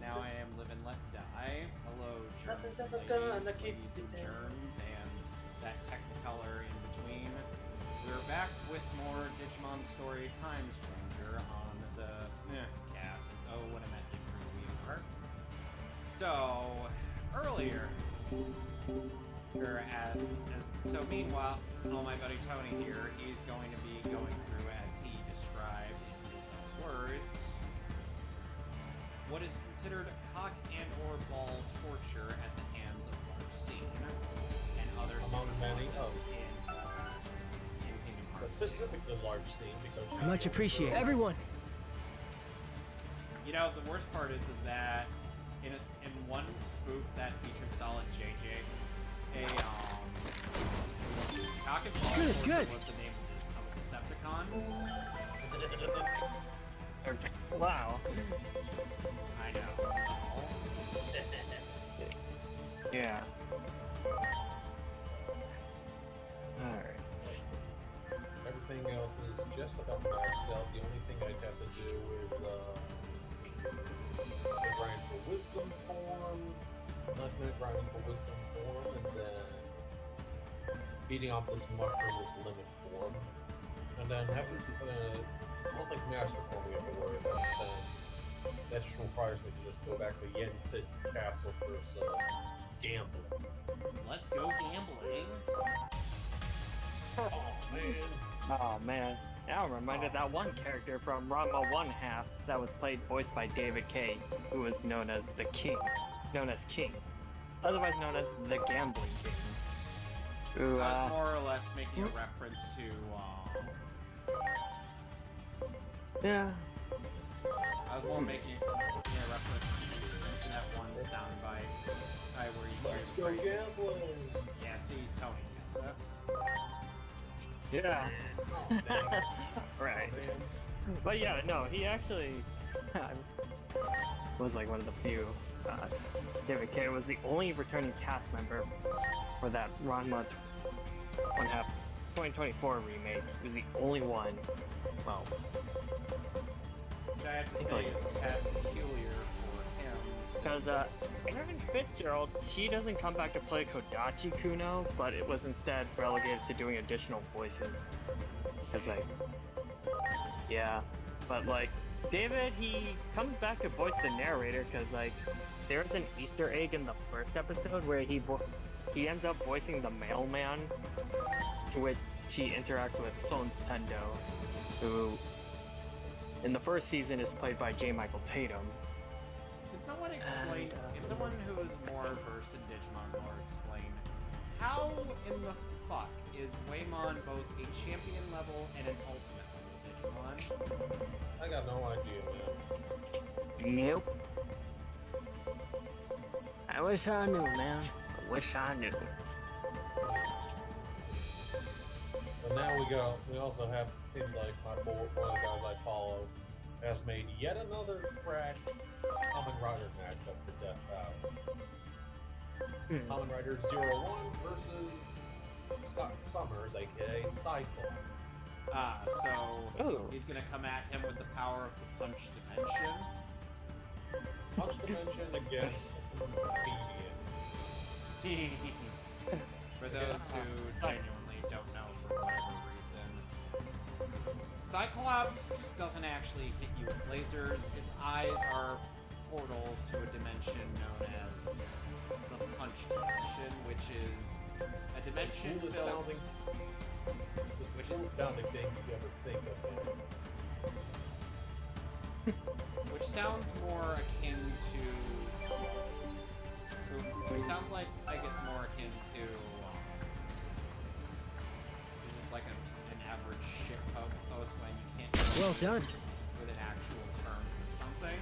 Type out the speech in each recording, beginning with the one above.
now I am live and let die. Hello, germs, ladies and germs, and that technicolor in between. We're back with more Digimon Story Time Stranger on the Mehcast. Oh, what a method crew we are. So, earlier, so meanwhile, my buddy Tony here, he's going to be going through, as he described in his own words, what is considered cock and or ball torture at the hands of Larcene and other among many others. In Kingdom Hearts. Specifically Larcene, because much appreciated. Everyone! You know, the worst part is that in one spoof that featured Solid JJ, a cock and ball torture was the name of a Decepticon. Wow. I know. Yeah. Alright. Everything else is just about maxed out. The only thing I'd have to do is grind for wisdom form, last minute grinding for wisdom form, and then beating off this mushroom with limit form. And then having I don't think master form we have to worry about, since that just requires me to just go back to Yen Sid's castle for some gambling. Let's go gambling. Oh man. Oh man. Now I'm reminded of that one character from Ranma 1 half that was voiced by David K, who was known as the King. Otherwise known as the Gambling King. Who, I was more or less making a reference to, yeah. I was more making a reference to that one soundbite where you hear Let's the go phrase. gambling. Yeah, see, Tony gets it. Yeah. Oh, Right. man. But yeah, no, he actually was like one of the few. David K was the only returning cast member for that Ranma 1 half 2024 remake. He was the only one. Well, Which I have to say is a tad peculiar for him. because Aaron Fitzgerald, he doesn't come back to play Kodachi Kuno, but it was instead relegated to doing additional voices. Cause like, yeah, but like David, he comes back to voice the narrator because like there's an Easter egg in the first episode where he ends up voicing the mailman, to which he interacts with Son Tendo, who in the first season is played by J. Michael Tatum. Can someone explain, can someone who is more versed in Digimon lore explain, how in the fuck is Waymon both a champion level and an ultimate level Digimon? I got no idea, man. Nope. I wish I knew, man. I wish I knew. But now we also have, it seems like one of the guys I follow has made yet another crack Kamen Rider matchup for Death Battle. Kamen Rider 01 versus Scott Summers, aka Cyclone. So he's gonna come at him with the power of the Punch Dimension. Punch Dimension against Median. For those who genuinely don't know for whatever reason. Cyclops doesn't actually hit you with lasers. His eyes are portals to a dimension known as the Punch Dimension, which is a dimension It's the filled... coolest sounding thing you ever think of. Which sounds more akin to... Which sounds like it's more akin to... just like an average shit post when you can't... Well done. With an actual term for something.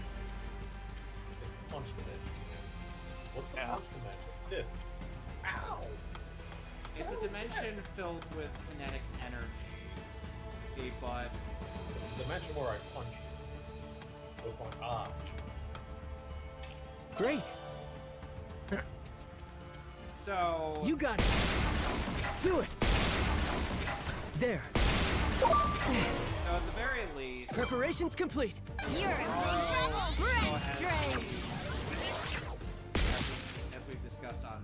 It's Punch Dimension. What's the Punch Dimension? This. Ow! It's a dimension filled with kinetic energy, but... It's a dimension where I punch you. Go point, Great. So... You got it. Do it. There. So at the very least, Preparations complete. You're in big trouble, Brent String! As we've discussed on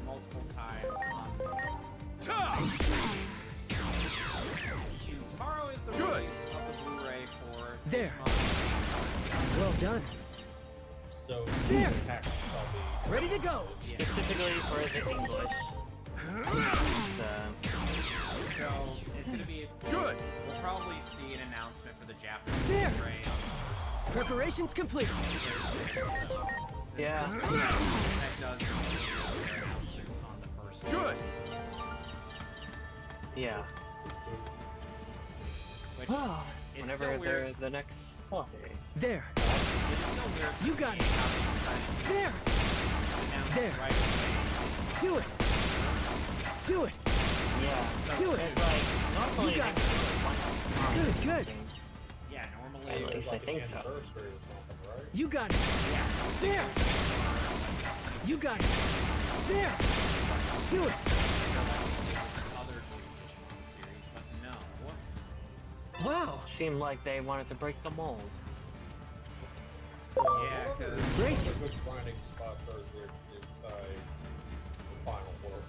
multiple times tomorrow is the release of the Blu-ray for There. Digimon. Well done. So There. Pack shall be Ready to go. Yeah. Specifically for the English. So it's gonna be Good. We'll probably see an announcement for the Japanese There. Blu-ray on Preparations complete. Thursday. So Yeah. that does include announcements on the first. Good. Yeah. Which it's Whenever still they're weird. the next holiday. There. It's still weird. You got it. There. There. Right away. Do it. Do it. Yeah. Do it. It's like, normally You got they it. do it once a month, Good, I good. think. Yeah, normally. At least I like think an so. anniversary or something, right? You got it. There. You got it. There. Do it. Other two Digimon series, but no. Wow. Seemed like they wanted to break the mold. So, Yeah, 'cause- Great. what other good grinding spots are there inside the final world?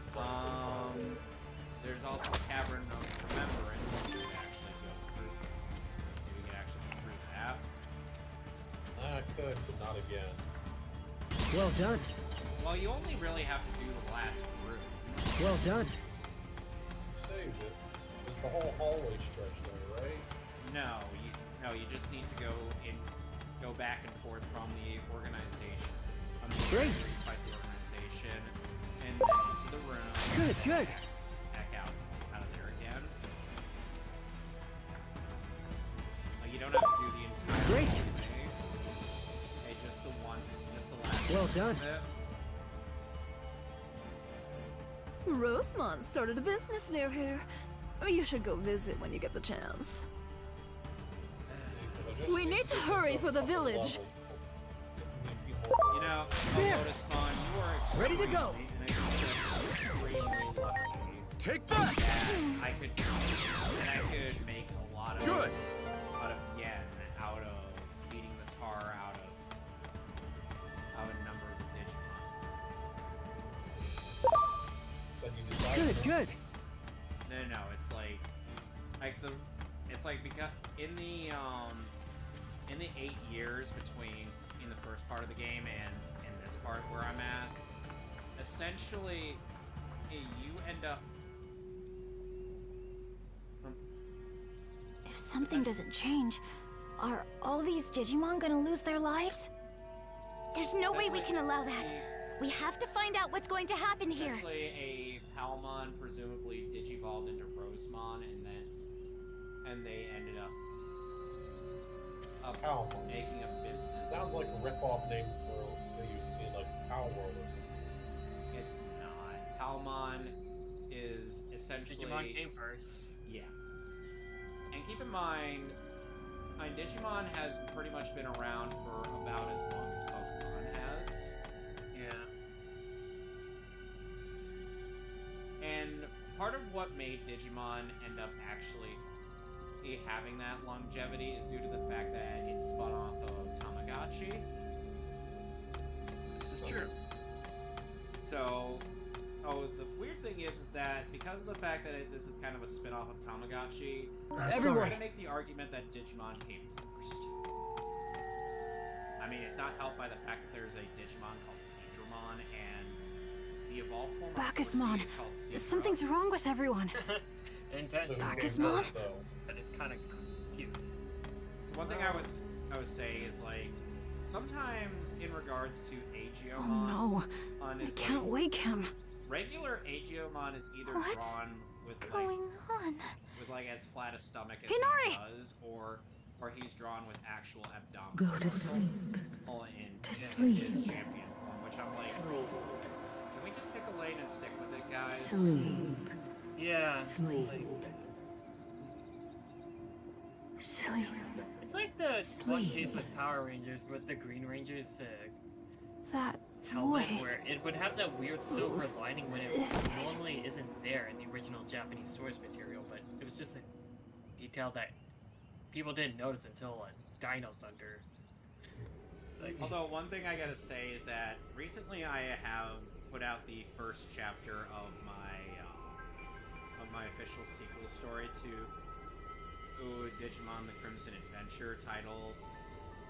There's also the Cavern of Remembrance. You could actually go through. You could actually go through that. I could, but not again. Well done. Well, you only really have to do the last room. Well done. Saved it. There's the whole hallway stretch there, right? No, you just need to go back and forth from the organization. Great. Where you fight the organization, and then into the room. Good, good. Back out of there again. Like, you don't have to do the entire Great. hallway. Okay, just the last. Well done. bit. Rosemont started a business near here. You should go visit when you get the chance. We need to hurry for the village. You know, There. Lotus Mon, you are Ready to go. extremely lucky Take that. that I could make a lot of Good. yen out of beating the tar out of a number of Digimon. Good, good. No, it's like because in the 8 years between in the first part of the game and in this part where I'm at, essentially you end up. If something doesn't change, are all these Digimon gonna lose their lives? There's no way we can allow that. We have to find out what's going to happen here. Essentially, a Palmon presumably digivolved into Rosemon, and they ended up Palmon. making a business. Sounds like a rip-off name for that you'd see in like Power World or something. It's not. Palmon is essentially Digimon came first. Yeah. And keep in mind, Digimon has pretty much been around for about as long as Pokemon has. Yeah. And part of what made Digimon end up actually having that longevity is due to the fact that it spun off of Tamagotchi. This is true. So, the weird thing is that because of the fact that this is kind of a spin-off of Tamagotchi, we're Everyone. gonna make the argument that Digimon came first. I mean, it's not helped by the fact that there's a Digimon called Seadramon, and the evolved form of Bacchusmon. Horsey is called Seadra. Something's wrong with everyone. Intentional. Bacchusmon? But it's kind of cute. So one thing I was say is like sometimes in regards to Oh Agiomon, no, I is can't like, wake him. regular Agiomon is either What's drawn with Going on? with like as flat a stomach as Hinari! he does, or he's drawn with actual abdominal. Go to sleep. To his sleep. champion form, which I'm like, can we just pick a lane and stick with it, guys? Sleep. Yeah. Sleep. Like, Sleep. it's like the one Sleep. case with Power Rangers with the Green Rangers That helmet voice. where it would have that weird silver Who's lining when it this? normally isn't there in the original Japanese source material, but it was just a detail that people didn't notice until Dino Thunder. It's like, Although one thing I gotta say is that recently I have put out the first chapter of my official sequel story to Digimon: The Crimson Adventure, titled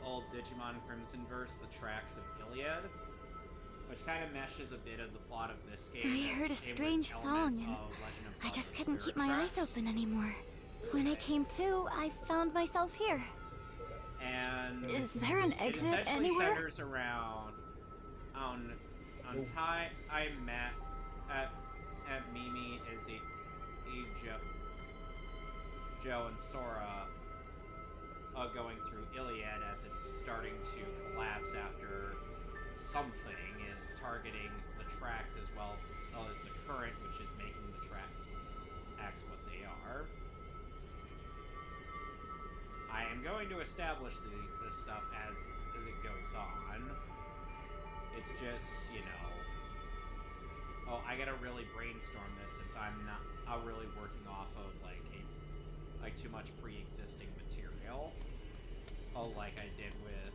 "Old Digimon Crimsonverse: The Tracks of Iliad," which kind of meshes a bit of the plot of this game. I heard a with strange elements song, and of Legend of I Zelda just couldn't keep Spirit my eyes Tracks. open anymore. When I came to, I found myself here. And Is there an it exit essentially anywhere? centers around on Tai. I met at Mimi, Izzy, Joe, and Sora going through Iliad as it's starting to collapse after something is targeting the tracks as well as the current, which is making the tracks what they are. I am going to establish this stuff as it goes on. It's just, you know... Oh, I gotta really brainstorm this since I'm not really working off of, like too much pre-existing material. Oh, like I did with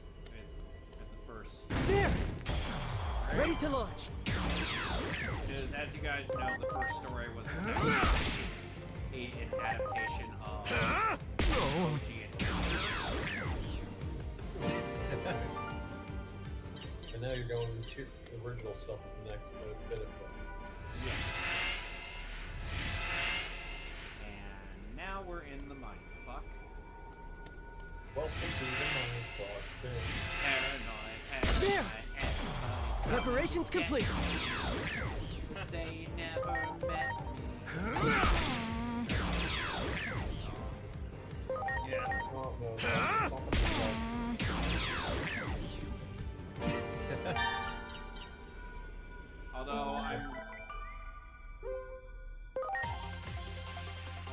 the first... There! Ready to launch. Because, as you guys know, the first story was an adaptation of OG Adventure. And now you're going to the original stuff with the next bit of books. Yes. And now we're in the mindfuck. Welcome to the mindfuck. Paranoid, There! everybody's Preparations complete. They never met me. yeah. Oh, no, something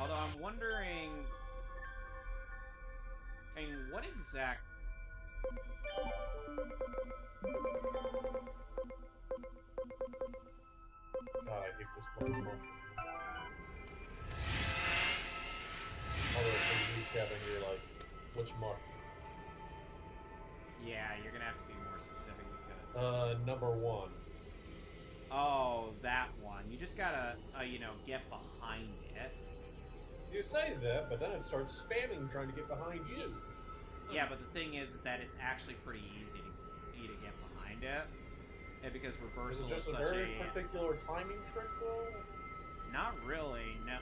Although I'm wondering, what exact... God, I hate this fucking monkey. Although for the recapping, you're like, which mark? Yeah, you're gonna have to be more specific because... Number 1. Oh, that one. You just gotta, get behind it. You say that, but then it starts spamming trying to get behind you. Yeah, but the thing is that it's actually pretty easy to get behind it. And because reversal Is it just is a such very particular timing trick, though? Not really, no.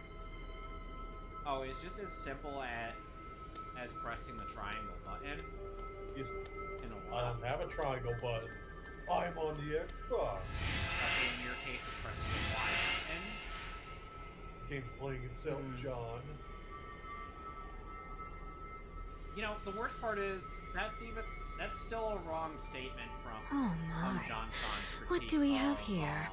Oh, it's just as simple as pressing the triangle button. Yes. In a I while. don't have a triangle button. I'm on the Xbox. Okay, in your case, it's pressing the Y button. The game's playing itself, John. You know, the worst part is that's still a wrong statement from Oh my. John Conn's critique What do we have of, here?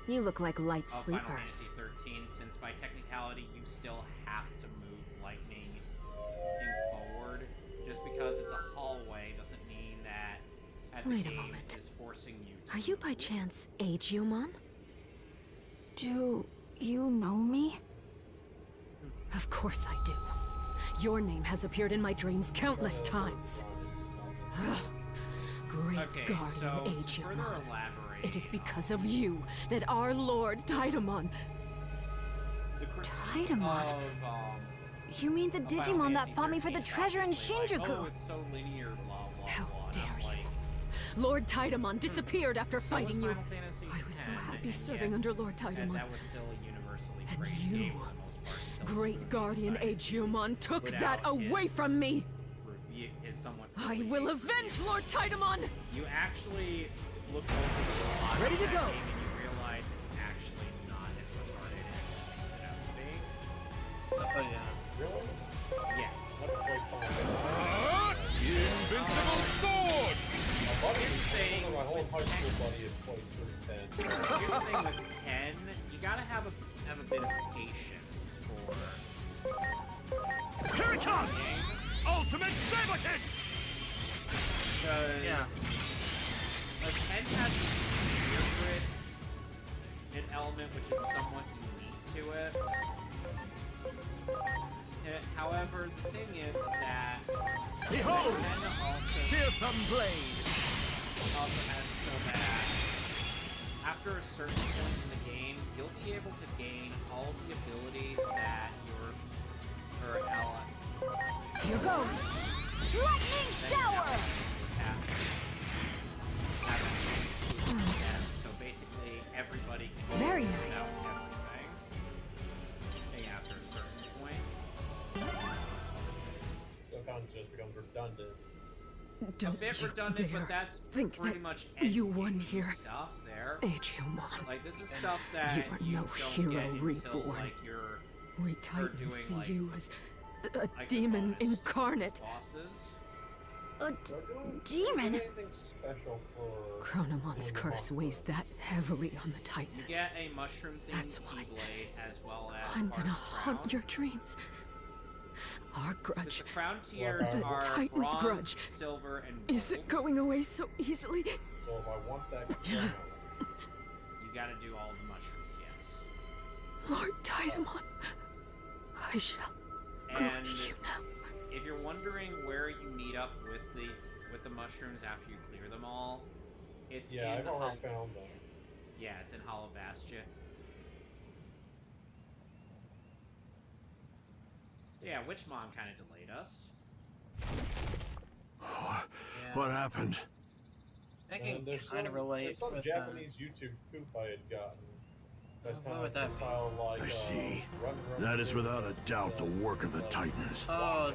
You look like light of sleepers. Final Fantasy 13, since by technicality you still have to move lightning forward. Just because it's a hallway doesn't mean that at the Wait a game moment. is forcing you to Are you by move. chance Digimon? Do you know me? Of course I do. Your name has appeared in my dreams countless times. Great Okay, Guardian so to further Digimon. elaborate, It is because of you that our Lord Digimon. the critique Digimon? of, You mean the of Final Digimon that Fantasy fought me for the 13 is treasure in obviously like, Shinjuku? oh, it's so linear, blah blah How blah. And dare I'm you. like, Lord Digimon disappeared after so fighting was you. Final Fantasy I was so 10, happy and serving yet under Lord that Digimon. was still a universally And praised you, game for the most part. until Great Spoon Guardian decided to Digimon, took put that out away his from me. review- his somewhat I early will review. avenge Lord Digimon. You actually look over the plot Ready of to that go. game and you realize it's actually not as retarded as it makes it out to be. Oh yeah. Really? Yes. What a play fun. Invincible sword! My buddy, Here's the thing my whole with high school buddy had played through 10. Here's the thing with 10, you gotta have a bit of patience for... Here it comes! Ultimate Saber Kick! Because... Yeah. Like, 10 has this weird an element which is somewhat unique to it. However, However, the thing is that Behold! then also Fearsome blade! has so that after a certain point in the game, you'll be able to gain all the abilities that your ally. Here goes. Lightning shower! So basically, everybody can Very use nice. everything. After a certain point. So it kind of just becomes redundant. Don't A bit you redundant, dare but that's think pretty that much you endgame won here. stuff there. Digimon. Like this is stuff that You are you no don't hero get until reborn. like you're We doing, Titans see like- you as a like the demon bonus incarnate. bosses. A Do I do demon? anything special for Chronomon's doing the curse weighs monsters? that heavily on the You Titans. get a mushroom themed That's why keyblade as well as I'm part gonna of the haunt crown. your dreams. Our The grudge crown tiers The are Titan's bronze, grudge silver, and gold. isn't going away so easily. So if I want that crown, You gotta do all the mushrooms, yes. Lord Titamon, I shall go And to you now. if you're wondering where you meet up with the mushrooms after you clear them all, it's yeah, in I've already found them. Yeah, it's in Hollow Bastion. So yeah, Witchmon kind of delayed us. What happened? I And can there's kind of some- relate There's some with Japanese YouTube poop I had gotten. That's what kind would of that style like. I see. Run, That is run, without a doubt the work of the Titans. Oh,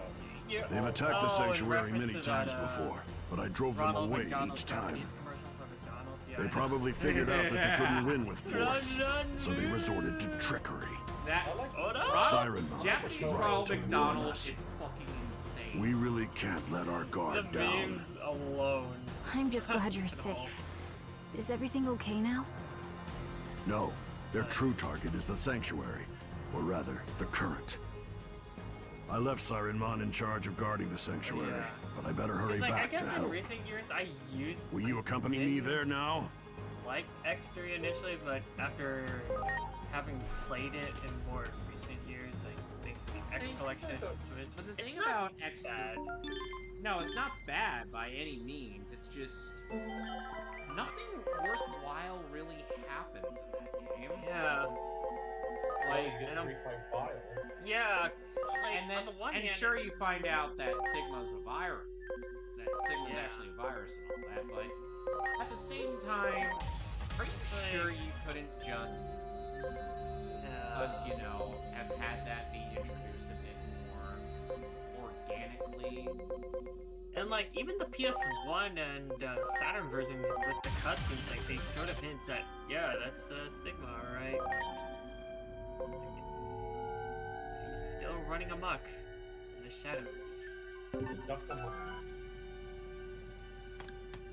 yeah. They've attacked the in sanctuary reference many to times that, before, but I drove them Ronald away McDonald's each time. Japanese commercial for McDonald's. Yeah, They I know. probably figured out that they couldn't win with force, Run, so they resorted to trickery. That I like Hold Ronald- up! Siren Mom was Japanese right Ronald to warn McDonald us. is fucking insane. We really can't let our The guard down. memes alone. I'm just glad you're At all. safe. Is everything okay now? No, their true target is the sanctuary, or rather, the current. I left Siren Mon in charge of guarding the sanctuary, Yeah. but I better hurry It's like, I back guess to in help. recent years I used. Will you accompany me didn't there now? like X3 initially, but after having played it in more recent years, like basically X Collection on Switch, But the it's thing not about X, bad. no, it's not bad by any means. It's just nothing worthwhile really happens in that game. Yeah, Like, get and I'm- free fight fire. yeah. Like, and then, on the one and hand, sure, you find out that Sigma's a virus. That Sigma's Yeah. actually a virus and all that, but at the same time, are you Like- sure you couldn't just you know, have had that be introduced a bit more organically? and like even the PS1 and Saturn version with the cutscenes, like they sort of hint that yeah, that's Sigma, alright. Like, he's still running amok in the shadows. Duck them up.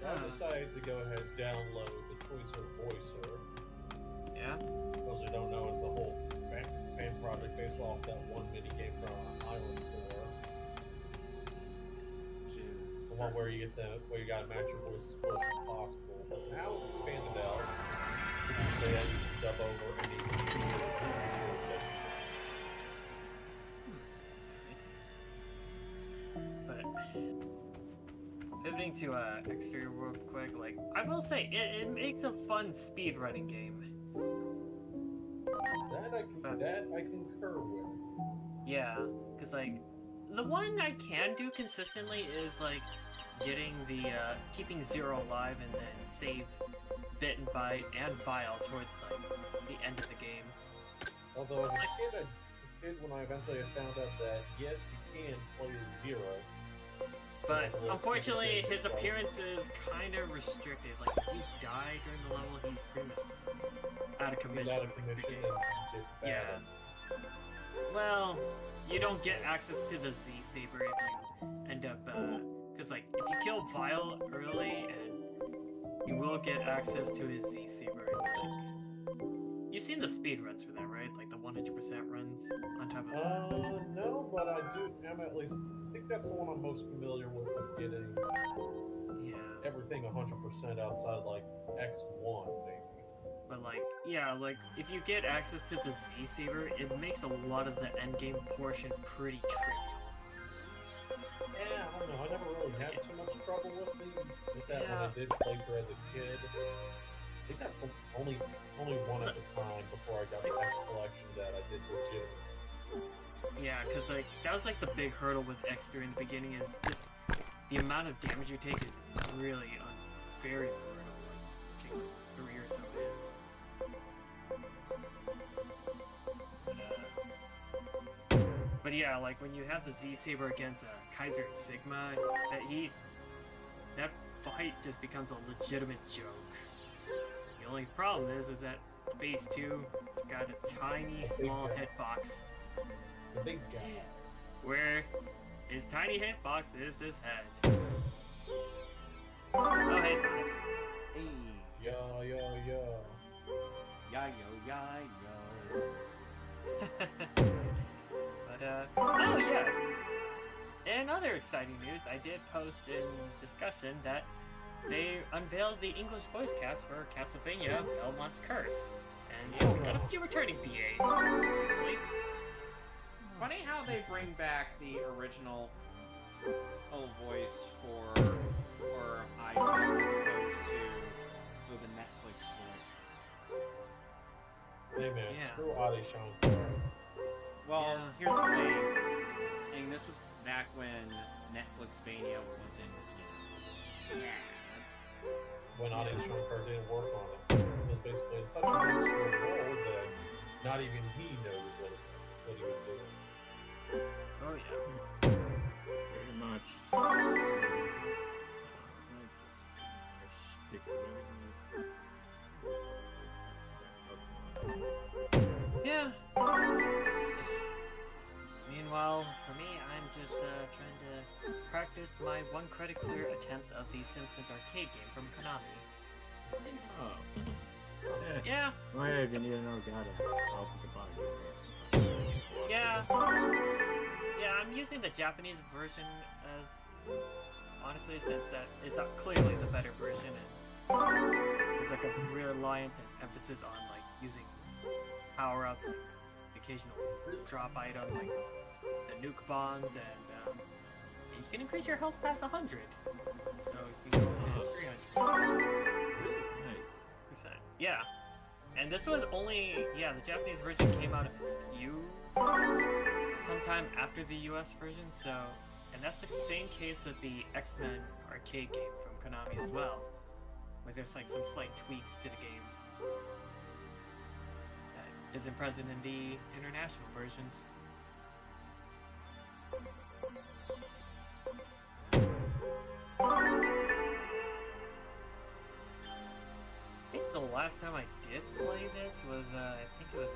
I decided to go ahead and download the Choicer Voicer. Yeah. Those who don't know, it's a whole fan project based off that one mini game from Island Store. Which is The one where you gotta match your voice as close as possible. But now it's expanded out. You can say that you can dub over any But pivoting to Exterior real quick, like I will say it makes a fun speedrunning game. that I concur with. Yeah, because like the one I can do consistently is like getting the keeping Zero alive and then save Bit and Bite and Vile towards like the end of the game. Although as It's a kid, when I eventually found out that yes, you can play as Zero. But unfortunately, his appearance is kind of restricted. Like if you die during the level, he's pretty much out of He's commission out of with the commission game. and you get Yeah. battered. Well, you don't get access to the Z Saber if you end up, because like if you kill Vile early, and you will get access to his Z Saber. It's like you've seen the speed runs for that, right? Like the 100% runs on top of. No, but I'm at least. I think that's the one I'm most familiar with of getting Yeah. everything 100% outside like X1 maybe. But like, yeah, like if you get access to the Z Saber, it makes a lot of the endgame portion pretty trivial. Yeah, I don't know. I never really had too much trouble with that when I did play through as a kid. I think that's the only one at the time before I got the X collection that I did legitimate. Yeah, because like that was like the big hurdle with X3 in the beginning is just the amount of damage you take is really very brutal. Like taking 3 or so hits. But yeah, like when you have the Z Saber against Kaiser Sigma, that fight just becomes a legitimate joke. The only problem is that phase 2, it's got a tiny, small hitbox. The big guy. Where his tiny hitbox is his head. Oh, hey, Sonic. Hey. Yo. Ya yo. But, oh yes! In other exciting news, I did post in discussion that they unveiled the English voice cast for Castlevania Belmont's Curse. And yeah, we got a few returning VAs. Really? Funny how they bring back the original voice for iPhone as opposed to the Netflix voice. Hey man, Yeah. screw Adi Shankar. Well, here's the thing. And this was back when Netflixmania wasn't. When Adi Shankar didn't work on it. It was basically such a minuscule role that not even he knows what he was doing. Oh yeah. Very much. Yeah. Meanwhile, for me, I'm just trying to practice my 1 credit clear attempts of the Simpsons arcade game from Konami. Oh. Yeah. Why even need another guy to help with the body? Yeah. Yeah, I'm using the Japanese version as, honestly, since that it's clearly the better version, and there's like a reliance and emphasis on like using power-ups, like occasional drop items, like the nuke bombs, and you can increase your health past 100, so you can go up to 300%. Yeah, and this was only, the Japanese version came out sometime after the US version, so, and that's the same case with the X-Men arcade game from Konami as well, where there's like some slight tweaks to the games that isn't present in the international versions. I think the last time I did play this was, I think it was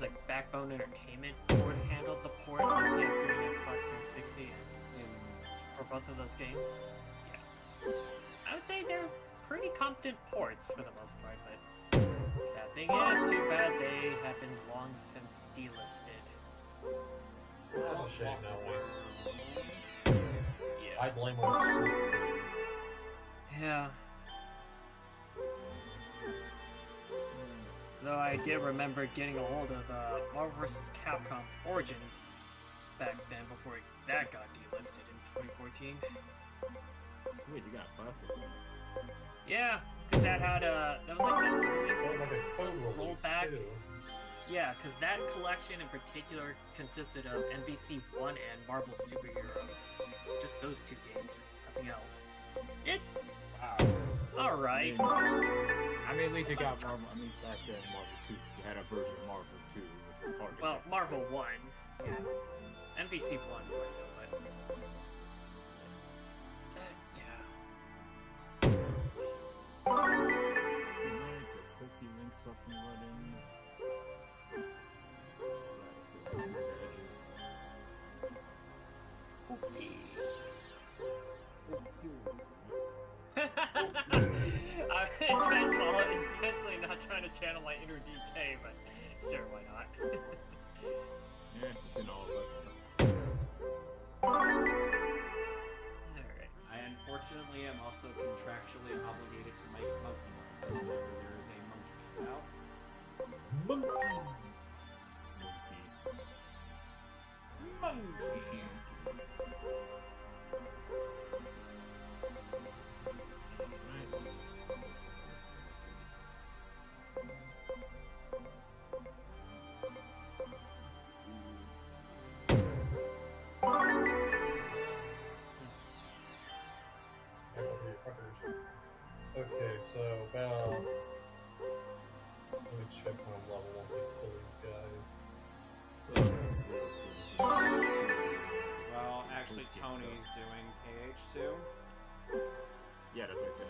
like Backbone Entertainment port handled the port on PS3 and Xbox 360 for both of those games. Yeah. I would say they're pretty competent ports for the most part, but the sad thing is, too bad they have been long since delisted. That's a shame that one. Yeah. I blame myself. Yeah. Though I did remember getting a hold of Marvel vs. Capcom Origins back then before that got delisted in 2014. Sweet, you got a plastic. Yeah, because that had that was like the earliest That was like a code release rollback. too. Yeah, because that collection in particular consisted of MVC1 and Marvel Superheroes. Just those 2 games, nothing else. It's alright. I mean, at least you got Marvel. I mean, back then, Marvel 2. You had a version of Marvel 2, which was hard to Well, get. Marvel 1, yeah. MVC1 more so, but... yeah. Link something running. I'm intensely not trying to channel my inner DK, but sure, why not? Yeah, it's in all of us. Alright. I unfortunately am also contractually obligated to make Pokemon whenever there is a monkey out. Monkey. Monkey! Yeah, that's like the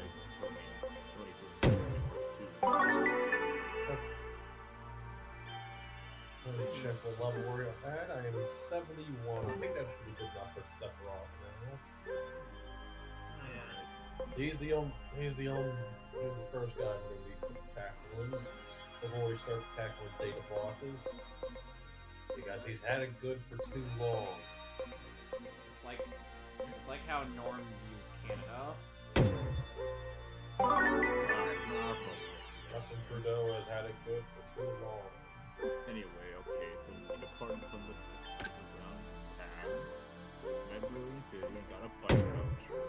Let me check what level we're at. I am 71. I think that should be good enough for Sephiroth now. He's the first guy I'm going to be tackling before we start tackling data bosses. Because he's had it good for too long. It's like how Norm views Canada. Justin Trudeau has had it good for too long. Anyway, okay, so apart from the ground pass, February 5th, got a bike voucher.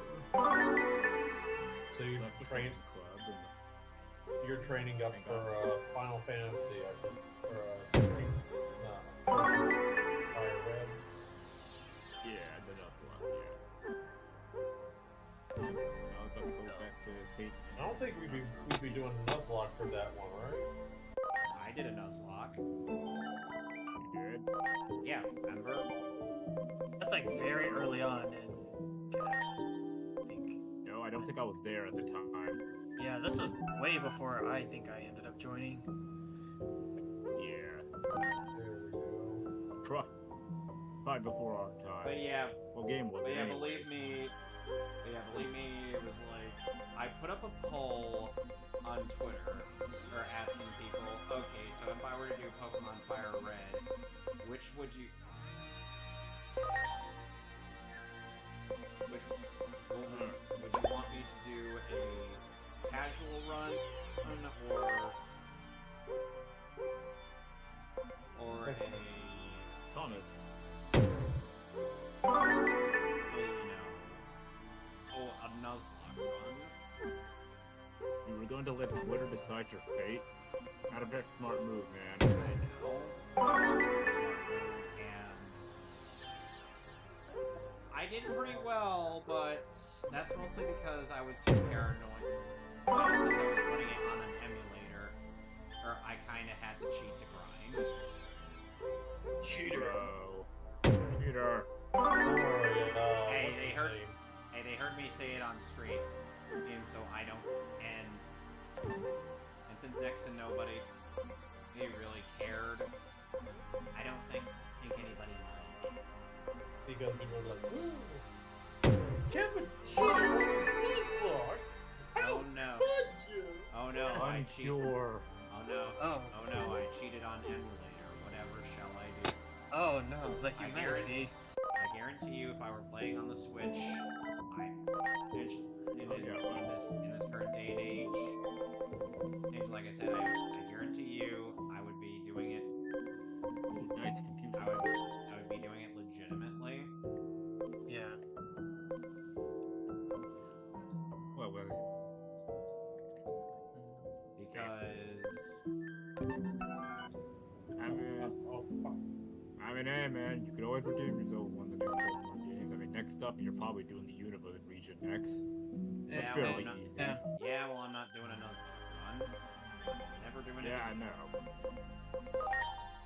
So you're training up for Final Fantasy, I think, for Fire Red. Yeah, the other one, yeah. I was about to go back to St. I don't think we'd be doing Nuzlocke for that one, right? I did a Nuzlocke. You did? Yeah, remember? That's like very early on in Guess, I think. No, I don't think I was there at the time. Yeah, this was way before I think I ended up joining. Yeah. There we go. Probably before our time. But yeah, What game was it? Anyway? believe me, it was like, I put up a poll on Twitter, or asking people, okay, so if I were to do Pokemon Fire Red, which would you... would you want me to do a casual run, or a... Thomas. a Nuzlocke run? You were going to let Twitter decide your fate? Not a very smart move, man. I know. And I did pretty well, but that's mostly because I was too paranoid. Since I was running it on an emulator, or I kinda had to cheat to grind. Cheater. Cheater. Hey, they heard me say it on stream, and so I don't, and since next to nobody, they really cared, I don't think anybody minded. Because people are like, ooh, Kevin cheated on Nuzlocke! Oh no. Oh no, I cheated. Unsure. Oh no. Oh. Oh no, I cheated on emulator. Whatever shall I do? Oh no, the I humanity. guarantee you, if I were playing on the Switch, in this current day and age, like I said, I guarantee you, I would be doing it. Ooh, nice computer. I would be doing it legitimately. Yeah. What was Because I mean, hey man, you could always redeem yourself with one of the next Pokemon games. I mean, next up, you're probably doing the Unova Region X. That's Yeah, fairly well, easy. yeah, well, I'm not doing a Nuzlocke run. Never doing it. Yeah, I know.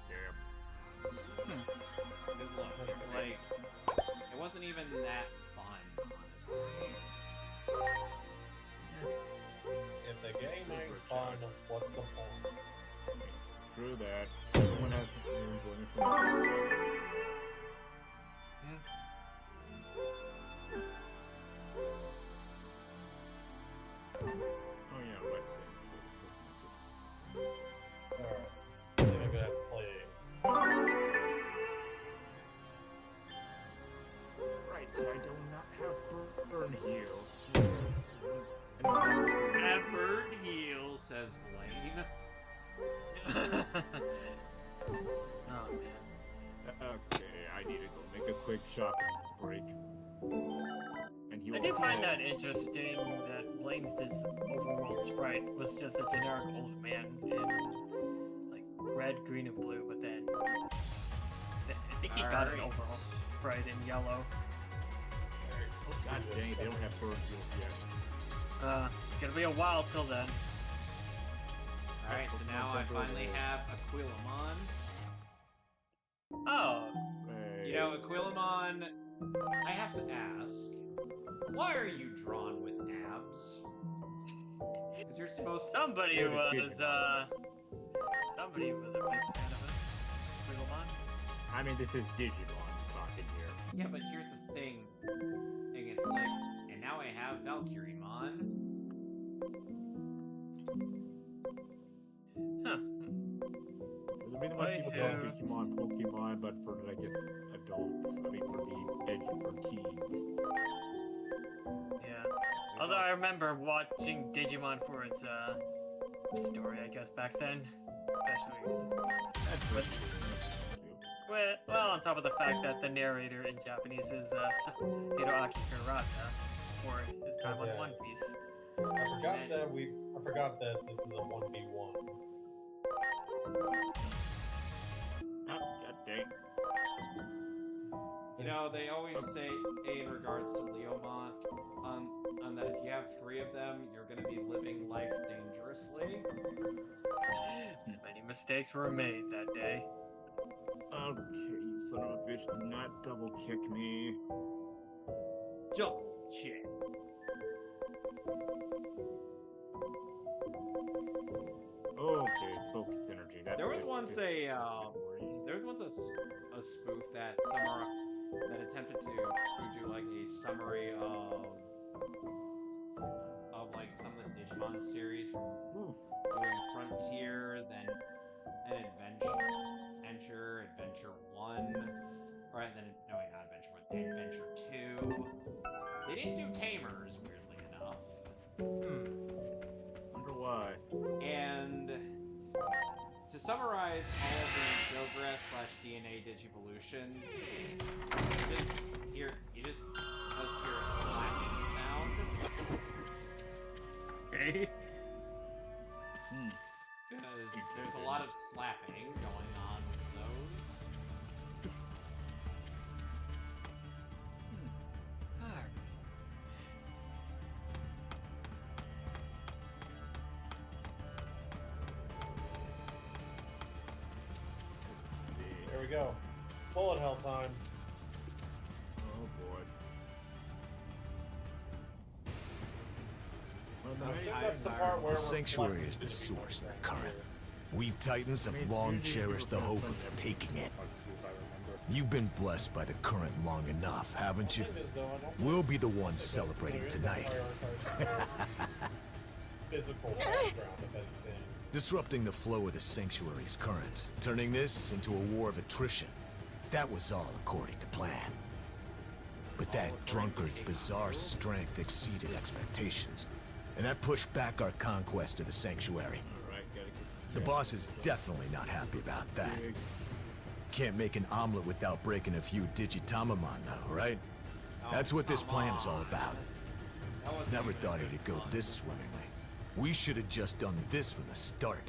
Yeah. Because look, it's like, it wasn't even that fun, honestly. If the game ain't fun, what's the point? True that. Everyone has their enjoyment from it. Oh yeah, right there. Alright. I think I'm gonna have to play Right, I do not have burn heal. That bird heal, says Blaine. Oh man. Okay, I need to go make a quick shopping break. And he I do find that interesting that Blaine's this overworld sprite was just a generic old man in like red, green, and blue, but then I think he got an overall sprite in yellow. God dang, they don't have burn heals yet. It's gonna be a while till then. Alright, so now I finally have Aquilamon. Oh. You know, Aquilamon, I have to ask, why are you drawn with abs? Because you're supposed to... Somebody You're the was, Digimon. somebody was a big fan of it. Digimon? I mean, this is Digimon talking here. Yeah, but here's the thing. It's like, and now I have Valkyriemon. Huh. The reason why people call Digimon Pokemon, but for, I guess, adults. I mean, for the edge for teens. Yeah. Although I remember watching Digimon for its story, I guess, back then. Especially. That's right. Well, on top of the fact that the narrator in Japanese is Hiroaki Kurata for his time on One Piece. I forgot that this is a 1v1. Oh, god dang. You know, they always say in regards to Leomon, on that if you have 3 of them, you're going to be living life dangerously. Many mistakes were made that day. Okay, you son of a bitch, do not double kick me. Double kick. Okay, it's focus energy. That's There was what once this a category. there was once a spoof that attempted to do like a summary of like some of the Digimon series from Oof. doing Frontier, then Adventure 1, or then no wait, not Adventure 1, Adventure 2. They didn't do Tamers, weirdly enough. Wonder why. And to summarize all of the Progress/DNA Digivolutions, you just hear a slapping sound. Okay. Because there's a lot of slapping going on with those. There we go. Bullet hell time. Oh boy. I think that's the part where The Sanctuary is the source, the current. We Titans have long cherished the hope of taking it. You've been blessed by the current long enough, haven't you? We'll be the ones celebrating tonight. Physical background of everything. Disrupting the flow of the Sanctuary's current, turning this into a war of attrition. That was all according to plan. But that drunkard's bizarre strength exceeded expectations, and that pushed back our conquest of the Sanctuary. Alright, gotta get The boss is definitely not happy about that. Can't make an omelet without breaking a few Digitamamon, though, right? That's what this plan is all about. Never thought it'd go this swimmingly. We should have just done this from the start.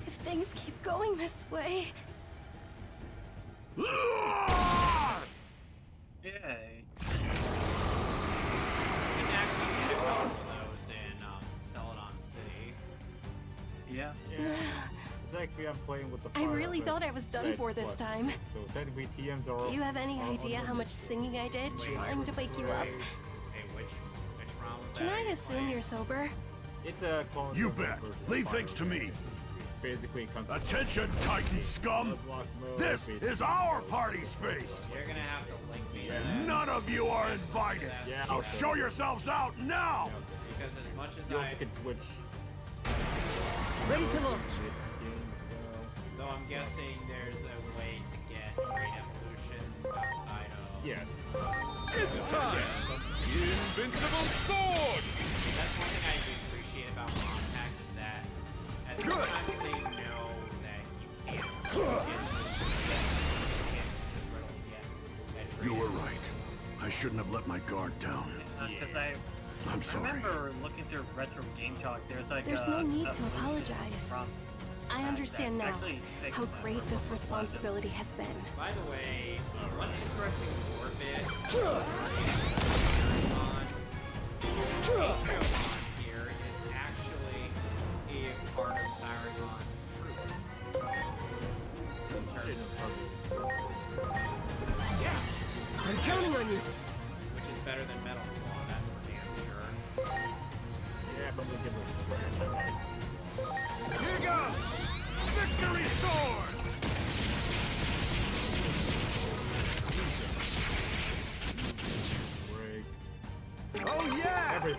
If things keep going this way... Yay. You can actually get a couple of those in Celadon City. Yeah. It's like I'm playing with the I fire, but thought I was done red for this plus. time. So technically TMs are... Do you have any are idea how much unlimited. singing I did trying to wake you up? Hey, which round was Can that? I assume you're sober? It's a clone You version bet. of Leave fire things to red. me. Basically, it comes Attention, Titan scum! Block mode, This basically. is our party space! You're gonna have to link me to And that. none of you are invited! Yeah, So okay. show yourselves out now! Because as much as You also I, can switch. Ready to launch. though I'm guessing there's a way to get trade evolutions outside of. Yes. It's time! Invincible sword! That's one thing I do appreciate about Mehcast is that at the time they know that you can't get You were right. I shouldn't have let my guard down. Because I'm I sorry. remember looking through retro game talk. There's like There's no need to evolution apologize. from I that understand now actually fixed how the great this retro responsibility has been. By the way, one interesting lore bit on Patreon here is actually a part of Saruman's troop. I'm counting on you.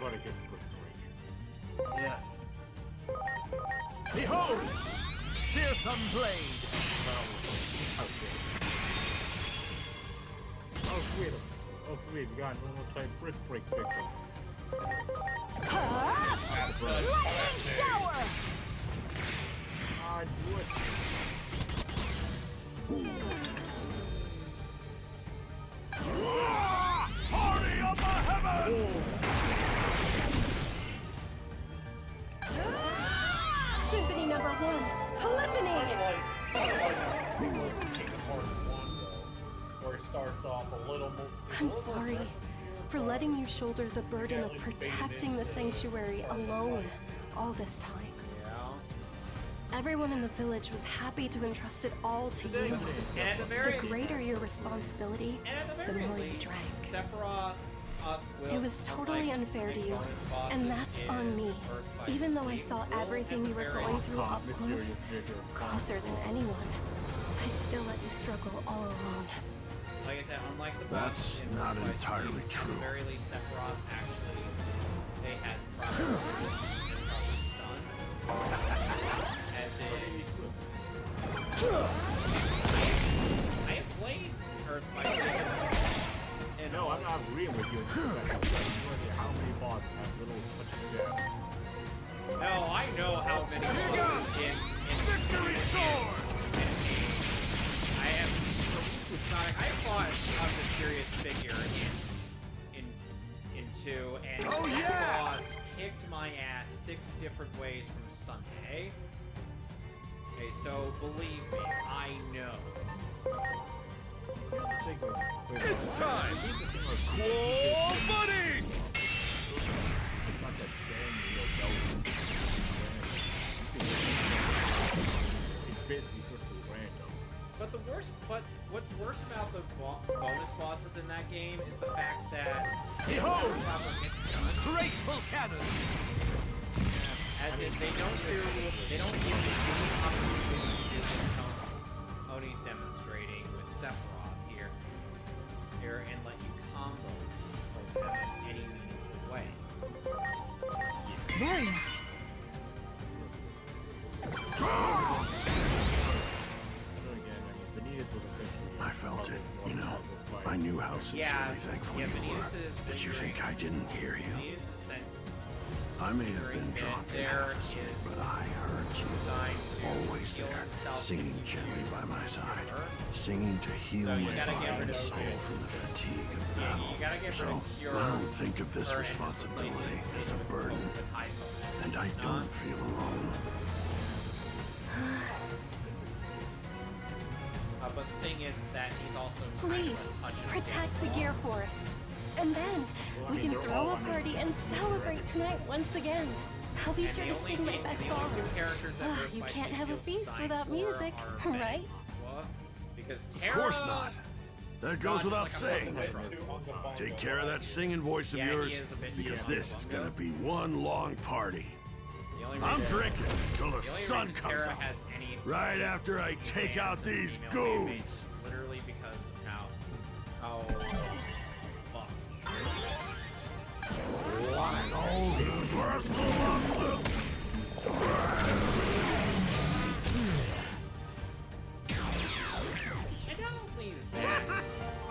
gotta get frustration. Yes. Behold! Fearsome blade! Oh, sweet. Oh, sweet. We got normal type brick break victims. Lightning shower! Ah, do it. Party of the heavens! Symphony number 1, Polyphony! Where it starts off a little more. I'm sorry for letting you shoulder the burden of protecting the sanctuary alone all this time. Yeah. Everyone in the village was happy to entrust it all to you. And at the very The greater your responsibility, and at the the very more you least, drank. Sephiroth will, It was totally unlike unfair to big you, bonus bosses and that's in on me. Earth by Even though I Sleep, saw will everything at you the were very going through up Mysterious close, figure. closer than anyone, I still let you struggle all alone. Like I said, unlike the That's bosses in not Earth by entirely Sleep, true. At the very least, Sephiroth actually has probably stunned. As in, I have played Earth by Sleep. And No, I'm not agreeing with you. How many bots have little touch death? No, I know how many bosses in Victory sword! I have Sonic. I fought a mysterious figure in 2, and Oh, that yeah! boss kicked my ass 6 different ways from Sunday. Okay, so believe me, I know. It's time! Cool buddies! It's not that dang little belt. It's basically pretty random. But what's worse about the bonus bosses in that game is the fact that Behold! proper hit stun. Graceful cannon! As in, they don't give you any opportunity to do what Tony's demonstrating with Sephiroth here, and let you combo them in any meaningful way. Very nice. I felt it, you know. I knew how sincerely thankful you were. But you think I didn't hear you? Venus is sent I may have been drunk and half asleep, but I heard you. Always there, singing gently by my side. Singing to heal So you my gotta get body rid and of soul it. from the fatigue of Yeah, battle. you gotta get rid So, of Cure I don't think of this her and just responsibility replace as a it with burden. high bonus. And I Not- don't feel alone. But the thing is that he's also kind Please, of a touch and protect the feel Gear boss. Forest. And then, we can throw a party and celebrate tonight once again. I'll be And sure the to only sing my game- best the only two songs. characters that Earth You by can't Sleep have a feels feast designed without for music, are right? Aqua, because Of Terra, course not. That goes dodges without like a saying. motherfucker. Take care of that singing voice of Yeah, he yours, is a bit because young. this is gonna be one long party. The only I'm reason- drinking till the the only sun reason comes Terra out. has any Right after I take fans out in the these female fan base goons. is literally because of how fuck. Oh, universal And not only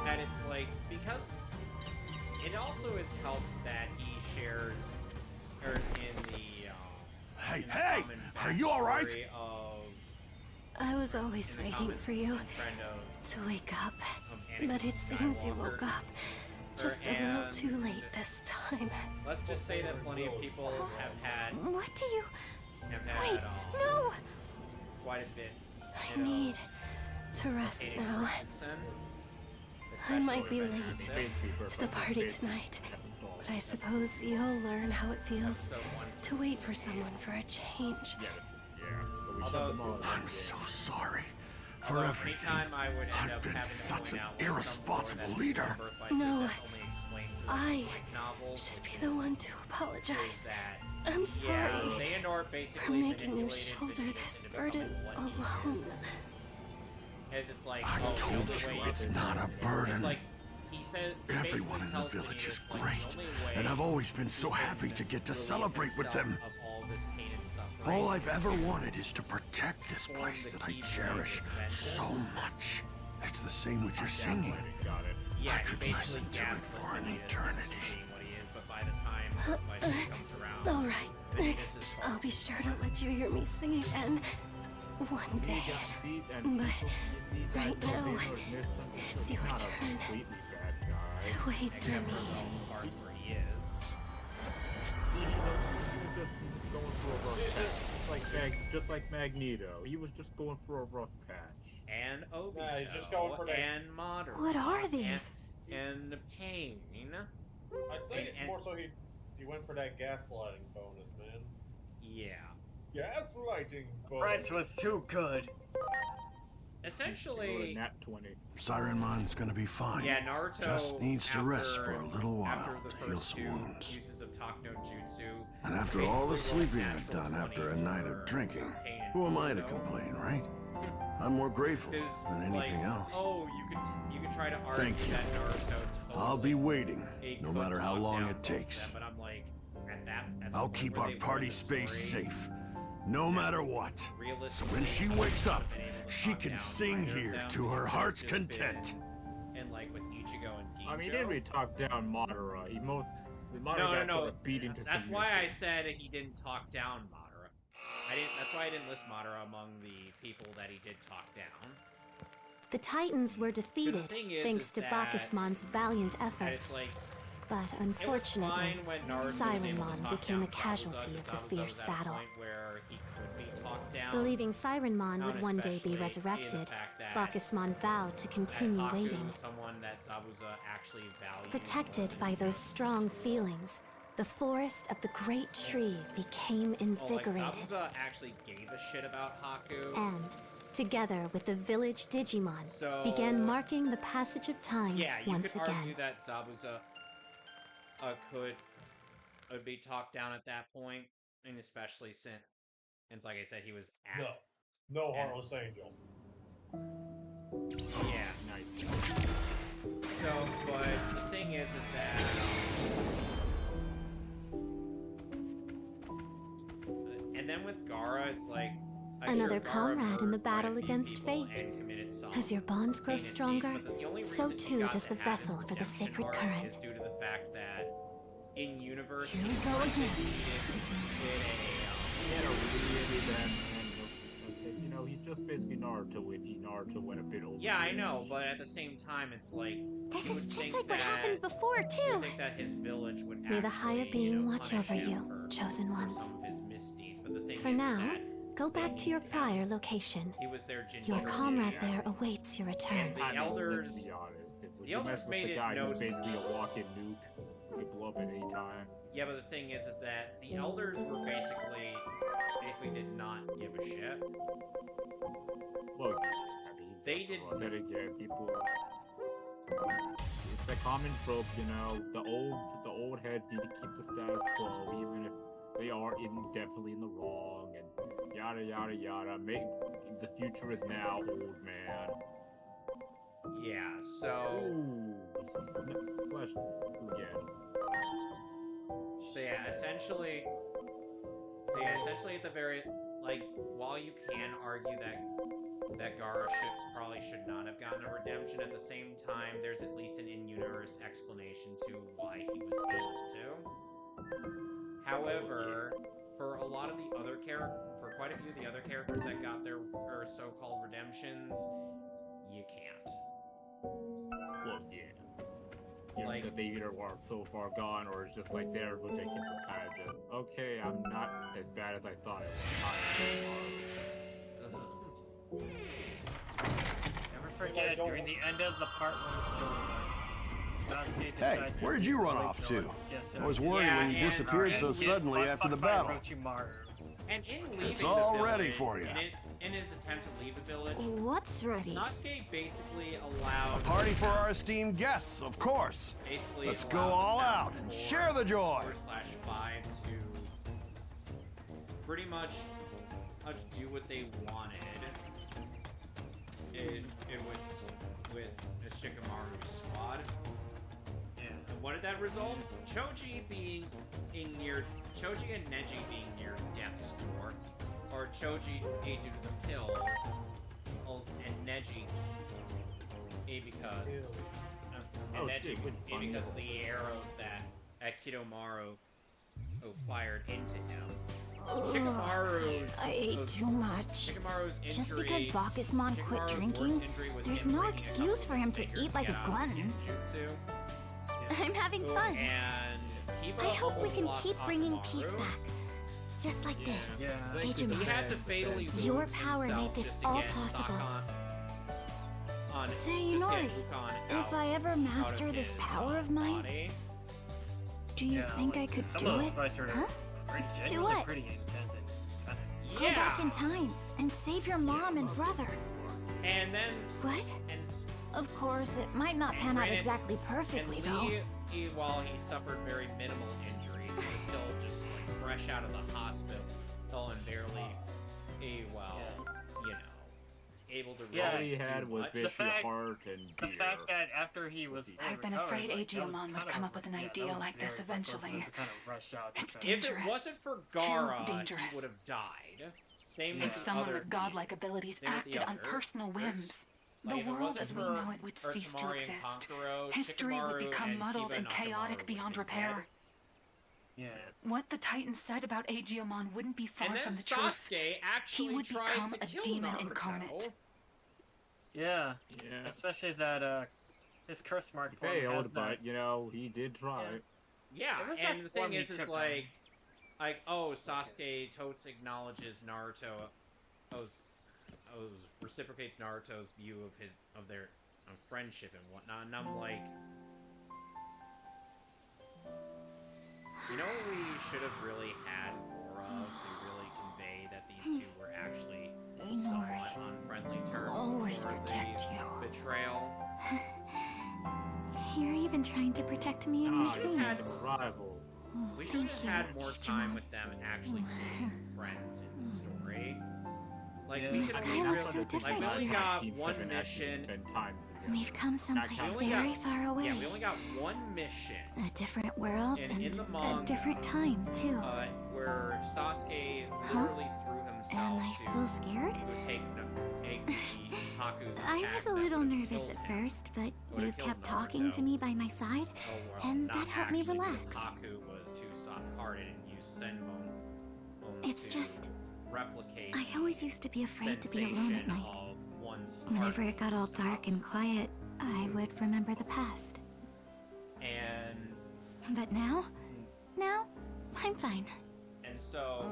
that it's like, because it also has helped that he shares in the Hey, in the hey! common Are you alright? backstory of I was always the waiting common for you friend of to wake up. Anakin But it seems you woke Skywalker. up just a little And too late this time. Let's just say that plenty of people have had What do you... have Wait, had no! quite a bit. I need to rest hating now. Christensen, I might be especially late Adventure to the party tonight, but I suppose you'll learn how it feels to wait for someone for a change. Although, I'm so sorry for although everything. anytime I would end I've up been having to such point an out what irresponsible some leader. Birth by Sleep No, that's only explained through the I comic novels should be the one to is apologize. that I'm sorry Xehanort for basically making you manipulated shoulder Vegeta this into burden becoming what he alone. is. As it's like, I oh, told the you way it's not a burden. It's like he said Everyone in the tells village Phineas, is like, great, the only way and I've always been so he happy can to get to relieve celebrate with himself them. Of all this pain and suffering. All I've ever wanted is to protect this Form place the that I key cherish brain of so vengeance. much. It's the same with your singing. Got it. Yeah, I he could basically listen to it gaslit for an Phineas into eternity. being what he is, but by the time Vice comes around, All right. Phineas is I'll be sure to let you hear me sing again one day. But right now, it's your turn to wait for except for me. the parts where he is. Just like Magneto. He was just going for a rough patch. And Obito, Nah, he's just going for that. and Madara. What are these? And Pain. I'd say it's more so he went for that gaslighting bonus, man. Yeah. Gaslighting bonus. Price was too good. Essentially, Nat 20. Sirenmon's gonna be fine. yeah, Naruto Just needs to rest after- for a little while after the to heal first some two wounds. uses of Takno Jutsu, And after all the basically rolled sleeping I've natural done after a 20s night for of drinking, Pain and who am I to Obito. complain, right? I'm more grateful Is, than anything like, else. Oh, you can try to argue Thank you. that Naruto totally I'll be waiting, he no could matter how talk long down it both takes. of them, but I'm like, at the I'll point keep where our they were party in the space story, safe, no matter what. So realistically, when she he wakes wouldn't up, have been able to she talk can down sing either of here them to her because it heart's would've just content. been- And like with Ichigo and Ginjo. I mean, he didn't really talk down Madara. No. Got beaten to That's why I submission. said he didn't talk down Madara. That's why I didn't list Madara among the people that he did talk down. The Titans were defeated thing is thanks to that- Bacchusmon's valiant And efforts. it's like, But it was unfortunately, fine when Naruto was able to Sirenmon talk became down a casualty Zabuza, of the because Zabuza fierce was at a battle. point where he could be talked down. Believing Sirenmon would Not one day especially be in the resurrected, fact that- Bacchusmon vowed to that continue Haku waiting. was someone that Zabuza actually valued. Protected by those strong feelings, the forest of the great tree became invigorated. Zabuza actually gave a shit about Haku. And, together with the village Digimon, So- began marking the passage of time Yeah, you once could again. argue that Zabuza would be talked down at that point, and especially since, and like I said, he was at. No Heartless Angel. Yeah. Nice. So, but the thing is that. And then with Gaara, it's like. Another comrade in the battle against fate. As your bonds grow stronger, so too does the vessel for the sacred current. Is due to the fact that in universe, Here we go again. He had a really bad end. You know, he's just basically Naruto if Naruto went a bit over. Yeah, I know, but at the same time, it's like. This you is would just think like what that- happened before, you would too. think that his village would May the higher actually, being watch punish over him you, for chosen ones. some of his misdeeds, but the thing For is now, that go back to your prior location. he was their Jinchuriki. Your comrade there awaits your return. And the I mean, elders. let's be honest. If The you elders mess with made the it guy no who's basically a walk-in nuke, he could blow up at any time. Yeah, but the thing is that the elders were basically did not give a shit. Well, yeah, I mean, They did. then again, people. It's a common trope, you know. The old heads need to keep the status quo, even if they are definitely in the wrong, and yada yada yada. The future is now, old man. Yeah. So. Ooh, flesh again. So yeah, essentially at the very, like, while you can argue that Gaara should not have gotten a redemption, at the same time, there's at least an in-universe explanation to why he was able to. However, for a lot of the other for quite a few of the other characters that got their so-called redemptions, you can't. Well, yeah. You know, Like- that they either are so far gone, or it's just like they're ridiculous and kind of just, okay, I'm not as bad as I thought I was. Ugh. Never forget, during the end of the part one story, Sasuke Hey, decides where'd you run off to? I was worried when you disappeared so suddenly after the battle. And in leaving It's all the ready village, for you. In his attempt to leave the village, What's ready? Sasuke basically allowed... A party for our esteemed guests, of course. Basically Let's go allowed all the out and Town share the joy. 4/5 to pretty much do what they wanted. It was with Shikamaru's squad. what did that result? Choji and Neji being near death's door, or Choji due to the pills, and Neji because because the arrows that Kidomaru fired into him. Shikamaru's I ate too much. Just because Bacchusmon quit drinking, there's no excuse for him to eat like a glutton. I'm having fun. And I hope we can keep bringing peace back. Just like this. Digimon. Your power made this all possible. Sayonari, if I ever master this power of mine, do you think I could do it? Huh? Do what? Pretty intense and Go back in time and save your mom and brother. And then... What? Of course, it might not pan out exactly perfectly, though. While he suffered very minimal injuries, he was still just like fresh out of the hospital and barely, able to all he had was basically a heart and the fact that after he was I've been afraid Agilmon would come up with an idea like this eventually. It's if it wasn't for Gaara, dangerous. he would have died. Same If someone with godlike abilities acted on personal whims, the world as we know it would cease to exist. History would become muddled and chaotic beyond repair. Yeah. What the Titans said about Agilmon wouldn't be far from the truth. Sasuke actually he would become a demon Naruto. incarnate. Yeah. Especially that his curse mark he failed, but he did try. Yeah, and the thing is like, Sasuke totes acknowledges Naruto, reciprocates Naruto's view of their friendship and whatnot, and I'm like, what we should have really had more of to really convey that these two were actually somewhat unfriendly terms. Always protect you. Betrayal. You're even trying to protect me in your dreams. We should have had more time with them actually being friends in the story. Like, we could have looks so different we only here. got one mission. We've come someplace very far away. Yeah, we only got one mission. A different world and a different time, too. Where Sasuke literally threw himself. Am I still scared? I was a little nervous at first, but you kept talking to me by my side, and that helped me relax. Haku was too soft-hearted and used Senbon. It's just, replicate. I always used to be afraid to be alone at night. Whenever it got all dark and quiet, I would remember the past. But now, I'm fine. And so,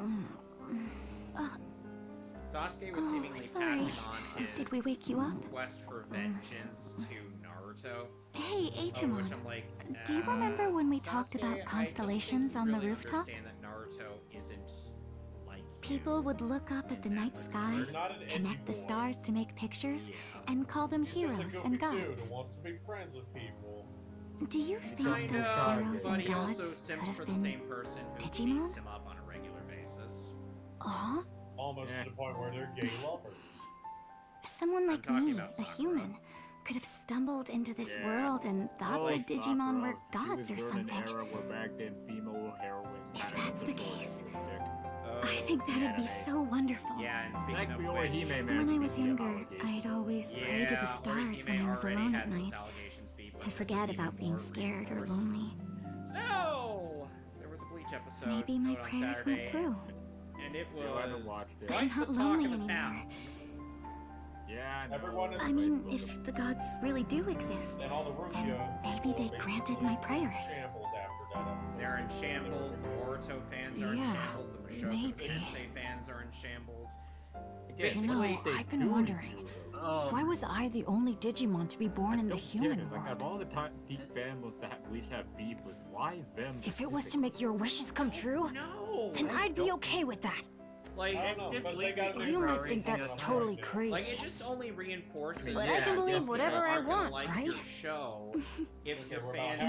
Sasuke was seemingly passing on his Did we wake you up? quest for vengeance to Naruto. Hey, Agilmon, which I'm like, do you remember when we talked Sasuke, about constellations on the rooftop? That Naruto isn't like People would look up at the night sky, connect the stars to make pictures, and call them heroes and gods. Do you think those heroes and gods could have been Digimon? him up on a regular basis. Aw? Almost to the point where they're gay lovers. Someone like me, a human, could have stumbled into this world and thought the Digimon were gods or something. If that's the case, I think that'd be so wonderful. Yeah, and speaking of which, when I was younger, I'd always pray to the stars when I was alone at night, to forget about being scared or lonely. So, there was a Bleach episode. Maybe my on prayers Saturday, went through. And it was I'm not lonely anymore. Yeah, I mean, if the gods really do exist, then maybe they granted my prayers. They're in shambles. The Boruto fans are in shambles. The Mushoku Tensei fans are in shambles. I've been wondering, why was I the only Digimon to be born in the human world? Of all the families that Bleach have beef with, why them? If it was to make your wishes come true, then I'd be okay with that. Like, it's just You might think that's totally crazy. Like, it just only reinforces. But I can believe whatever I want, like right? Your show, if your fans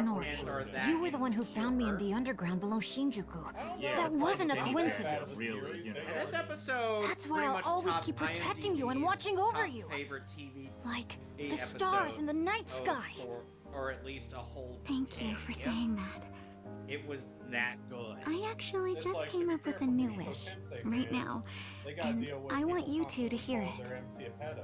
are that You were the one who found me in the underground below Shinjuku. That wasn't a coincidence. Really, And this episode, that's why I'll always keep protecting you and watching over you. Favorite TV like the stars in the night sky. or at least a whole Thank you for saying that. It was that good. I actually It's just like, came to be up with fair, a new for wish Tensei right fans, now, they gotta and deal with I want people you two to hear calling it. their MC a pedo.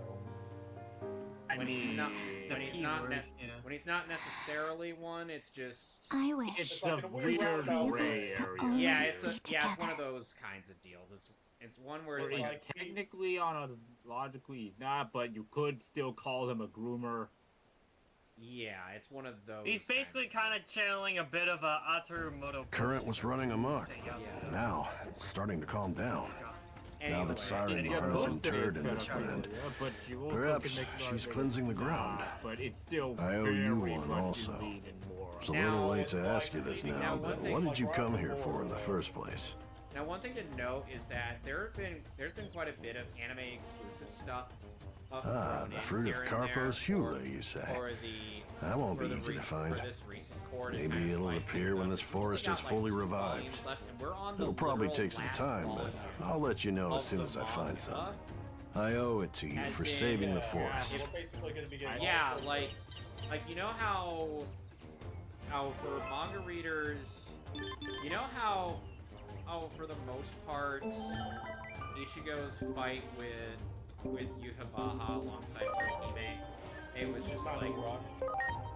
When he's not, The when he's P not, word, yeah. when he's not necessarily one, it's just. I wish It's like a a weird weird roundabout gray us to area. always Yeah, it's be it's one together. of those kinds of deals. It's one where Or it's he's like, technically on a logically not, but you could still call him a groomer. yeah, it's one of those. He's basically kind of channeling a bit of a Atsumoto. Current was running amok. Yeah. Now, it's starting to calm down. Now Anyway, that Siren And you got Mon is most of it interred in cut this out, land, yeah, but you also perhaps can make the she's argument cleansing the it's ground. not, but it's still I owe you very one much also. leaning more It's a on- little Now, late to ask you like, this now, now, one but thing- what did you come here for in the first place? Now, one thing to note is that there's been quite a bit of anime exclusive stuff. Ah, the fruit of Carpo's Hule, you say. For the That won't for be the easy to find. For this recent court, Maybe kinda it'll sliced appear things when up. this forest We got, is fully like, 2 revived. volumes left, and we're on the It'll probably literal take some last time, but volume I'll let you know as of soon the as I find manga. some. I owe it to you As for in- saving the Yeah, forest. we're basically gonna be getting Yeah, all sorts like you know how for manga readers, you know how for the most part Ichigo's fight with Yukabara alongside Orihime, it was just not like rushed.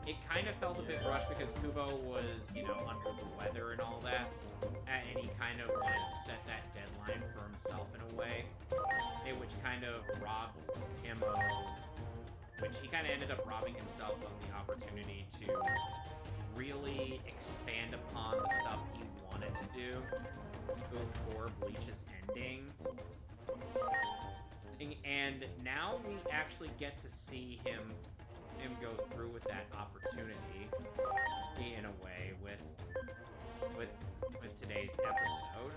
it kind of felt a bit rushed because Kubo was, you know, under the weather and all that, and he kind of wanted to set that deadline for himself in a way, which kind of robbed him of, which he kind of ended up robbing himself of the opportunity to really expand upon the stuff he wanted to do before Bleach's ending. And now we actually get to see him go through with that opportunity in a way with today's episode.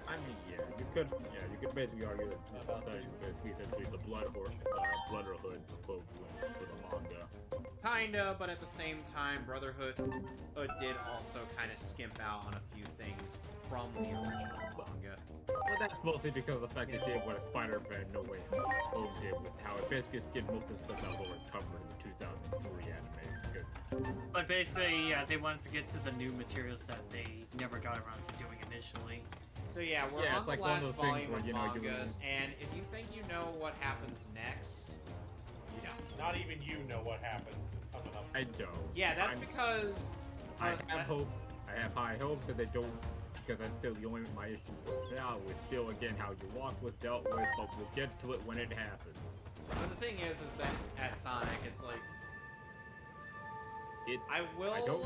I mean, you could basically argue that this is basically essentially the Brotherhood equivalent for the manga. Kinda, but at the same time, Brotherhood did also kind of skimp out on a few things from the original manga. Well, that's mostly because of the fact they did what a Spider-Man No Way Home did with how it basically skipped most of the stuff that was already covered in the 2003 anime. But basically, yeah, they wanted to get to the new materials that they never got around to doing initially. So yeah, we're on it's like the one last of those things volume where, of you know, mangas, and if you think you know what happens next, you don't. Not even you know what happened is coming up. I don't. Yeah, that's because I have hopes. I have high hopes that they don't, because that's still the only my issue with now is still again how your walk was dealt with, but we'll get to it when it happens. But the thing is that at Sonic, it's like I don't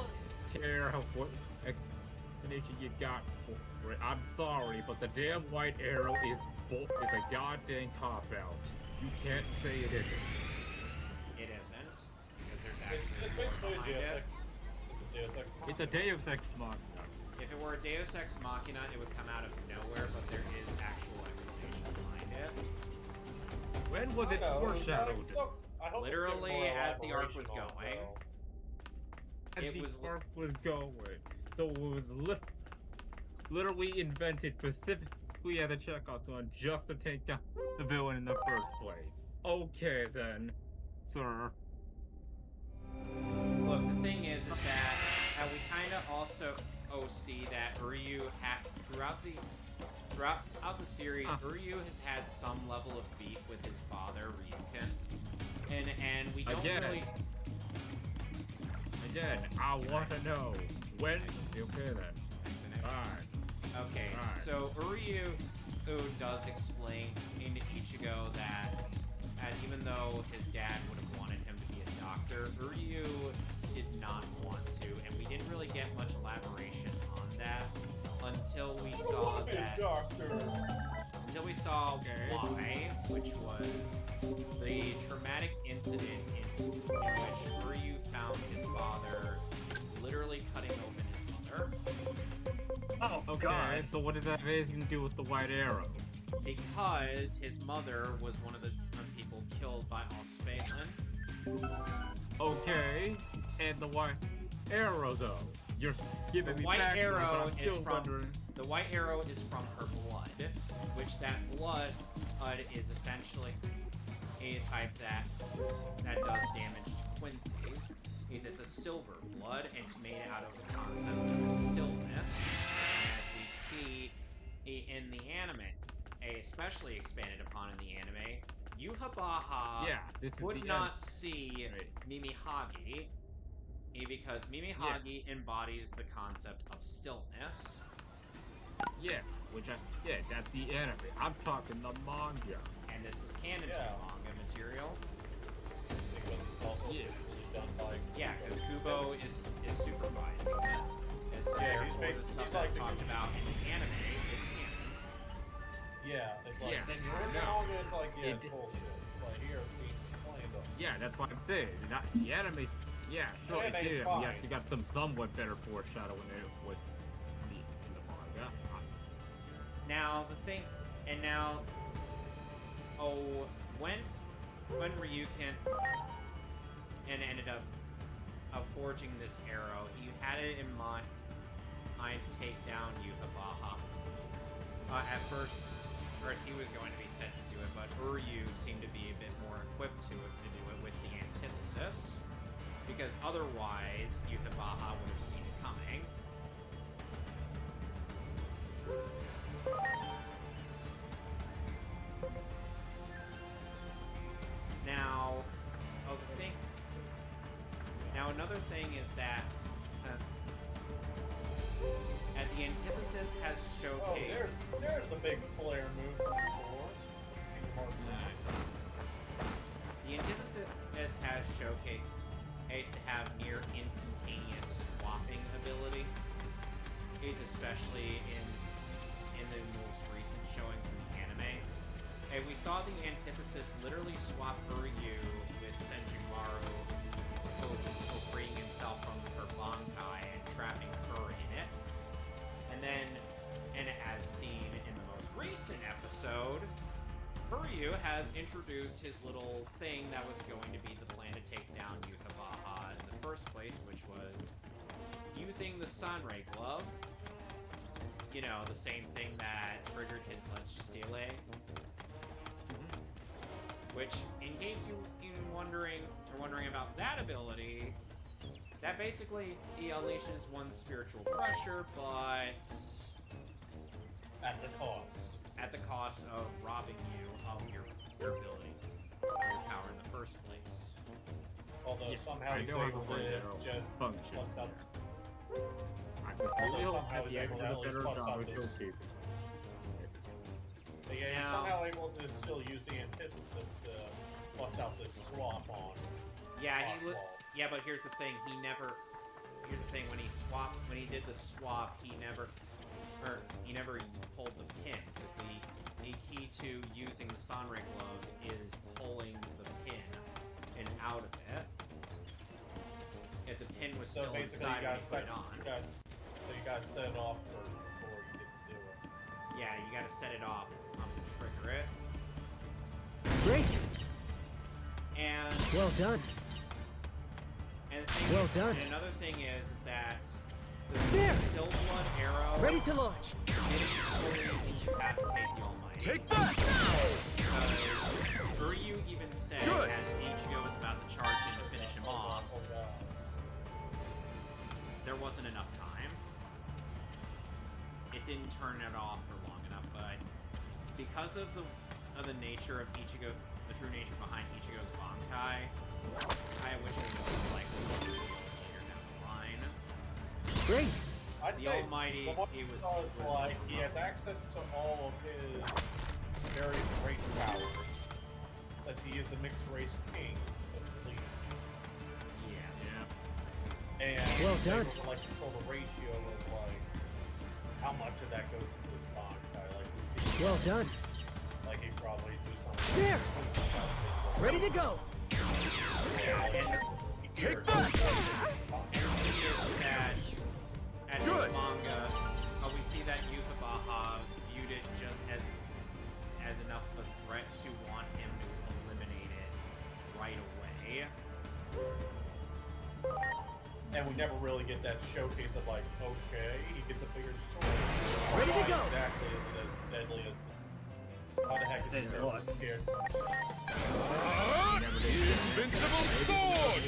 care what explanation you got for it. I'm sorry, but the damn white arrow is a goddamn cop-out. You can't say it isn't. It isn't, because there's actually It's more basically a behind Deus it. Ex. It's a Deus Ex Machina. If it were a Deus Ex Machina, it would come out of nowhere, but there is actual explanation behind it. When was it foreshadowed? Literally as the arc was going. As It the was arc was going. So it was literally invented specifically as a checkout zone just to take down the villain in the first place. Okay then, sir. Look, the thing is that we kind of also see that Uryu throughout the series, Uryu has had some level of beef with his father, Ryuken, and we don't really. Again, I want to know when. Okay then. Alright. Okay, so Uryu does explain to Ichigo that even though his dad would have wanted him to be a doctor, Uryu did not want to, and we didn't really get much elaboration on that until we saw that. Until we saw why, which was the traumatic incident in which Uryu found his father literally cutting open his mother. Oh, okay, God. so what does that have anything to do with the white arrow? Because his mother was one of the people killed by Osphalen. Okay, and the white arrow though? You're giving me back The white arrow is from her blood, which that blood is essentially a type that does damage to Quincy's, is it's a silver blood, and it's made out of the concept of stillness. As we see in the anime, especially expanded upon in the anime, Yuhabaha would not see Mimihagi because Mimihagi embodies the concept of stillness. Yeah, that's the anime. I'm talking the manga. And this is canon to the manga material. Yeah, because Kubo is supervising it. Therefore, the stuff that's talked about in the anime is canon. Yeah, it's like, then you're in the manga, it's like, it's bullshit. Like, here, we explained them. Yeah, that's what I'm saying. Not, the anime, sure, it did. We actually got some somewhat better foreshadowing there with in the manga. Now, the thing, and now, when Ryuken ended up forging this arrow, he had it in mind to take down Yuhabaha. At first he was going to be sent to do it, but Uryu seemed to be a bit more equipped to do it with the antithesis, because otherwise Yuhabaha would have seen it coming. Now, another thing is that at the antithesis has showcased. There's the big flare move before. The antithesis has showcased to have near instantaneous swapping ability. Especially in the most recent showings in the anime. And we saw the antithesis literally swap Uryu with Senjumaru freeing himself from her Bankai and trapping her in it. And then, as seen in the most recent episode, Uryu has introduced his little thing that was going to be the plan to take down Yuhabaha in the first place, which was using the Sanrei glove. You know, the same thing that triggered his Let's Stele. Which, in case you're wondering about that ability, that basically he unleashes one spiritual pressure, but at the cost. At the cost of robbing you of your ability, of your power in the first place. Although somehow he's able to just bust up. Somehow he's able to bust up this. So yeah, he's somehow able to still use the antithesis to bust out this swap on. Yeah, but here's the thing. Here's the thing. When he did the swap, he never pulled the pin, because the key to using the Sanrei glove is pulling the pin and out of it. If the pin was still inside when you put it on. So you gotta set it off first before you get to do it. Yeah, you gotta set it off to trigger it. Great. And well done. And done. And another thing is that the still blood arrow ready to launch. Didn't fully incapacitate the Almighty. Take that! Uryu even said as Ichigo was about to charge in to finish him off, there wasn't enough time. It didn't turn it off for long enough, but because of the nature of Ichigo, the true nature behind Ichigo's Bankai, I wish it was more likely later down the line. Great. The Almighty, he has access to all of his various race powers, since he is the mixed race king of the league. Yeah. And well done. Able to, like, control the ratio of like how much of that goes into his Bankai. Like we see. Well done. Like he probably do something. There. Ready to go. Take that! At his manga, we see that Yuhabaha viewed it just as enough of a threat to want him to eliminate it right away. And we never really get that showcase of like, okay, he gets a bigger sword. Ready to go. Exactly, is it as deadly as? How the heck is he so scared? Invincible sword!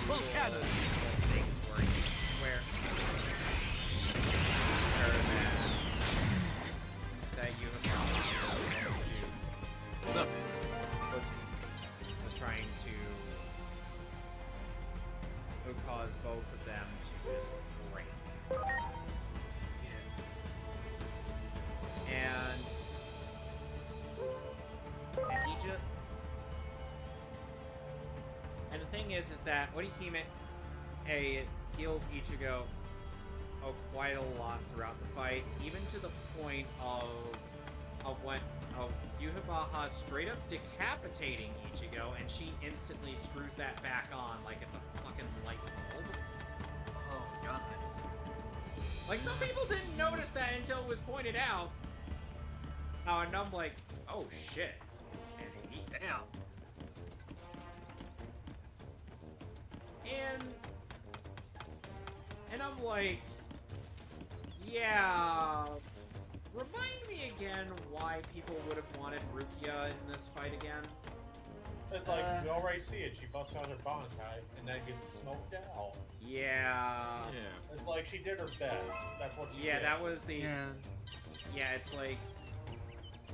Full cannon. things where that you was trying to cause both of them to just break. And he just... And the thing is that Orihime heals Ichigo quite a lot throughout the fight, even to the point of Yhwach straight up decapitating Ichigo, and she instantly screws that back on like it's a fucking light bulb. Oh god. Like, some people didn't notice that until it was pointed out. And I'm like, oh shit. And damn. And I'm like, yeah, remind me again why people would have wanted Rukia in this fight again. It's like, we already see it. She busts out her Bankai, and then gets smoked out. Yeah. It's like, she did her best. That's what she did. Yeah, that was the... Yeah, it's like...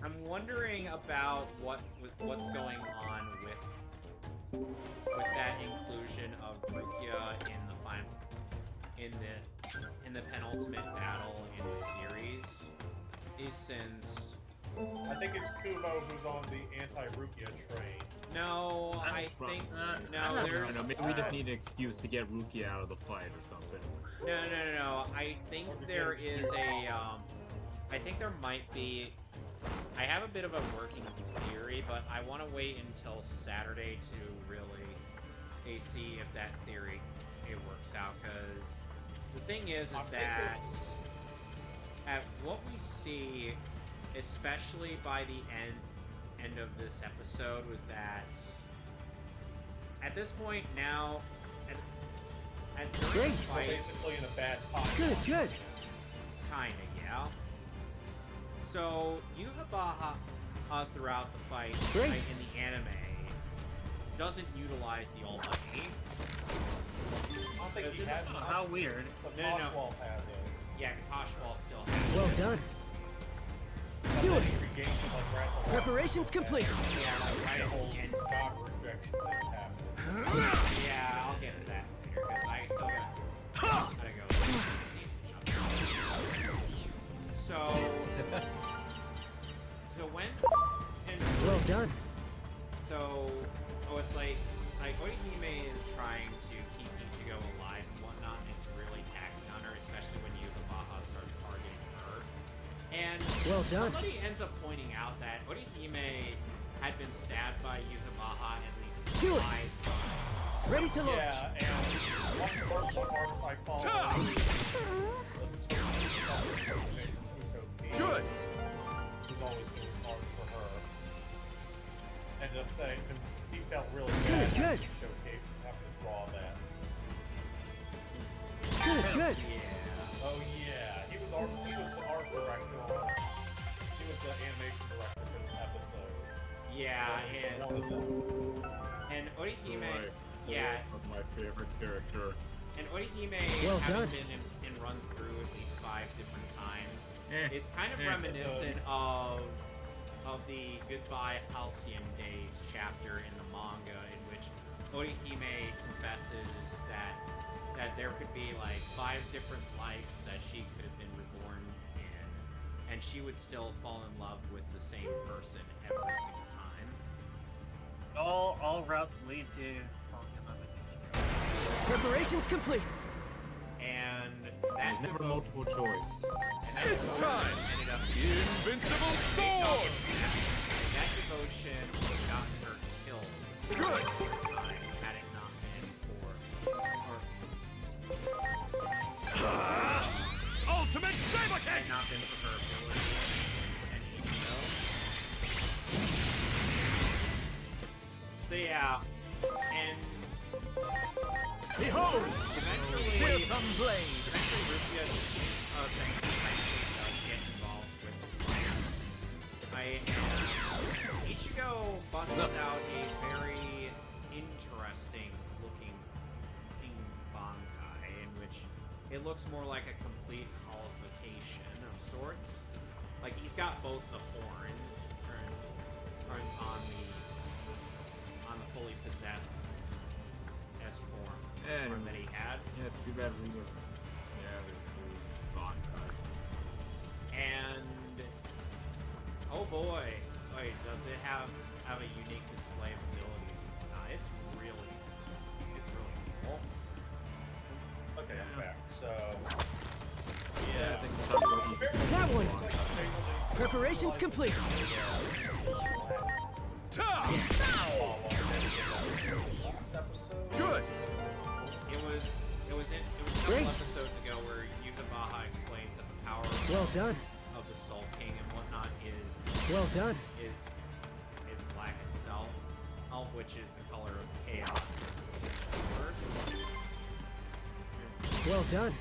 I'm wondering about what's going on with that inclusion of Rukia in the final... In the penultimate battle in the series, is since... I think it's Kubo who's on the anti-Rukia train. No, I think... No, maybe we just need an excuse to get Rukia out of the fight or something. No. I think there is a... I think there might be... I have a bit of a working theory, but I want to wait until Saturday to really see if that theory works out, because... The thing is that at what we see, especially by the end of this episode, was that at this point now, at during the fight, basically in a bad time. Good. Kinda, yeah. So Yhwach throughout the fight, like in the anime, doesn't utilize the Almighty. I don't think he has. How weird. No. Hoshwall has it. Yeah, because Hoshwall still has it. Well done. Do it. Preparations complete. Yeah, like right and God rejection things happen. Yeah, I'll get to that later, because I still gotta go. So when... Well done. So, it's like Orihime is trying to keep Ichigo alive and whatnot, and it's really taxing on her, especially when Yhwach starts targeting her. And well done. Somebody ends up pointing out that Orihime had been stabbed by Yhwach at least 5 times. Ready to launch. Yeah, and one artist I follow Good. Who's always doing art for her. Ended up saying, because he felt really bad Good. showcase having to draw that. Good. Yeah. Oh yeah. He was the art director on he was the animation director for this episode. Yeah, and Orihime, yeah. Of my favorite character. And Orihime, well having done. been in run through at least 5 different times, is kind of reminiscent of the Goodbye Halcyon Days chapter in the manga, in which Orihime confesses that there could be like 5 different lives that she could have been reborn in, and she would still fall in love with the same person every single time. All routes lead to falling in love with Ichigo. Preparations complete. And There's that never multiple choice. It's time! Invincible sword! That devotion would have gotten her killed. Good! Had it not been for... Ultimate Saber Had it not been for her ability and Ichigo. So yeah, and... Behold! Eventually... Fearsome blade! Eventually Rukia does get involved with the plan. Ichigo busts out a very interesting looking it looks more like a complete qualification of sorts. Like, he's got both the horns on the fully possessed form that he had. Yeah, too bad we were. Yeah, we're gone. And oh boy, wait, does it have a unique display of abilities and whatnot? It's really cool. Okay, I'm back. So yeah, I think we'll talk about That one! Preparations complete! Good! It was a couple episodes ago where Yuka Baha explains that the power Well done. of the Soul King and whatnot is black itself, which is the color of chaos. Well done.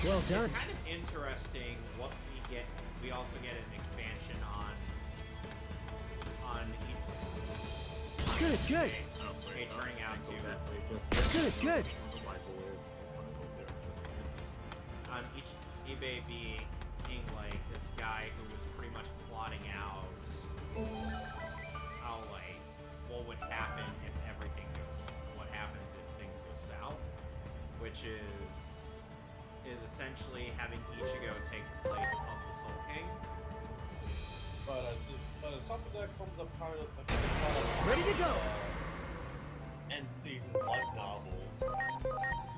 Well done. It's kind of interesting what we get. We also get an expansion on Good. it turning out to Good. on each eBay being like this guy who was pretty much plotting out how like what would happen if what happens if things go south, which is essentially having Ichigo take the place of the Soul King. But something that comes up kind of Ready to go! end season light novels.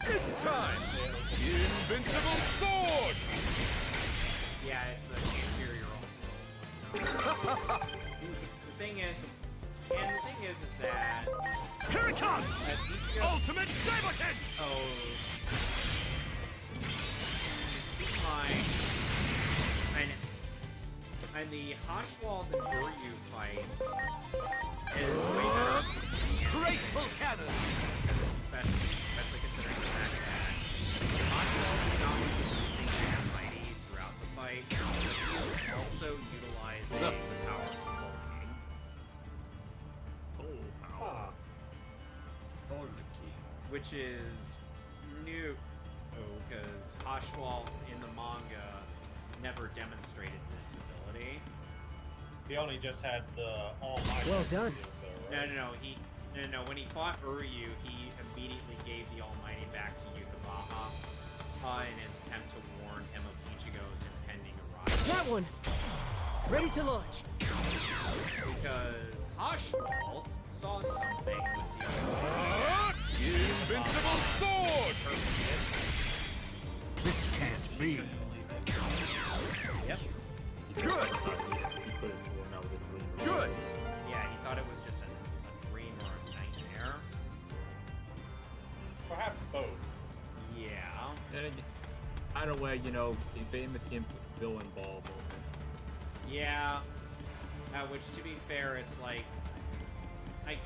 It's time! Invincible sword! Yeah, it's the inferior The thing is that Here it comes! Ultimate Saberkin! And the Hoshwald and Uryu fight is way better. Graceful cannon! Especially considering the fact that Hoshwald is not only using Almighty throughout the fight, but he is also utilizing the power of the Soul King. Soul power. Soul King. Which is new, because Hoshwald in the manga never demonstrated this ability. He only just had the Almighty. Well done. No. When he fought Uryu, he immediately gave the Almighty back to Yuka Baha in his attempt to warn him of Ichigo's impending arrival. That one! Ready to launch! Because Hoshwald saw something with the Almighty. Invincible sword! This can't be. Yep. He Good! could have sworn that was a dream. Good! Yeah, he thought it was just a dream or a nightmare. Perhaps both. Yeah. And either way, the famous imp villain ball moment. Yeah. Which, to be fair, it's like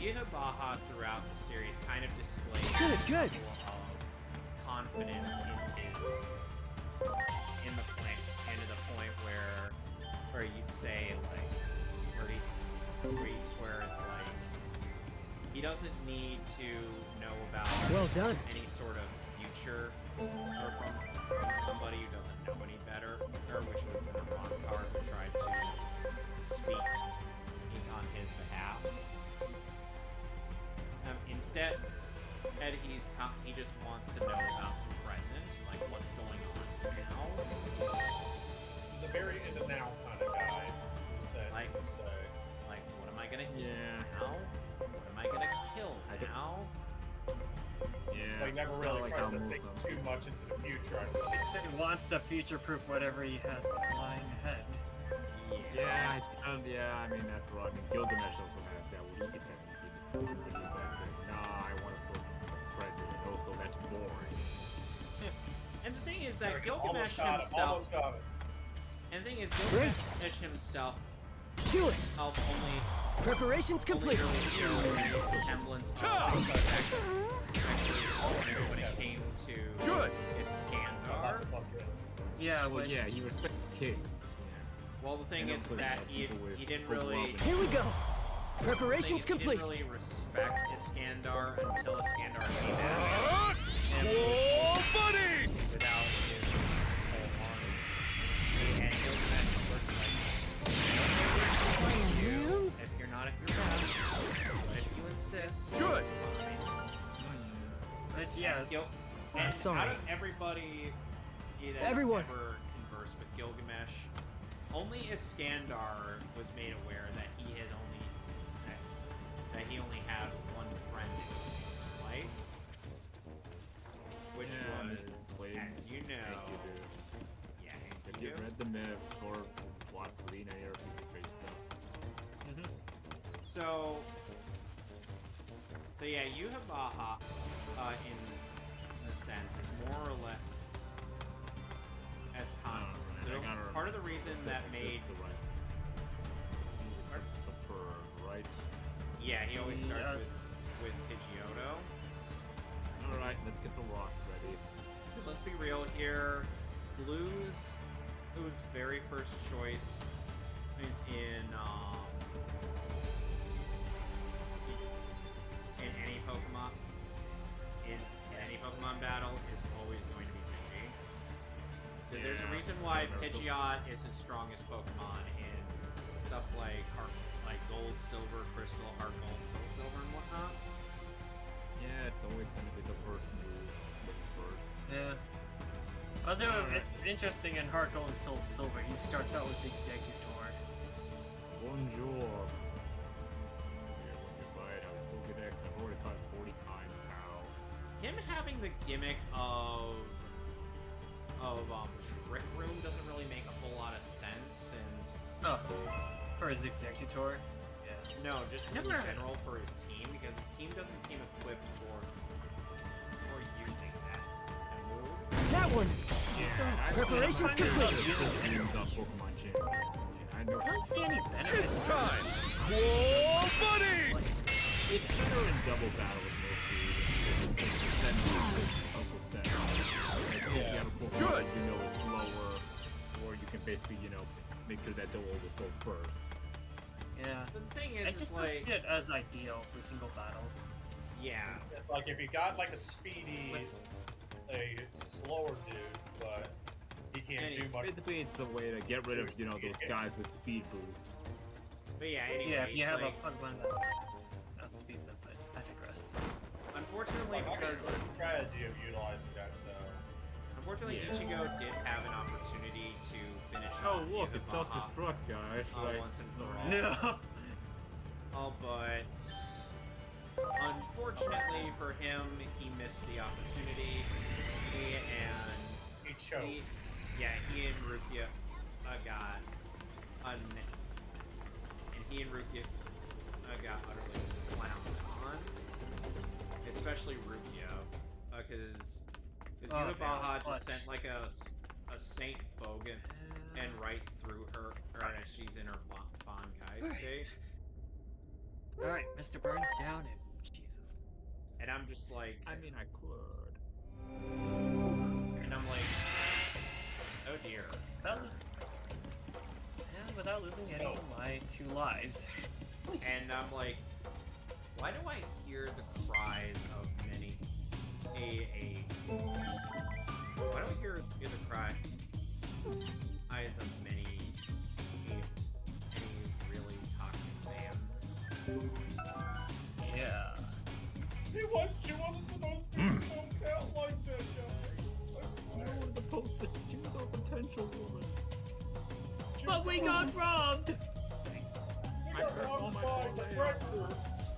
Yuka Baha throughout the series kind of displays Good. a level of confidence in the plan, and to the point where you'd say like, where he'd swear it's like he doesn't need to know about Well done. any sort of future or from somebody who doesn't know any better, or which was an Ironclar who tried to speak on his behalf. Instead, he just wants to know about the present, like what's going on now. He's a very in the now kind of guy. Like, what am I gonna eat now? What am I gonna kill now? Yeah. He never really tries to think too much into the future. He said he wants to future-proof whatever he has lying ahead. Yeah, I mean, that's right. I mean, Gilgamesh also has that where he can technically do it, but he's like, nah, I want to put a prejudice, and also that's boring. And the thing is that Almost Gilgamesh got it, himself. almost got it. And the thing is, Gilgamesh himself Do it! only Preparations complete! showed any semblance of when it came to Good. Iskandar. Yeah, Well, yeah, he respects kings. Well, the thing And is also that like he people with didn't full really. love and- Here we go! The thing Preparations is, complete! He didn't really respect Iskandar until Iskandar came at him. Which, yeah. I'm sorry. Out of everybody that's Everyone. ever conversed with Gilgamesh, only Iskandar was made aware that he had only had one friend in his life, which was, as you know, If you read the myth or watched Lena or face stuff. So yeah, Yuhabaha, in a sense, is more or less as part of the reason that made the bird, right? Yeah, he always starts with Pidgeotto. All right, let's get the rock ready. Let's be real here. Blue's very first choice is in any Pokemon. In any Pokemon battle is always going to be Pidgey. Because there's a reason why Pidgeot is his strongest Pokemon in stuff like Gold, Silver, Crystal, Heart Gold, Soul Silver, and whatnot. Yeah, it's always going to be the first move. Yeah. Although it's interesting in Heart Gold and Soul Silver, he starts out with the Executor. Bonjour. Yeah, when you buy it, Pokedex, I've already caught 40 times, pal. Him having the gimmick of Trick Room doesn't really make a whole lot of sense since... Oh, for his Executor? Yeah. No, just in general for his team, because his team doesn't seem equipped for using that move. That one! Yeah. Preparations complete! Pokemon Champion. I don't see any benefits. It's time! Whoa, buddies! It's better in double battle with Good! You know it's slower, or you can basically, make sure that the will go first. Yeah. The thing is, I just don't see it as ideal for single battles. Yeah. It's like if you got like a speedy, a slower dude, but he can't do much. Basically, it's the way to get rid of, those guys with speed boosts. But yeah, anyway, yeah, if you have like, a Pokemon that speeds up, but I digress. Unfortunately, like, because the strategy of utilizing that, though. Unfortunately, Ichigo did have an opportunity to finish Oh, off look, it's Yuhabaha, self-destruct, guys. Right. once and for all. No! But unfortunately for him, he missed the opportunity. He choked. He and Rukia got utterly clowned on, especially Rukia, because Yuhabaha just sent like a Saint Bogan and right through her as she's in her Bankai state. Alright, Mr. Burns down and Jesus. And I'm just like, I mean, I could. And I'm like, oh dear. Without losing any of my 2 lives. And I'm like, why do I hear the cries of many why do I hear the cries of many really toxic fans? Yeah. She wasn't supposed to be smoked out like that, guys. You were supposed to choose a potential woman. But we got robbed!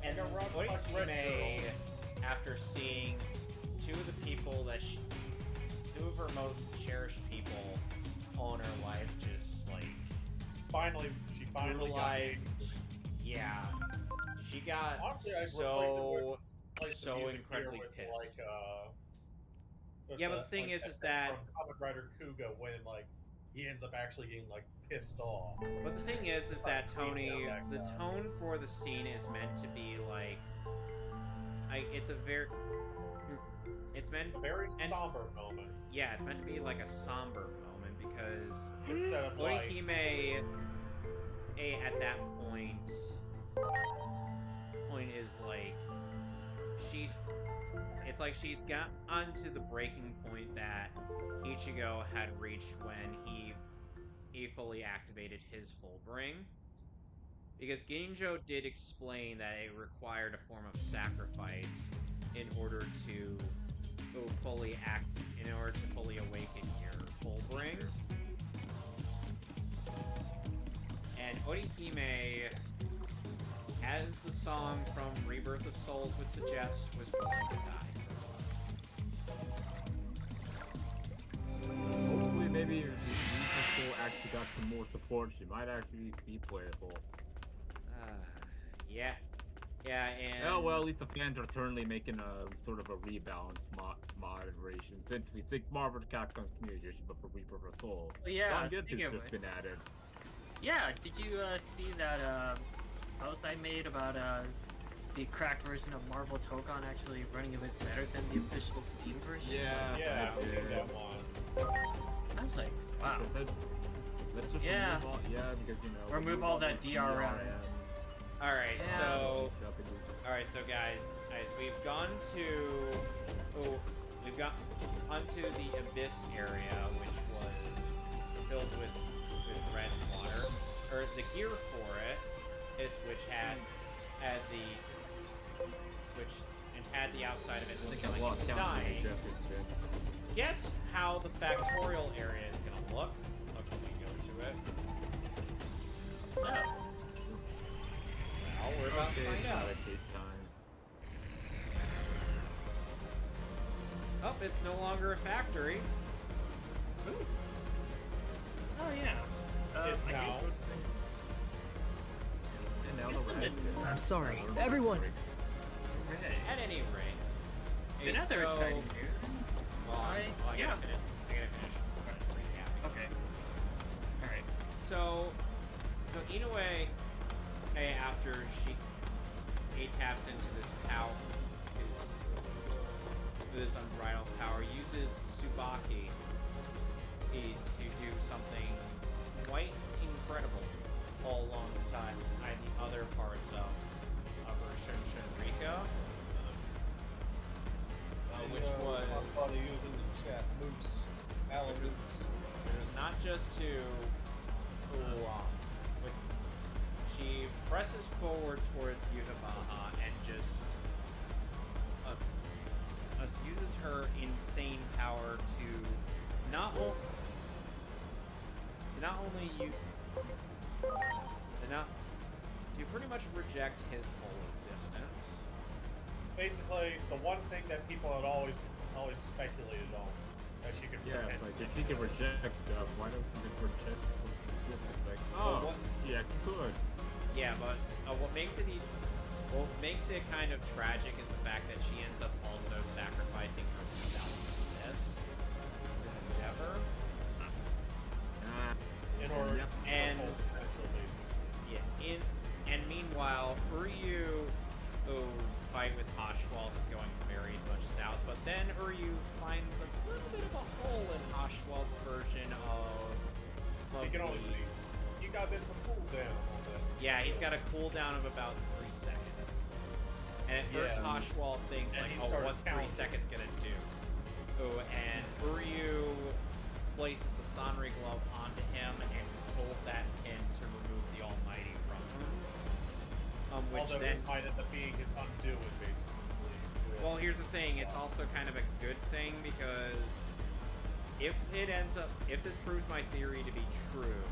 And what if May, after seeing two of her most cherished people all in her life, just like she finally realized, yeah, she got honestly, so incredibly pissed. Like, yeah, but the thing is that from Comic Rider Kuga when he ends up actually getting pissed off. But the thing is that Tony, the tone for the scene is meant to be it's a very somber moment. Yeah, it's meant to be like a somber moment because instead of Orihime at that point is it's like she's got onto the breaking point that Ichigo had reached when he fully activated his full bring. Because Ginjo did explain that it required a form of sacrifice in order to fully awaken your full bring. And Orihime, as the song from Rebirth of Souls would suggest, was willing to die for love. Hopefully, maybe if Soul actually got some more support, she might actually be playable. Yeah. Yeah, and... Oh, well, at least the fans are currently making a sort of a rebalance moderation. Essentially, think Marvel Capcom's communication, but for Rebirth of Soul. Yeah, Don Gibbs speaking has of just been added. Yeah, did you see that post I made about the cracked version of Marvel Tokon actually running a bit better than the official Steam version? Yeah, I've seen that one. I was like, wow. Let's just remove all, because you know. Remove all that DRM. Alright, so guys, we've gone onto the Abyss area, which was filled with red water, or the gear for it is which had the outside of it looking like it was dying. Guess how the factorial area is gonna look when we go to it. So, well, we're about to find out. Oh, it's no longer a factory. Ooh. Oh yeah. It's now. I'm sorry, everyone. At any rate, Another exciting news. Well, I gotta finish. Recapping. Okay. All right. So Inoue, after she taps into this power, this unbridled power, uses Tsubaki to do something quite incredible all alongside the other parts of her Shinrika, which was using the chat moves elements. Not just to she presses forward towards Yutabaha and just uses her insane power to not only to pretty much reject his whole existence. Basically, the one thing that people had always speculated on, that she could Yeah, pretend. it's like, if she can reject stuff, why don't you just reject it's like, oh, yeah, you could. Yeah, but what makes it kind of tragic is the fact that she ends up also sacrificing herself to this endeavor. In order to and potential, basically. and meanwhile, Ryu's fight with Oshwald is going very much south, but then Ryu finds a little bit of a hole in Oshwald's version of You can only see. You got a bit of a cooldown on that. Yeah, he's got a cooldown of about 3 seconds. And at first, Oshwald thinks, And like, he oh, started what's 3 counting. seconds gonna do? Oh, and Ryu places the Sanri glove onto him and pulls that pin to remove the Almighty from him. Which Although then... this might end up being his undoing, basically. Well, here's the thing, it's also kind of a good thing, because if this proves my theory to be true,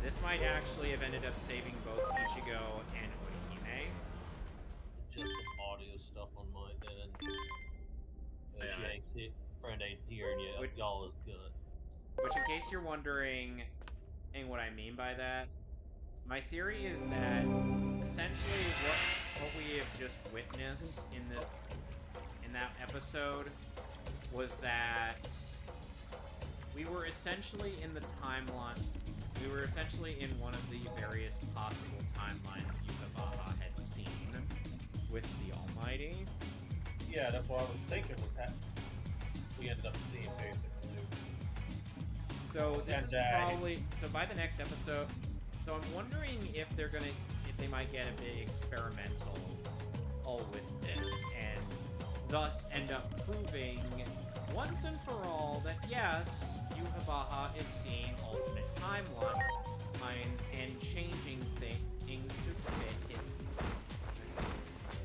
this might actually have ended up saving both Ichigo and Orihime. Just some audio stuff on mine then. Friend ain't here yet. Y'all is good. Which, in case you're wondering, and what I mean by that, my theory is that essentially what we have just witnessed in that episode was that we were essentially in the timeline. We were essentially in one of the various possible timelines Yutabaha had seen with the Almighty. Yeah, that's what I was thinking was happening. We ended up seeing basically. So this is probably by the next episode. So I'm wondering if they might get a bit experimental with this, and thus end up proving once and for all that yes, Yutabaha is seeing alternate timelines and changing things to fit it.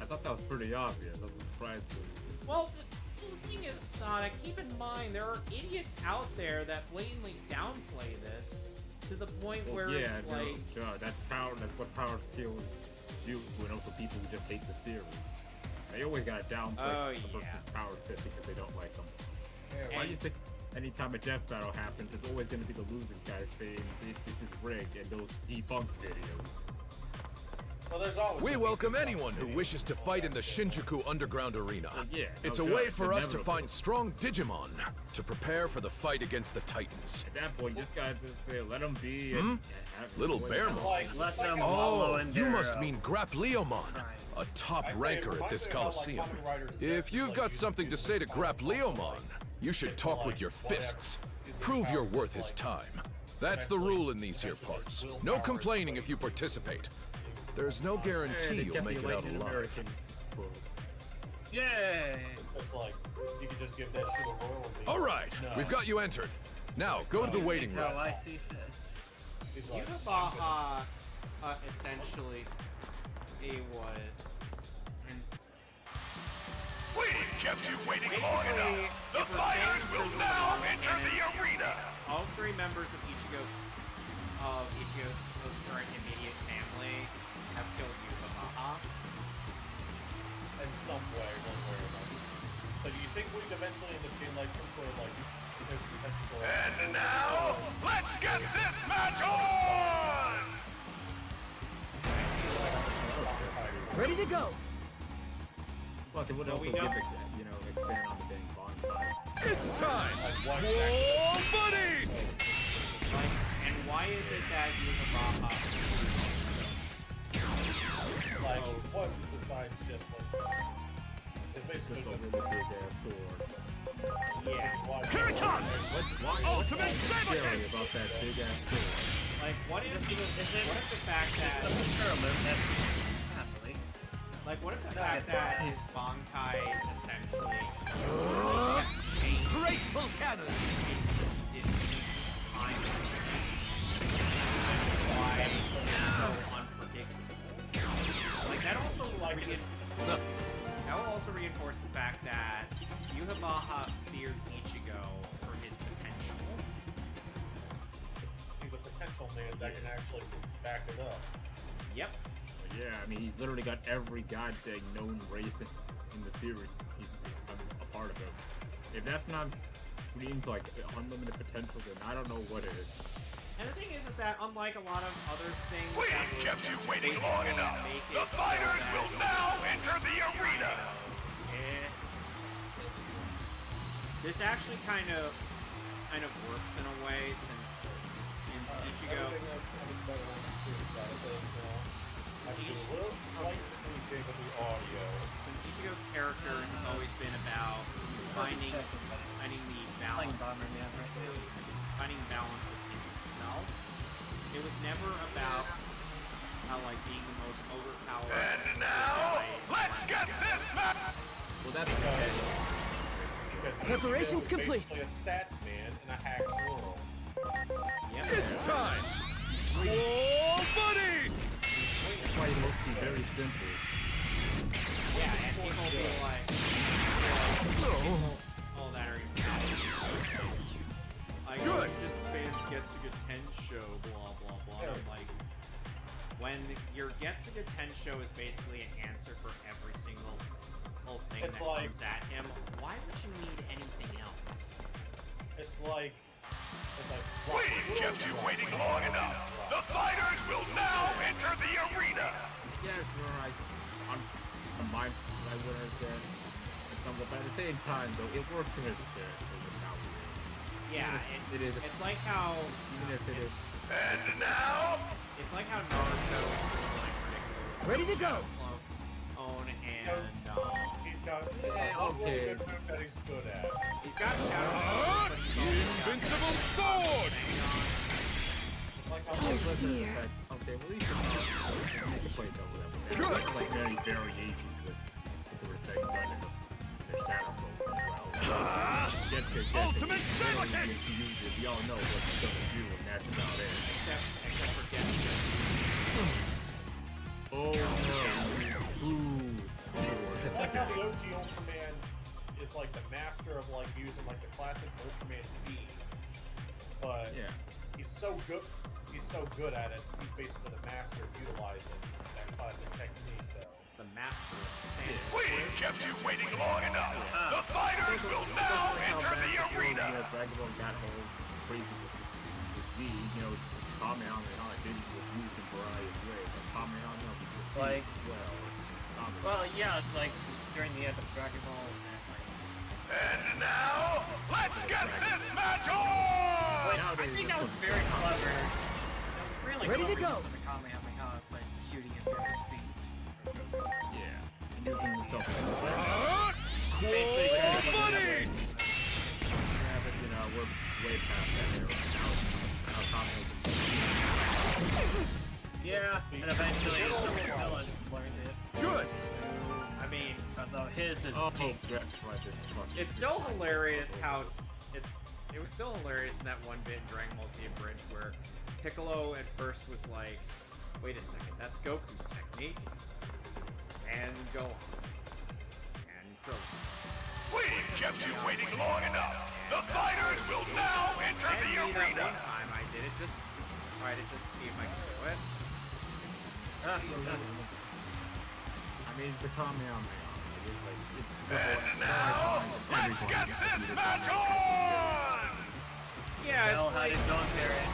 I thought that was pretty obvious. I was surprised. Well, The thing is, Sonic, keep in mind, there are idiots out there that blatantly downplay this to the point where it's like... that's power. That's what power skills do, and also people who just hate the series. They always gotta downplay a person's power set because they don't like them. Yeah, why do you think anytime a death battle happens, there's always gonna be the losing guy saying this is rigged and those debunked videos? Well, there's always we welcome anyone who wishes to fight in the Shinjuku Underground Arena. It's a way for us to find strong Digimon to prepare for the fight against the Titans. At that point, this guy just say, let him be. Little Bearmon. Oh, you must mean Grapleomon, a top ranker at this Coliseum. If you've got something to say to Grapleomon, you should talk with your fists. Prove your worth his time. That's the rule in these here parts. No complaining if you participate. There's no guarantee you'll make it out alive. Yay! It's like, you could just give that shit a whirl. All right, we've got you entered. Now, go to the waiting room. I see fit. Yunabaha, essentially, he was... We kept you waiting long enough. The fighters will now enter the arena. All three members of Ichigo's current immediate family have killed Yunabaha. In some way, one way or another. So do you think we'd eventually end up being like some sort of like... And now, let's get this match on! Ready to go! But they would also give it, expand on the dang bonfire. It's time! Whoa, buddies! And why is it that Yunabaha... Like, what besides just like... It's basically just a really big ass sword. Yeah. Here it comes! Ultimate Saber Scary about that big ass sword. Like, what if the fact that... what if the fact that his Bankai essentially... Graceful cannon! Why so unpredictable? Like, that will also reinforce the fact that Yunabaha feared Ichigo for his potential. He's a potential man that can actually back it up. Yep. Yeah, I mean, he's literally got every goddamn known race in the series. He's a part of it. If that's not screams like unlimited potential, then I don't know what is. And the thing is that unlike a lot of other things, We kept you waiting long enough. The fighters will now enter the arena. This actually kind of works in a way since in Ichigo. Since Ichigo's character has always been about finding the balance, finding balance within himself. It was never about being the most overpowered. And now, let's get this match. Well, that's okay. Preparations complete. Basically a stats man in a hack's world. Yep. It's time! Whoa, buddies! That's why he looks very simple. Yeah, and people will be like, oh, that are like, good. Just spams Getsuga Tensho, blah blah blah. Yeah. Like, when your Getsuga Tensho is basically an answer for every single thing that comes at him, why would you need anything else? It's like We kept you waiting long enough. The fighters will now enter the arena. Yeah, right. On my I would have said. But at the same time, though, it works for his character. Yeah, it is. It's like how Even if it is. And now, it's like how Naruto is unpredictable. Ready to go. Own and he's got okay. really good move that he's good at. He's got shadow. Invincible sword! Like how Oh dear. Okay, well, you can make a play double that. Good. Like many variations with the thing done in their shadow modes as well. Ultimate Saber Kick! We all know what he's gonna do, and that's about it. Except for Getsuga. Oh no! Ooh. like how the OG Ultraman is like the master of like using like the classic Ultraman V, but he's so good. He's so good at it. He's basically the master of utilizing that classic technique, though. The master of sand. We've kept you waiting long enough. The fighters will now enter the arena. Dragon Ball got whole crazy with Z, you know, Kamehameha did was used in various ways, but Kamehameha was Like, well, yeah, like during the end of Dragon Ball. And now, let's get this match on! I think that was very clever. That was really Ready to clever go. use of the Kamehameha, like shooting him through his feet. yeah, and using himself Basically trying to get buddies! Yeah, but you know, we're way past that era. Now Kamehameha. Yeah, and eventually some of the villains learned it. Good! I mean, although his is pink. it's still hilarious how it was still hilarious in that one bit in Dragon Ball Z Bridge where Piccolo at first was like, wait a second, that's Goku's technique, and Gohan, and Krillin. We've kept you waiting long enough. The fighters will now enter the arena. That one time I did it just to try to see if I could do it. I mean, the Kamehameha. And now, let's get this match on! Yeah, Cell it's had like, his own variant.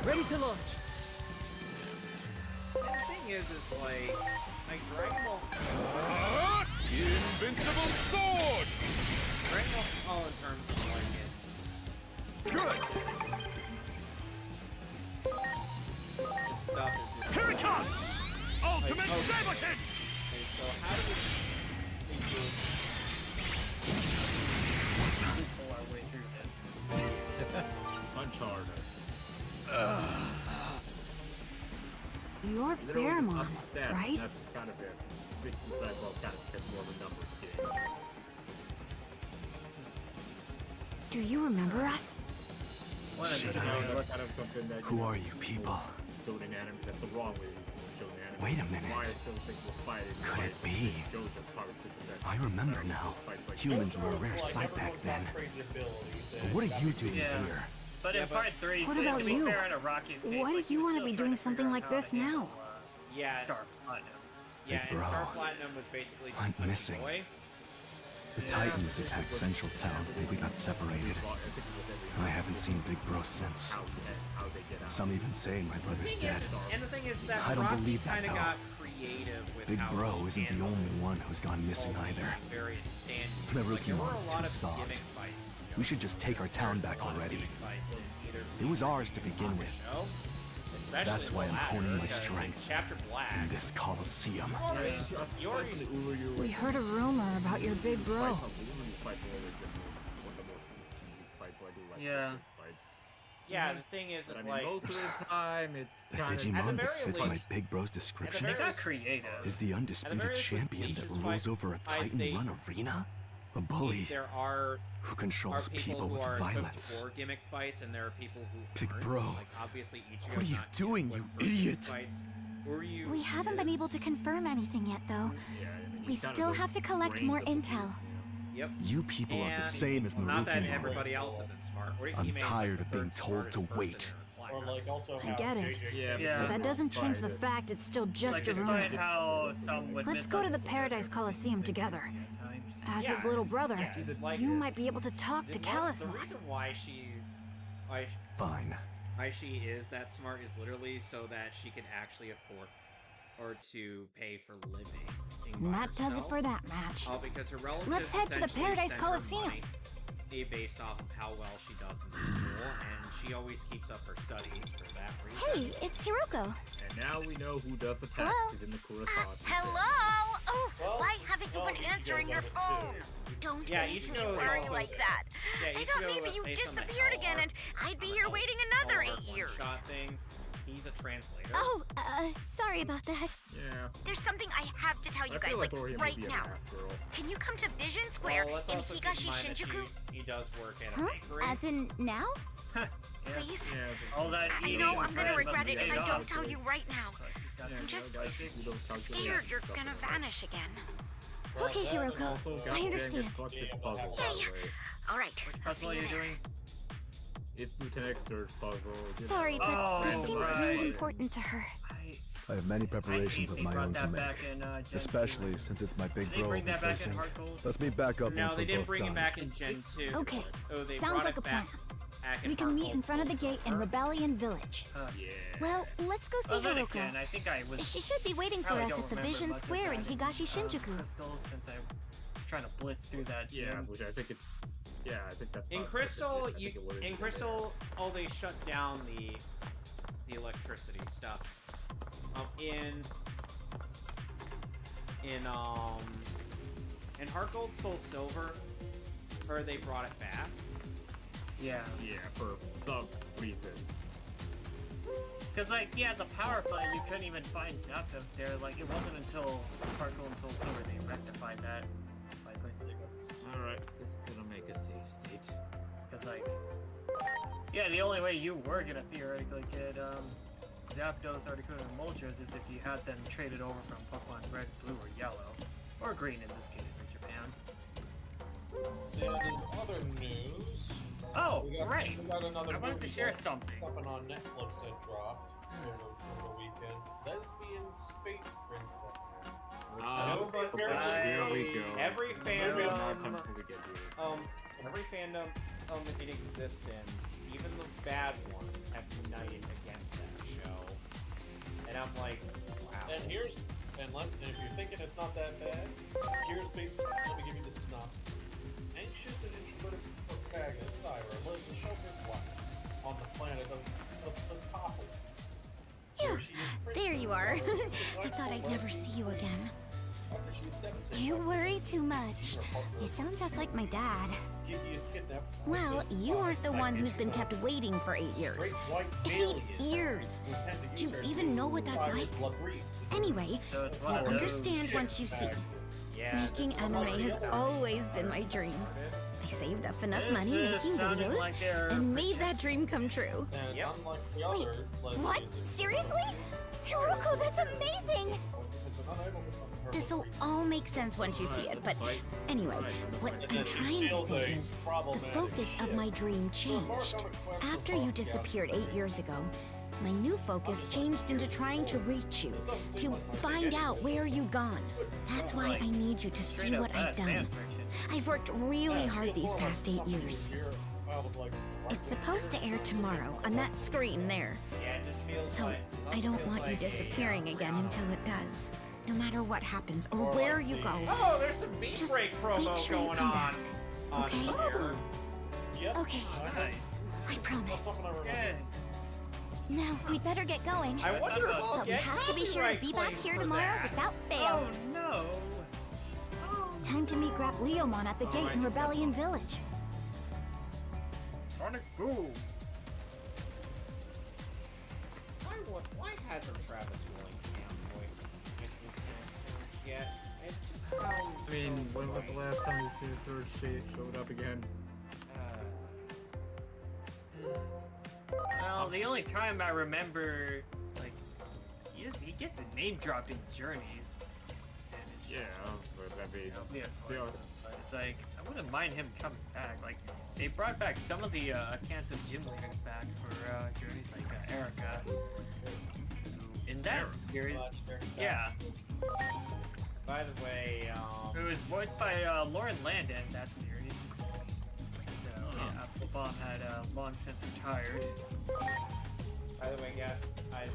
Ready to launch. and the thing is like Dragon Ball. Invincible sword! Dragon Ball in terms of like it's Good! its stuff is just Here it comes! Ultimate Saber Kick! okay, so how do we think We pull our way through this. Punch harder. You're Bearmon, right? That's kind of it. Big Dragon Ball kind of gets more of a numbers game. Do you remember us? Should I? Who are you people? That's the wrong way. Wait a minute. Could it be? I remember now. Humans were a rare sight back then. But what are you doing here? But in part 3, What to about be you? fair, in a Rocky's case, Why like, do you was want to still be trying doing to something figure like out how this to handle, now? Yeah, Star Platinum. yeah, Big and bro. Star Platinum was basically just Went a missing. toy. The Titans attacked Central Town and we got separated. I haven't seen Big Bro since. Some even say my brother's dead. And the thing is that I don't Rocky believe that, kind of though. got creative with Big how Bro he isn't the handled only one who's gone missing all the either. various stand-ins. The Like, there were a Rookiemon's lot too of soft. gimmick fights, We should just take our town back already. It was ours to begin with. That's why I'm honing my strength Chapter Black. in this Coliseum. We heard a rumor about your big bro. Yeah. Yeah, the thing is I mean, like most of the time, it's The kind of... Digimon that fits my least- Big Bro's description They got creative. is the undisputed very least, champion that Leech's rules over a fights, they- Titan-run arena? A bully there are who controls people who with are equipped violence. for gimmick fights, and there are people who Big aren't. bro, Like obviously Ichigo's what are you not doing, you equipped for gimmick idiot? Fights. Who are you? We haven't been able to confirm anything yet, though. We still have to collect more intel. Yep. You people are the And same as not that Marukimon. everybody else isn't smart. I'm tired of being told to wait. Or like also I how get it. Yeah. But that doesn't change the fact it's still just Like, a despite rumor. how some would Let's go to the misunderstand Paradise it Coliseum together. at times. As Yeah, his little brother, yeah, like- you might be able to talk to The Calismon. reason why Fine. she is that smart is literally so that she can actually afford or to pay for living. And that does it for that match. Because her relatives Let's head to the essentially Paradise send her Coliseum. money based off of how well she does in school, and she always keeps up her studies for that reason. Hey, it's Hiroko. And now we know who does the Hello? taxes in the Kurosaki. Hello? Oh, Well, why haven't you been answering your phone? Don't Yeah, make me Ichigo is worry also- like that. Yeah, I thought Ichigo, maybe you based on the disappeared Hell again Arc- and I'd be on the here Hell- waiting Hell another Arc 8 years. one-shot thing. He's a translator. Oh, sorry about that. Yeah. There's something I have to tell you I guys, feel like like, Orion right would be a now. math girl. Can you come to Vision Square Well, let's in also keep Higashi in mind that Shinjuku? he does work at a Huh? bakery. As in now? Please? Yeah, All that I eating know and I'm gonna bread regret must it be if I paid don't off. tell you right now. I'm just I think we don't calculate scared that you're stuff gonna at all. vanish again. Okay, Hiroko. I understand. Alright, I'll Puzzle see are you you there. doing? It's Lieutenant X's puzzle. you Sorry, know. but this seems really right. important to her. I have many preparations of they my brought own to that make, back in, Gen 2. especially since it's my big Did they bro bring we'll be that back in facing. Hardcore? Let's meet back up No, once they we're didn't both bring it done. back in Gen 2. Okay, Oh, they sounds brought like it a plan. back in We can meet in Hardcore front of the Soul gate in Silver. Rebellion Village. Yeah. Well, let's go see Well, then Hiroko. again, I think I was. She should be waiting for probably us don't at the remember Vision much of Square in that Higashi Shinjuku. Crystal, since I was trying to blitz through that gym. Yeah, which I think it's. Yeah, I think that's. In not- Crystal, I think it would've been Crystal, oh, they shut down the electricity stuff. In Heart Gold Soul Silver, or they brought it back. Yeah. Yeah, for some reason. Because, like, yeah, the power plant, you couldn't even find Zapdos there. Like, it wasn't until Sparkle and Soul Silver they rectified that. Likely. Alright, it's gonna make a save state. Because, like, yeah, the only way you were gonna theoretically get, Zapdos, Articuno, and Moltres is if you had them traded over from Pokemon Red, Blue, or Yellow. Or Green in this case for Japan. And in other news... Oh, we got another I wanted to movie share that- something. Something on Netflix that dropped over the weekend. Lesbian Space Princess. Here we go. Every Very fandom, hard time before we get here. every fandom in existence, even the bad ones, have united against that show. And I'm like, wow. And here's, and if you're thinking it's not that bad, here's basically, let me give you the synopsis. Anxious and introverted protagonist Syra lives a sheltered life on the planet of Photopolis. Phew, there you are. I thought I'd never see you again. You worry too much. You sound just like my dad. Well, you aren't the one who's been kept waiting for 8 years. 8 years! Do you even know what that's like? Anyway, you'll understand once you see. Making anime has always been my dream. I saved up enough money making videos and made that dream come true. Wait, what? Seriously? Hiroko, that's amazing! This'll all make sense once you see it, but anyway, what I'm trying to say is, the focus of my dream changed. After you disappeared 8 years ago, my new focus changed into trying to reach you, to find out where you've gone. That's why I need you to see what I've done. I've worked really hard these past 8 years. It's supposed to air tomorrow on that screen there. So I don't want you disappearing again until it does. No matter what happens or where you go. Oh, there's some beat break promo make sure you going come on. back. Okay? Okay. Nice. I promise. Good. Now, we'd better get going. I wonder if I'll But we get have to be sure to be back copyright here claim for tomorrow that. without fail. Oh no. Time to meet Grapleomon at the gate in Rebellion Village. Sonic Boom. Why hasn't Travis Willing fanboy yet? It just sounds I mean, so when was the last time the third shade showed up again? Well, the only time I remember, like, he gets a name dropped in Journeys. And it's Yeah, but I mean, yeah, of course. But it's like, I wouldn't mind him coming back. Like, they brought back some of the accounts of gym leaders back for Journeys, like Erica. In that series, yeah. By the way, It was voiced by Lauren Landon, that series. Yeah, Bomb had long since retired. by the way, yeah.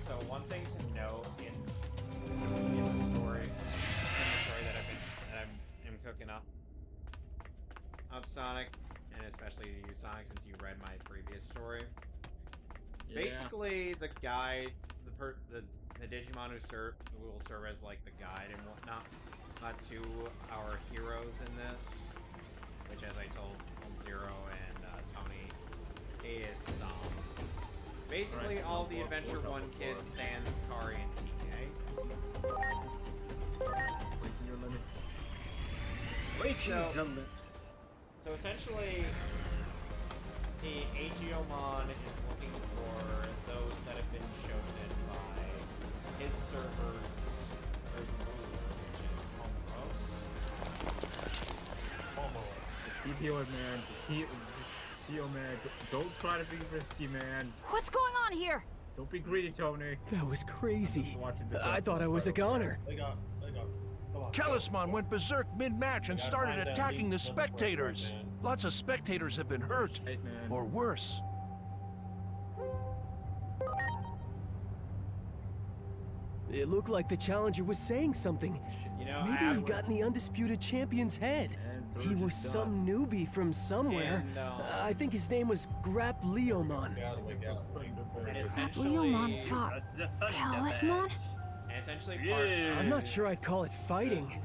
So one thing to note in the story that I'm cooking up of Sonic, and especially you, Sonic, since you read my previous story. Yeah. Basically, the guide, the Digimon who will serve as like the guide and whatnot to our heroes in this, which, as I told Zero and Tony, it's basically all the Adventure 1 kids, sans Kari and TK. Breaking your limits. Breaking the limits. So essentially, the Aegeomon is looking for those that have been chosen by his server's ruler, which is Comoros. Keep healing, man. Keep heal, man. Don't try to be risky, man. What's going on here? Don't be greedy, Tony. That was crazy. I thought I was a goner. Talisman went berserk mid-match and started attacking the spectators. Lots of spectators have been hurt, or worse. It looked like the challenger was saying something. You know, maybe he got in the undisputed champion's head. He was some newbie from somewhere. I think his name was Grapleomon. Grapleomon fought Talisman? I'm not sure I'd call it fighting.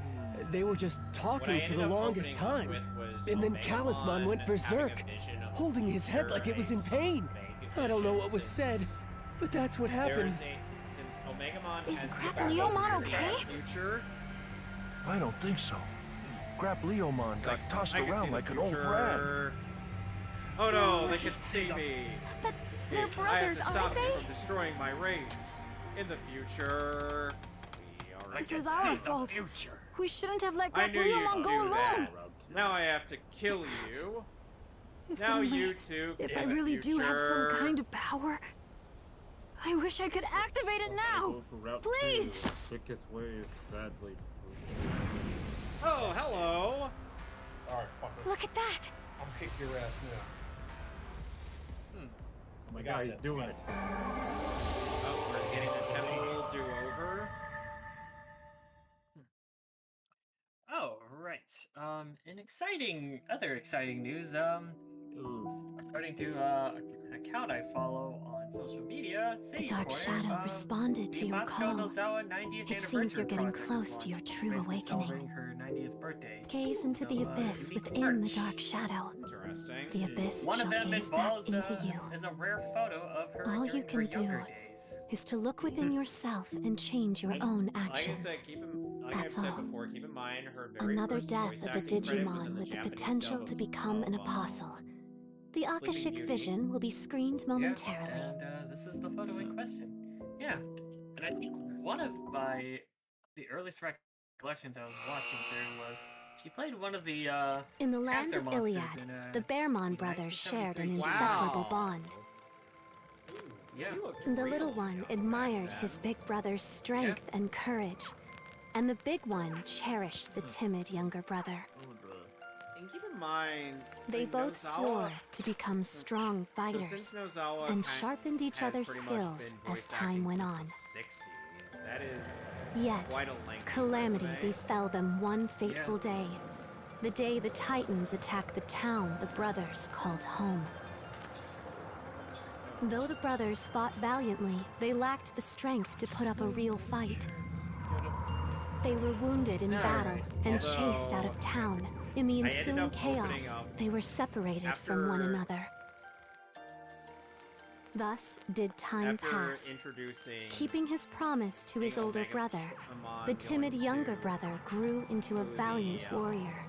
They were just talking for the longest time. And then Talisman went berserk, holding his head like it was in pain. I don't know what was said, but that's what happened. Is Grapleomon okay? I don't think so. Grapleomon got tossed around like an old rag. Oh no, they can see me. But they're brothers, I have to stop aren't them they? from destroying my race. In the future, This is our fault. We shouldn't have let I knew Grapleomon you'd go do alone. that. Now I have to kill you. Now you two. If I really do have some kind of power, I wish I could activate it now. Please. Quickest way is sadly. Oh, hello. Alright, fucker. Look at that. I'll kick your ass now. Oh my god, he's doing it. Oh, we're getting the temporal do-over. Oh, right. In other exciting news, according to an account I follow on social media, The Dark Shadow responded to your call. It seems you're getting close to your true awakening. Her 90th birthday. Gaze into the abyss within the Dark Shadow. Interesting. The abyss One shall of them gaze back involves into you. is a rare photo of her All during you can her do younger days. is to look within yourself and change your own actions. That's all. Before, keep in mind her very Another first death voice of a acting credit was in Digimon the with the Japanese potential dub to of become an apostle. The Akashic Beauty. vision will be screened momentarily. Yeah, and this is the photo in question. Yeah, and I think one of the earliest recollections I was watching through was she played one of the In the land Panther of monsters Iliad, in, the Bearmon brothers shared an 1973. inseparable Wow. bond. Yeah. The little one admired his big brother's strength and courage, and the big one cherished the timid younger brother. And keep in mind, They like, both Nozawa- swore to become strong so fighters since Nozawa and kind- sharpened each has other's pretty much skills been as voice time acting went since on. the 60s. That is Yet, quite a lengthy calamity resume. befell them one fateful day. The day the Titans attacked the town the brothers called home. Though the brothers fought valiantly, they lacked the strength to put up a real fight. They were wounded in battle and chased out of town. In the I ended ensuing up opening chaos, up they were separated from one after- another. Thus did time After pass. introducing Keeping his promise to his older Omega brother, Amon the timid going younger to- brother grew into a valiant warrior.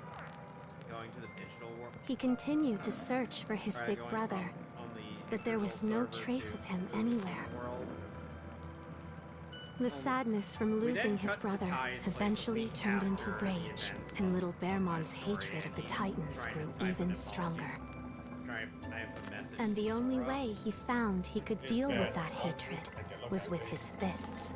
going to the digital world. He continued to search for his Try big going brother, on the but there was no server trace to of him the anywhere. world. The sadness from then losing his cut to brother Ty's place eventually week turned into after the rage, events and of little Bearmon's Life hatred of the Story, Titans trying grew to type even an stronger. I have a message And the to only Sora. way he found he could Just deal bad. with that hatred was with his fists.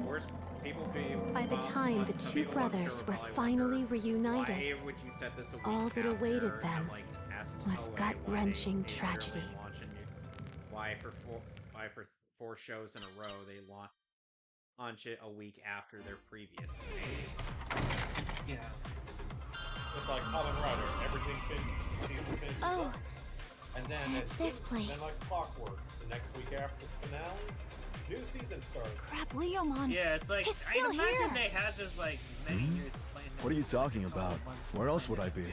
Where's people be? By the time the some two people I'm brothers sure were probably finally wonder, reunited, why would you set this a week all that awaited after them and, like, asked was Toei gut-wrenching why they tragedy. literally launch a new- Why for 4 shows in a row they launch it a week after their previous stage? Yeah. It's like Kamen Rider, everything finishes Oh, up, and then it's this place. Then like clockwork, the next week after the finale, new season starts. Grapleomon. Yeah, it's like He's still I imagine here. they had this like many years planned. What are you talking about? Where else would I be?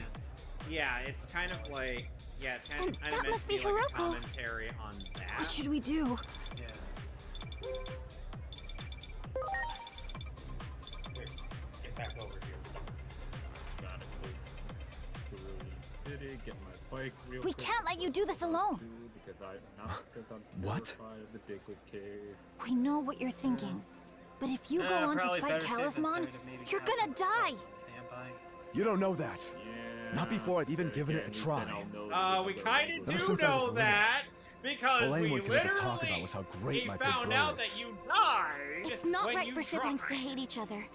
Yeah, it's kind of like it's kind And of that meant must to be be like a Hiroko. commentary on that. What should we do? Yeah. Here, get back over here. Gotta go to City, get my bike real We quick. can't let you do this alone. Because I'm What? terrified of the Diglett Cave. We know what you're thinking. But if you go on to Probably fight better safe than Talisman, sorry to maybe you're have gonna some die. Stand by. You don't know that. Yeah, Not before I've even given it a try. We kind of Ever do since I was know little, that because all we anyone could ever talk about literally was how great my big found bro out is. that you died. It's not when right you for siblings to tried. hate each other.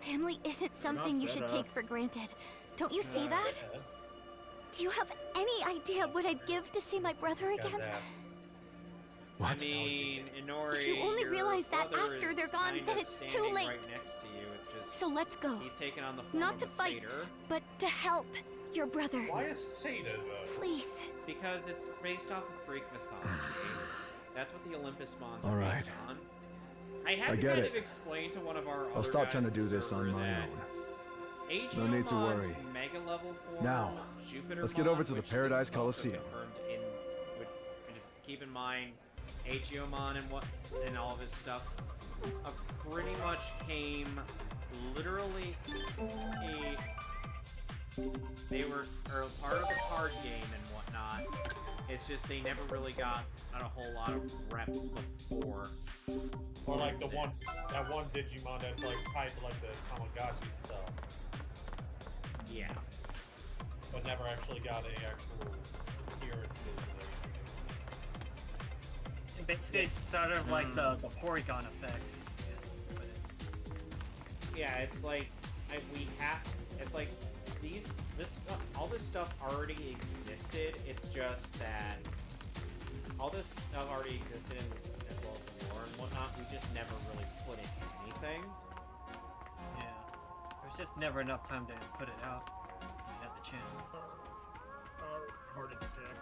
Family isn't something you should take for granted. Don't you see that? Do you have any idea what I'd give to see my brother again? What? I mean, Inori, If you only your realize that brother after is they're gone, kinda then it's too standing late. Right next to you. It's just, So let's go. He's taken on the form Not of to a fight, satyr. but to help your brother. Why is Satyr though? Please. Because it's based off of Greek mythology. That's what the Olympus Mons All are right. based on. I had I to get kind it. of explain to one of our I'll other stop guys trying to in do the this on server my that own. No need to Aegiomon's worry. Mega level form, Now, Jupiter let's get over to the which Paradise is also Coliseum. confirmed in, which, keep in mind, Aegomon and all of his stuff pretty much came literally they were part of the card game and whatnot. It's just they never really got a whole lot of rep before. Or like that one Digimon that's like tied to like the Tamagotchi stuff. Yeah. But never actually got any actual appearances and everything. Basically, sort of like the Porygon effect. Yeah, it's like it's like all this stuff already existed. It's just that all this stuff already existed as well as the lore and whatnot. We just never really put it in anything. Yeah, there was just never enough time to put it out. We had the chance. Heart attack.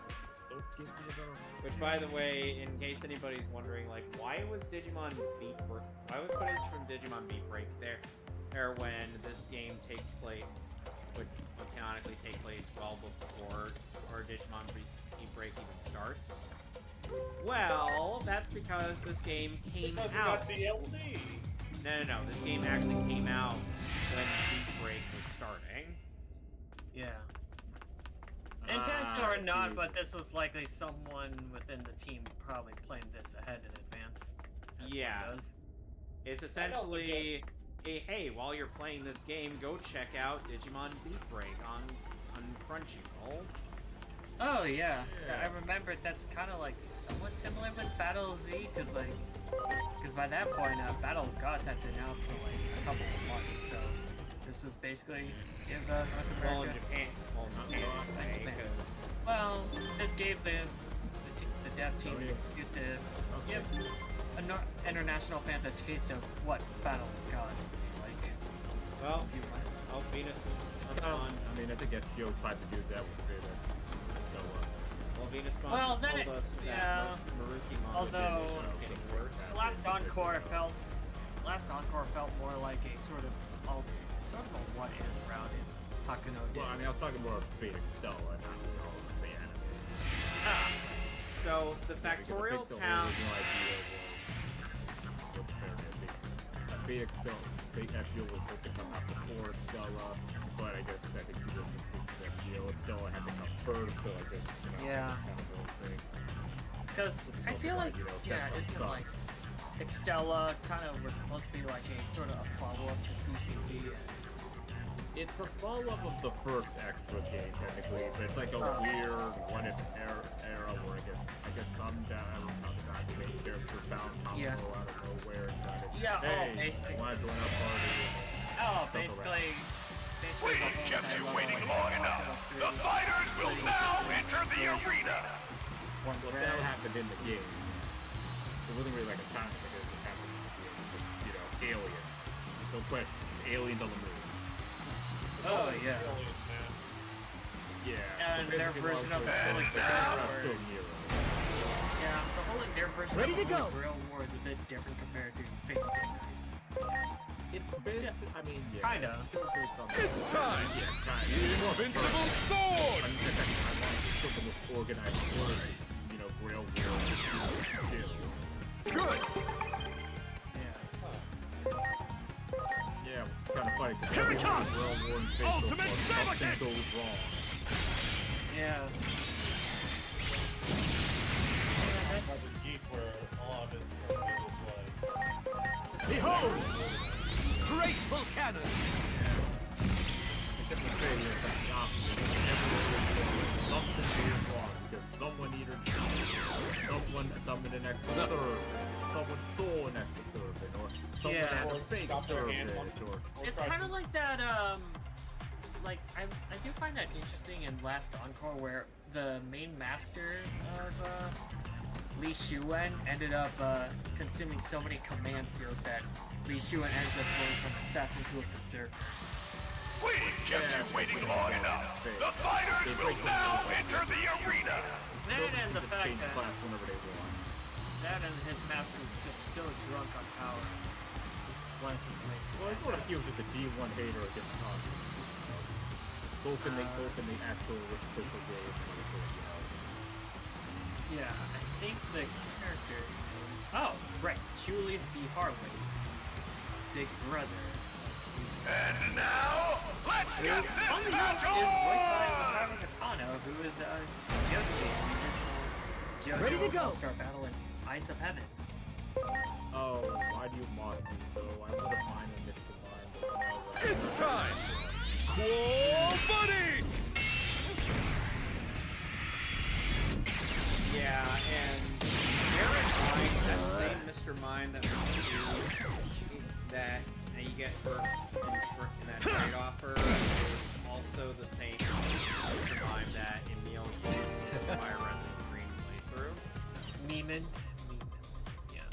Don't give me the... Which, by the way, in case anybody's wondering, like, why was footage from Digimon Beat Break there when this game takes place, would canonically take place well before or Digimon Beat Break even starts? Well, that's because this game came out. DLC. No. This game actually came out when Beat Break was starting. Yeah. Intentional or not, but this was likely someone within the team probably planned this ahead in advance. Yeah. It's essentially, hey, while you're playing this game, go check out Digimon Beat Break on Crunchyroll. Oh yeah. I remember that's kind of like somewhat similar with Battle Z, because by that point, Battle of Gods had been out for like a couple of months, so this was basically give North America. Well, this gave the dev team an excuse to give international fans a taste of what Battle of Gods would be like. Well, Venus. I mean, I think FGO tried to do that with Venus. So, well, Venus well, then told us that Marukimon although was getting worse. Last Encore felt more like a sort of a what if round in Hakuno did. Well, I mean, I was talking more of Phoenix Stella, not the anime. So the Factorial Town. Phoenix Stella, FGO was focused on that before Stella, but I guess I think you FGO and Stella had to come first, so I guess yeah. kind of whole thing. Because I feel like isn't it like Extella kind of was supposed to be like a sort of a follow-up to CCC. It's a follow-up of the first extra game, technically, but it's like a weird what-if era where I guess some main character found Tomoko out of nowhere and tried to, hey, wanna join our party? Basically We kept you waiting long enough. The fighters will now enter the arena. Well, that happened in the game. It wasn't really like a time because it happened in the game. Aliens. No question. Aliens on the moon. Oh yeah. Yeah. And their version of the Holy Grail. Yeah, the Holy their version Ready of the to Holy go. Grail War is a bit different compared to Fate Stay Nights. It's been, I mean, yeah. Kinda. It's time! Yeah, Invincible sword! I want to the most organized Grail War still. Good! Yeah, it's kind of funny. Here it comes! Ultimate something goes wrong. Yeah. Behold! Graceful cannon! say it's like the opposite. Something is wrong because someone either someone summoned an extra servant, someone stole an extra servant, or someone had a fake servant, or It's kind of like that. Like I do find that interesting in Last Encore, where the main master of Li Shuwen ended up consuming so many command seals that Li Shuwen ended up going from assassin to a berserker. We've kept you waiting long enough. The fighters will now enter the arena. That and the fact change that class whenever they want. that and his master was just so drunk on power, he just wanted to win. Well, it's sort of feels like the D1 hater against Tom. Both in the actual official game, Yeah, I think the character's name. Oh, right, Julius B. Harley, big brother. And now, let's get this Funny match enough, is voiced by on! Wataru Katano, who is Josuke in the original Ready to JoJo go. All-Star Battle in Eyes of Heaven. Oh, why do you mock me so? I would have finally missed the line, but no, It's time! Quo Buddies! Yeah, and bear in mind that same Mr. Mime that we that you get for in that trade offer is also the same Mr. Mime that Emil used in his Fire Red and Green playthrough. Mimian. Yeah.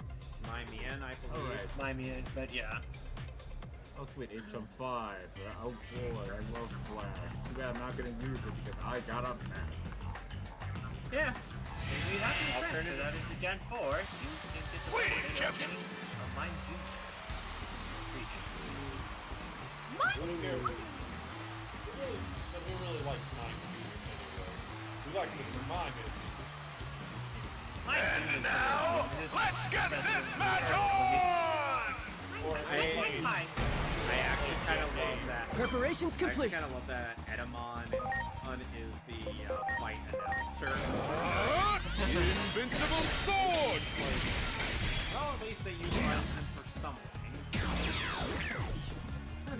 Mimian, I believe. Alright. Mimian, but yeah. Oh sweet, HM5. Oh boy, I love Flash. Too bad I'm not gonna use it because I got a map. Yeah. Maybe you have to transfer that into Gen 4. You can get the benefit of getting a Mime Junior. Who really likes Mime anyway? We like Mr. Mime. And now, let's get this match on! I actually kind of love that. Preparations complete. I kind of love that Edamon is the fight announcer. Invincible sword! Well, at least they use Edamon for something. I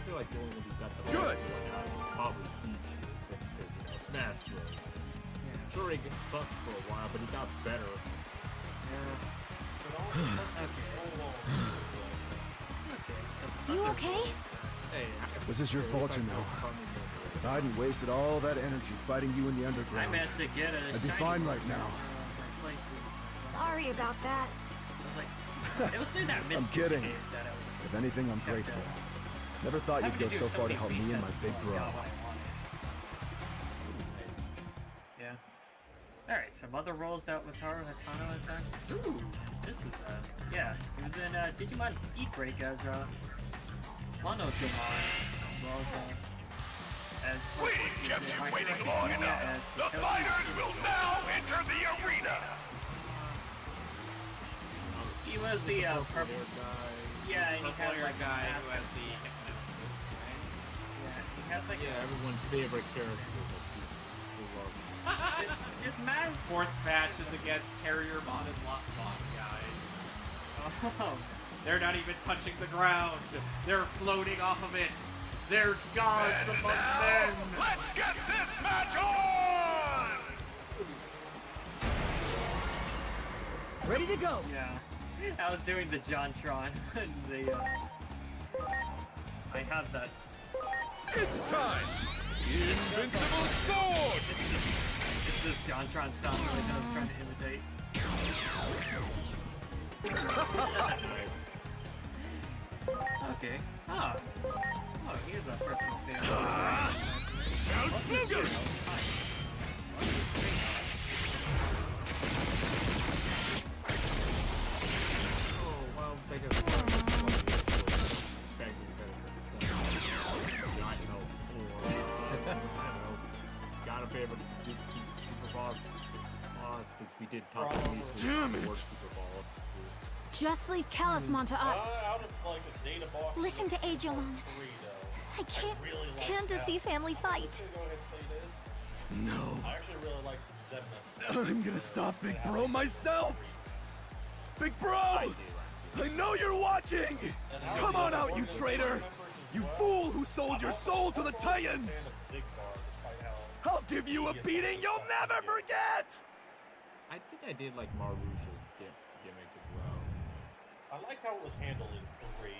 feel like the only one who got the Good. probably Peach, Smash Bros. Yeah. Sure, he got fucked for a while, but he got better. You okay? Hey, This is your fault, you know. If I hadn't wasted all that energy fighting you in the I underground, managed to get a I'd be shiny fine one right now. for my playthrough. Sorry about that. I was like, it was through that I'm Mystic kidding. game that I was like, If anything, I'm grateful. Never thought you'd having go to do so far to many help me and my resets big until I bro. got what I wanted. Yeah. Alright, some other roles that Wataru Hatano has done. Ooh, this is, yeah. He was in Digimon Beat Break as, Monodimon, as well as We've kept you waiting long enough. The fighters will now enter the arena. He was the, purple guy. Yeah, and he had like guy a who has the hypnosis, right? Yeah, he has like Everyone's favorite character that people love. this man. Fourth match is against Terriermon and Lotbot, guys. Oh. They're not even touching the ground. They're floating off of it. They're gods among men. Let's get this match on! Ready to go. Yeah. I was doing the JonTron and the I have that. It's time! Invincible sword! It's this JonTron sound noise I was trying to imitate. Okay. Oh, here's a personal favorite. Got a favorite Super Boss. Since we did talk about Damn it! Super Boss. Just leave Talisman to us. Out of like the data boss. Listen to Agelon. I can't stand to see family fight. No. I actually really like Zebna. I'm gonna stop Big Bro myself! Big Bro! I know you're watching! Come on out, you traitor! You fool who sold your soul to the Titans! I'll give you a beating you'll never forget! I think I did like Marluxia's gimmick as well. I like how it was handled in 3.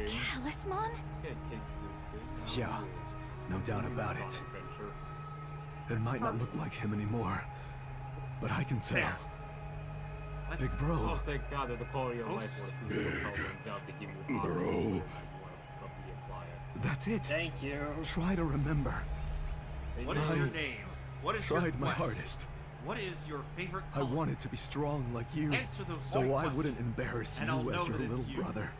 Talisman? Yeah, no doubt about it. It might not look like him anymore, but I can tell. Big bro. Oh, thank God that the quality of life was Big bro. That's it. Thank you. Try to remember. What is your name? What is your tried my quest? hardest. What is your favorite I color? wanted to be strong like you, Answer those so right I wouldn't questions, embarrass and I'll you know as your that it's little you. brother.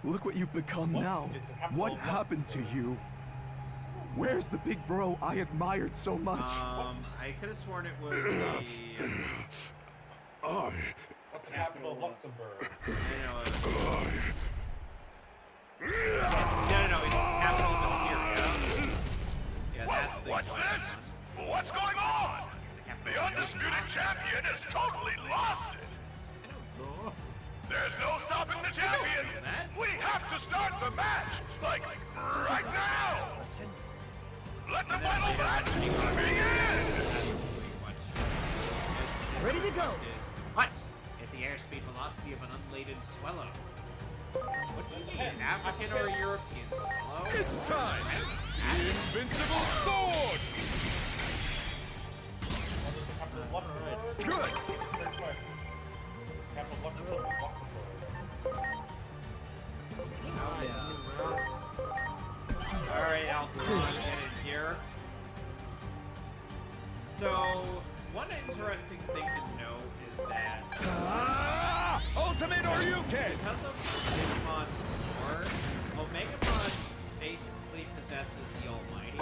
But look what you've become now. What happened to you? Where's the big bro I admired so much? I could have sworn it was the... What's the capital of Luxembourg? No, it's capital of Assyria. Yeah, that's the What's this? What's going on? The undisputed champion has totally lost it. There's no stopping the champion. We have to start the match, like right now. Let the final match begin. Ready to go. What is the airspeed velocity of an unladen swallow? Would you be an African or a European swallow? It's time! Invincible sword! Good! Alright, Alpha, get in here. So, one interesting thing to note is that Ultimate or you can! because of Digimon lore, Omegamon basically possesses the Almighty.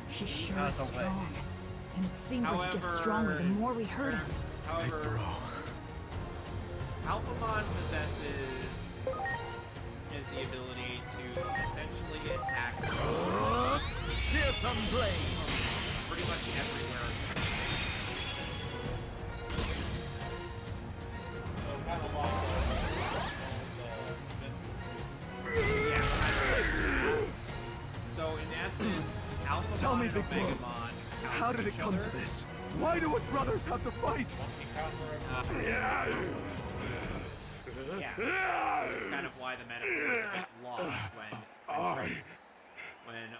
He sure is strong. And it seems like he gets stronger the more we hurt him. However, Alphamon possesses the ability to essentially attack Fearsome blade! pretty much everywhere. Yeah, kind of like that. So in essence, Alphamon Tell me, and Big Bro, Omegamon how did it come to this? Why do us brothers have to fight? Yeah, that's kind of why the metaphor is a bit lost when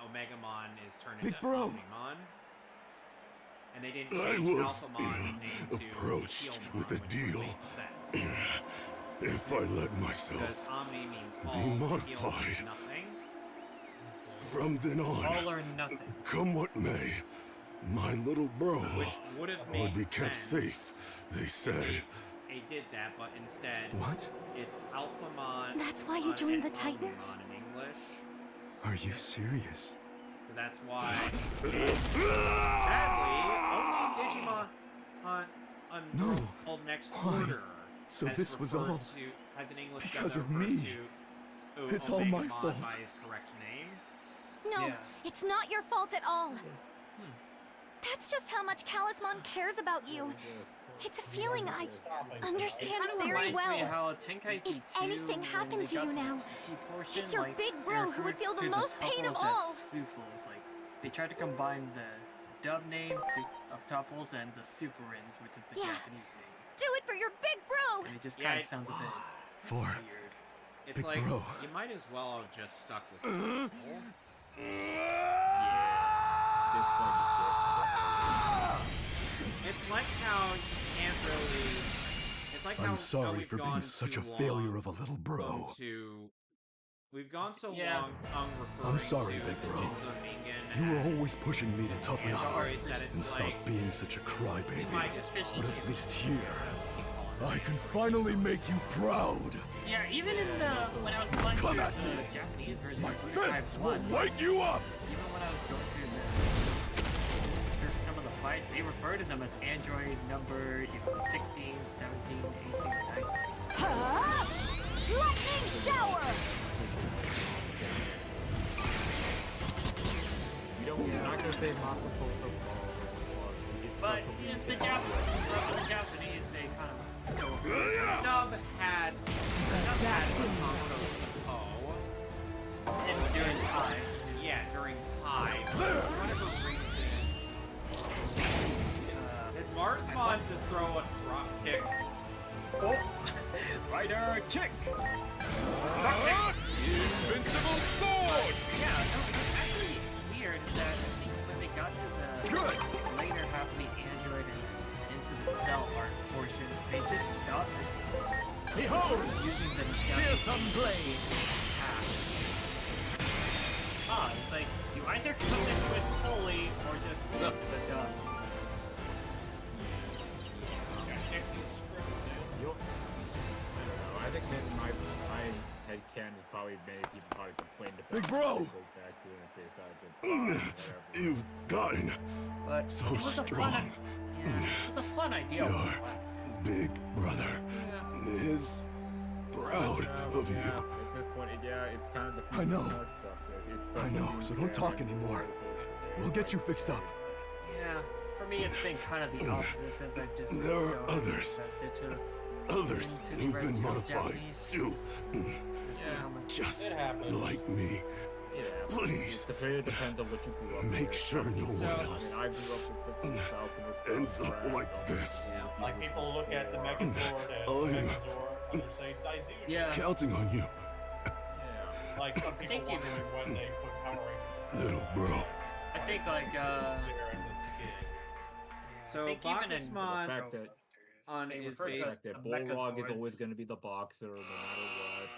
Omegamon is turned Big into Bro. Omnimon. And they didn't I change was Alphamon's name to approached Healmon, with a which would deal. make sense. If I let Because myself Omni means be all, Heal modified. means nothing. From then on, All or nothing. come what may, my little bro Which would have made would be kept sense. safe, they said. They did that, but instead, What? it's Alphamon. That's why you joined the and Titans? Omnimon in English. Are you serious? So that's why. Sadly, only Digimon No. Unfold Next Why? Order. So has this was referred all to, has an English because dub of that refers me. to It's all my Omegamon fault. by his correct name. No, Yeah. it's not your fault at all. That's just how much Talisman cares about you. It's a feeling I understand very well. Me how Tenkaichi If anything happened to you now, portion, it's your like, big they bro who would referred feel the to most pain of Tuffles all. as Sufles. Like, they tried to combine the dub name of Tuffles and the Suferins, which is the Yeah. Japanese name. Do it for your big bro! And it just Yeah, kind of sounds a bit For weird. It's Big like bro. you might as well have just stuck with the It's like how you can't really. It's like how I'm sorry we've for being gone such a too failure long of a little bro. We've gone so Yeah. long referring I'm sorry, to big the bro. Jinzuningen You were as always pushing me to toughen up androids that it's and stop like, being such a crybaby. we might just But at least here, keep calling I can finally make you proud. Yeah, even in the when I was playing Come through at the me. Japanese version My of fists will 5.1, wake you up! even when I was going through some of the fights, they refer to them as android number 16, 17, 18, 19. Huh? Lightning shower! You're not gonna say Makoto so far. But in the Japanese, they kind of still. Dub had Makoto and during Pi. Yeah, during Pi. For whatever reason, did Marsmon just throw a drop kick? Oh, rider kick. Invincible sword! Yeah, no, it's actually weird that I think when they got to the later half of the android and into the cell art portion, they just stopped using the fearsome blade. It's like you either come into it fully or just stick to the gun. I think that my head canon is probably many people probably complained about. Big bro! Go back to it and say Sergeant You've gotten but so it was strong. It was a fun idea. Your big brother is proud of you. At this point, it's kind of the I know. stuff. I know, so don't talk anymore. We'll get you fixed up. Yeah, for me it's been kind of the opposite since I've just been There are so others. invested to Others into the who've been original modified Japanese. too. Just like me. Please. It depends on what you grew up Make with. sure no one else I grew up with the Falcon ends up like this. Like people look at the Megazord as Megazord, others say Daisuke. Yeah. Counting on you, Like some people wondering when they put Power Rangers. little bro. I think like So I think even in Bacchusmon on they is refer to based. the Bullrog is Mechazords. always going to be the boxer, no matter what.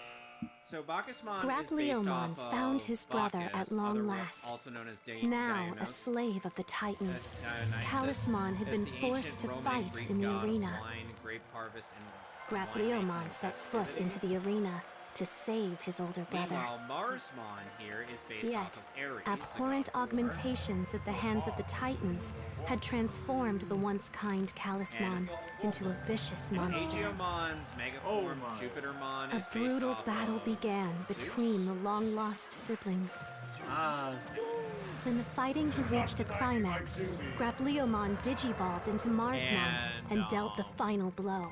So Bacchusmon Grap is based Leomon off found of his brother Bacchus, at long otherwise last. also known as Now a Dionysus. slave of the Titans, Dionysus Talisman had is been the forced to ancient Roman fight Greek in the god of arena. wine, grape harvest, and Grap winemaking Leomon set foot into the arena to save his older brother. Meanwhile, Marsmon here is based Yet, off of Ares. abhorrent augmentations at the hands of the Titans had transformed the once kind Talisman into a vicious monster. Agiomon's megaform, Jupitermon A is based brutal off battle of began between the long-lost siblings. When the fighting had reached a climax, Grap Leomon digivolved into Marsmon and dealt the final blow.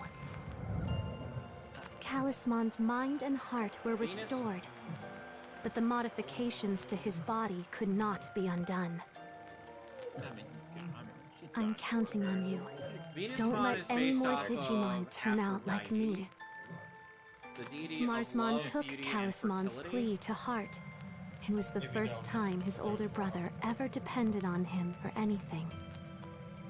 Talisman's mind and heart were restored, but the modifications to his body could not be undone. I'm counting on you. Don't Venusmon let is any based more off Digimon of turn out like me. the deity of Marsmon love, took beauty, and Talisman's fertility. plea to heart. It was the first time his older brother ever depended on him for anything.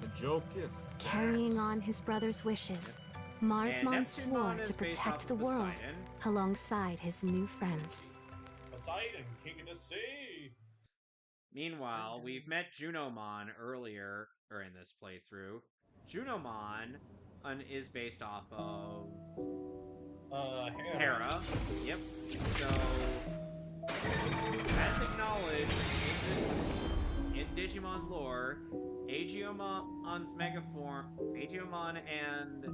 The joke is Carrying on his brother's wishes, Marsmon swore to protect the world alongside his new friends. Poseidon, king of the sea. Meanwhile, we've met Junomon earlier, or in this playthrough. Junomon is based off of Hera. Yep. So, as acknowledged in Digimon lore, Agiomon's megaform, Agiomon and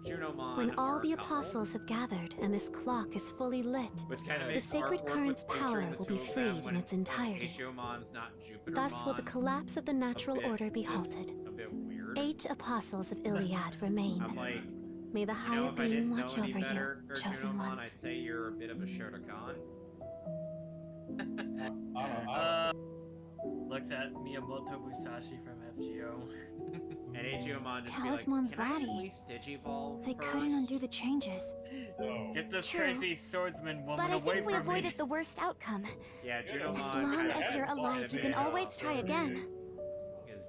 Junomon When all are the a couple, apostles have gathered and this clock is fully lit, which kind of the makes sacred artwork current's with power picturing the will be two of them freed in when its entirety. Agiomon's not Jupitermon. Thus will the collapse of the natural order be halted. A bit weird. 8 apostles of Iliad remain. I'm like, May the you know, higher if I being didn't know watch any over better, you, or chosen Junomon, I'd ones. say you're a bit of a Shotokan. Looks at Miyamoto Musashi from FGO. And Agiomon just Talisman's be like, can I body. at least Digivolve They first? couldn't undo the changes. Get this True. crazy swordsman woman But I away think we from me. avoided the worst outcome. Yeah, Junomon. As long as you're alive, you can always try again.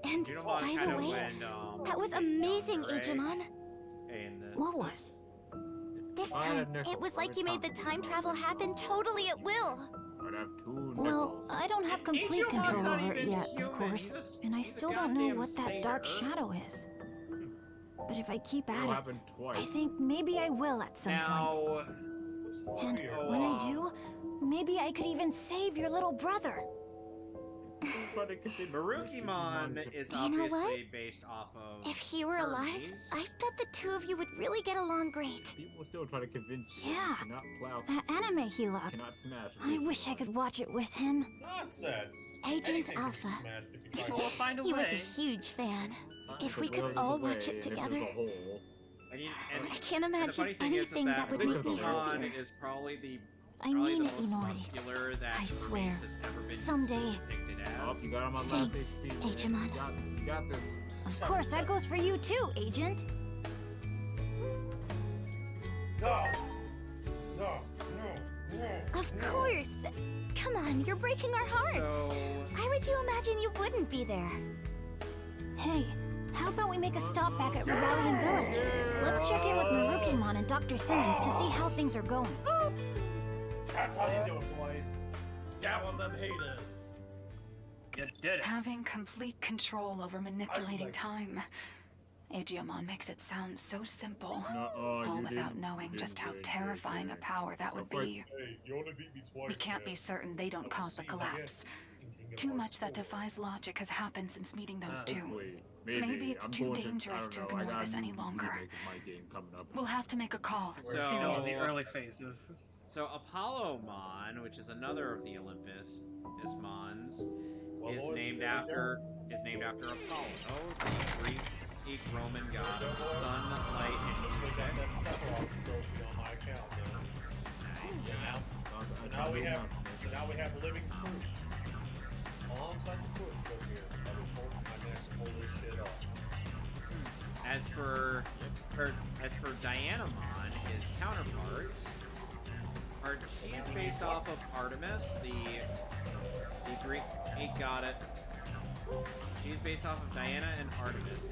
And Junomon by kind the of way, went, that was amazing, Agimon. What was? This time, it was like you made the time travel happen totally at will. Well, I don't have complete control over it yet, of course. And I still don't know what that dark shadow is. But if I keep at it, I think maybe I will at some point. And when I do, maybe I could even save your little brother. Marukimon is You know what? obviously based off of If he were alive, Hermes. I bet the two of you would really get along great. People still try to convince you. Yeah, You cannot plow. that anime he loved. Cannot smash. I wish I could watch it with him. Nonsense. Agent Anything can be Alpha. smashed if you try We'll find a He was a way. huge fan. If we The world could is all the way, watch it and if there's together. a hole, And I can't the imagine funny thing anything that would make me Marukimon happier. is probably the I mean it, most Inori. muscular that I Hermes swear, has ever been someday. depicted as. Oh, you got him on Thanks, last HP. Digimon. You got this. Of course, that goes for you too, Agent. No. No. No. No. Of course. Come on, you're breaking our hearts. So, Why would you imagine you wouldn't be there? Hey, how about we make a stop back at Rebellion Village? Let's check in with Marukimon and Dr. Simmons to see how things are going. That's how you do it, boys. Gavel them haters. You did it. Having complete control over manipulating time. Aegeomon makes it sound so simple, all without knowing just how terrifying a power that would be. Hey, you only beat me twice. We can't be certain they don't cause the collapse. Too much that defies logic has happened since meeting those two. Maybe it's too dangerous to ignore this any longer. We'll have to make a call. We're still in the early phases. So Apollomon, which is another of the Olympus Mons, is named after Apollo, the Greek Roman god of the sun, light, and music. So now we have living proof. Alongside the proof over here. That was holding my next pull this shit off. As for Dianamon, his counterparts, she's based off of Artemis, the Greek goddess. She's based off of Diana and Artemis,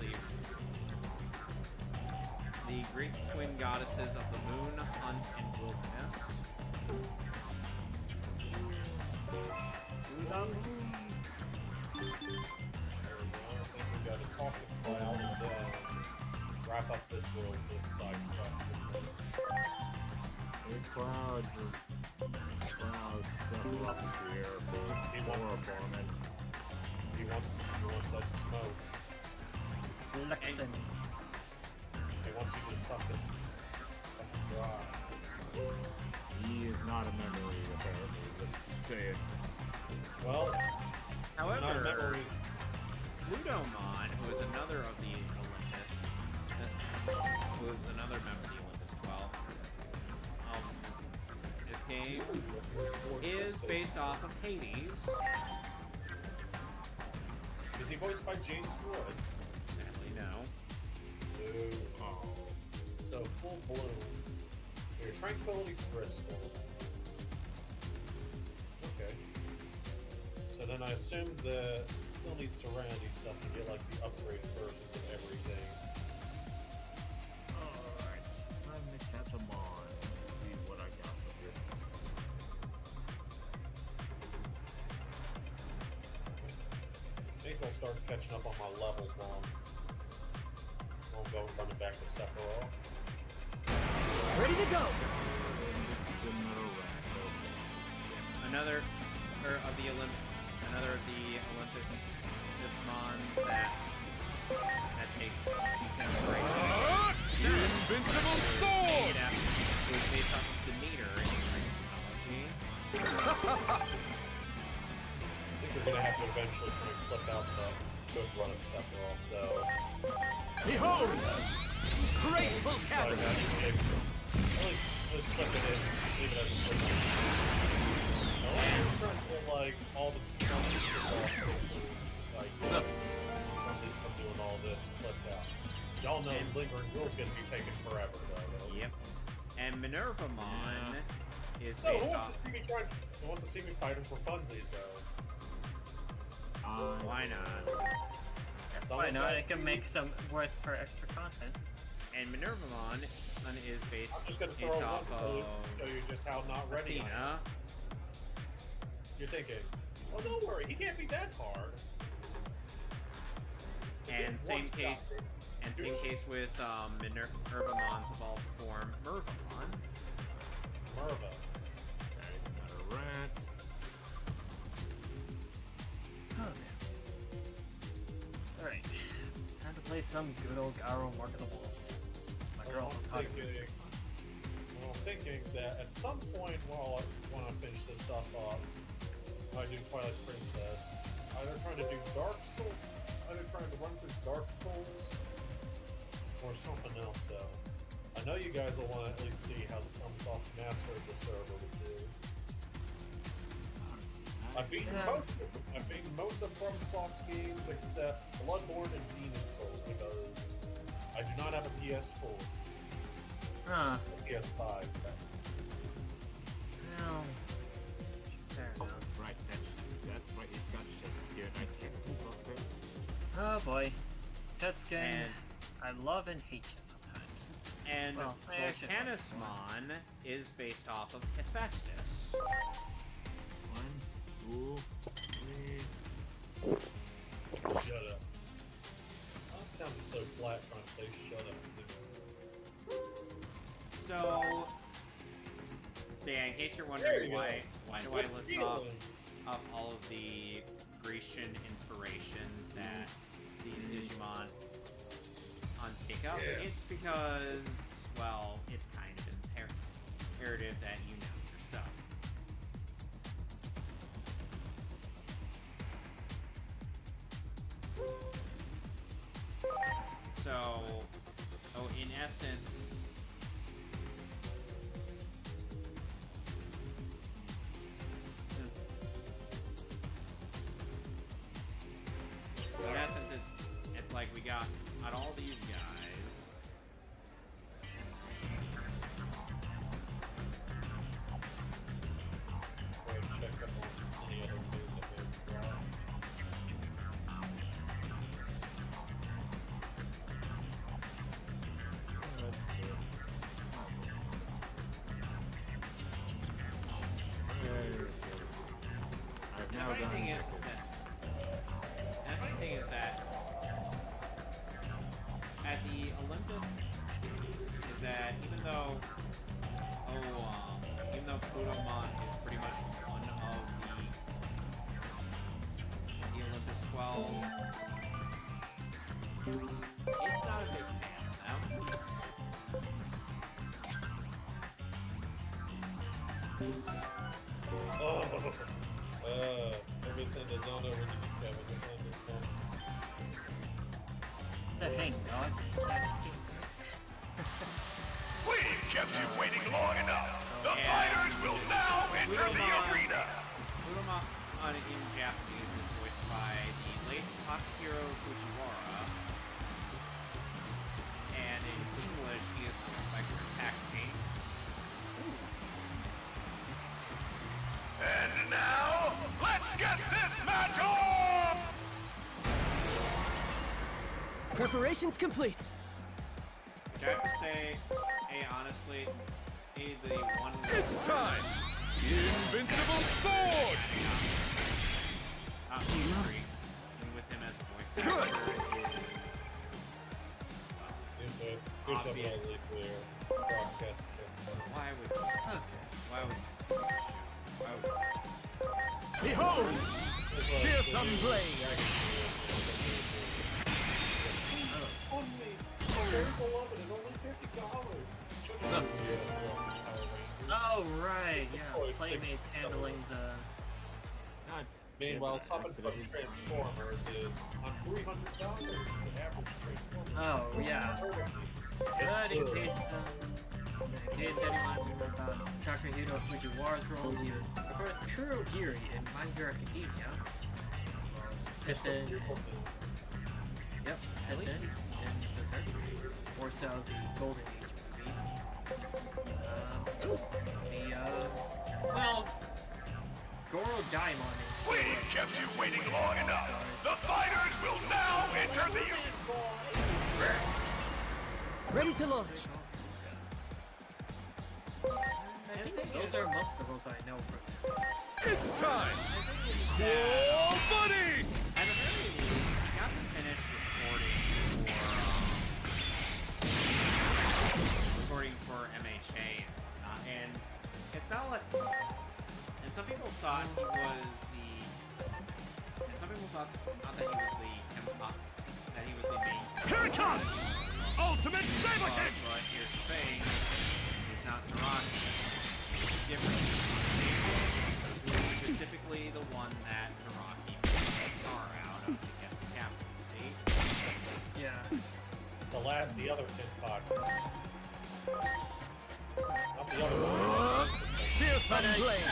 the Greek twin goddesses of the moon, hunt, and wilderness. We gotta talk to Cloud and wrap up this side quest. Hey, Cloud, settle up here. He wants such smoke. Lexington. He wants you to suck it dry. He is not a memory, apparently. Let's say it. Well, however, it's not a memory. Plutomon, who is another of the Olympus, who is another member of the Olympus 12, this game is based off of Hades. Is he voiced by James Wood? Sadly, no. Oh. So, full bloom. Your Tranquility Crystal. Okay. So then I assume the still need Serenity stuff to get like the upgraded versions of everything. Alright, time to catch them on. Let's see what I got for this. I think I'll start catching up on my levels while I'm going running back to Sephiroth. Ready to go! Another of the Olympus Mons that take inspiration. The invincible sword! It was based off of Demeter in Greek mythology. I think we're gonna have to eventually kind of clip out the good run of Sephiroth, though. Behold! Graceful cavern! Just clip it in, leave it as a clip. I'm trying to get like all the like from doing all this clipped out. Y'all know Lingering Will's gonna be taking forever, though. Yep. And Minervamon is So based who off. wants to see me fight him for funsies, though? Why not? Why not? It can make some worth for extra content. And Minervamon is based I'm just gonna throw off one of show you just how not ready I am. Athena. You're thinking, oh, don't worry, he can't be that hard. And same case with Minervamon's evolved form, Mervamon. Merva. Okay, got a rat. Oh man. Time to play some good old Garo Mark of the Wolves. My girl. I'm thinking that at some point when I finish this stuff up, I do Twilight Princess. Either trying to do Dark Souls, either trying to run through Dark Souls, or something else. Though I know you guys will want to at least see how the FromSoft master of the server would do. I've beaten most of FromSoft's games except Bloodborne and Demon Souls because I do not have a PS4. Huh. A PS5. Well, fair enough. Right, that's why it's got shit I can't keep up with. Oh boy. Petskin, I love and hate you sometimes. And well, Volcanismon is based off of Hephaestus. 1, 2, 3. Shut up. That sounded so flat trying to say shut up. So, yeah, in case you're wondering why do I list off all of the Grecian inspirations that these Digimon take up, it's because, well, it's kind of imperative that you know your stuff. So, in essence, it's like we got all these guys. Check up on any other news that they've got. The funny thing is that at the Olympus is that even though Plutomon is pretty much one of the Olympus 12, it's not a big fan of them. Maybe send a zone over to Kevin. The hang dog can't escape. We've kept you waiting long enough. The fighters will now enter the arena. Plutomon in Japanese is voiced by the late Takahiro Fujiwara, and in English he is voiced by Chris Hackney. And now, let's get this match on! Preparations complete. Which I have to say, honestly, the one... It's time! Invincible Sword! With him as voice actor is... obviously clear. Broadcast. Why would Behold! Fearsome blade! Oh right, yeah. Playmates handling the. Meanwhile, hopping from Transformers is on $300 the average Transformers. Oh yeah. But in case anyone knew about Takahiro Fujiwara's roles, he was of course Kurogiri in My Hero Academia, as well as Pippin. Yep, Pippin in Berserk. Or so the Golden Age movies. Well, Goro Daimon. We've kept you waiting long enough. The fighters will now enter the arena. Ready to launch. I think those are most of the roles I know for them. It's time! Cool buddies! At the very least, he got to finish recording for MHA, and it's not like. And some people thought he was the. And some people thought not that he was the main comes! Ultimate Saber Kick! But here's the thing, it's not Zaraki. It's different. Specifically the one that Zaraki pulled the guitar out of to get the captain, see? Yeah. The other Tinpot. Not the other one. Fearsome blade!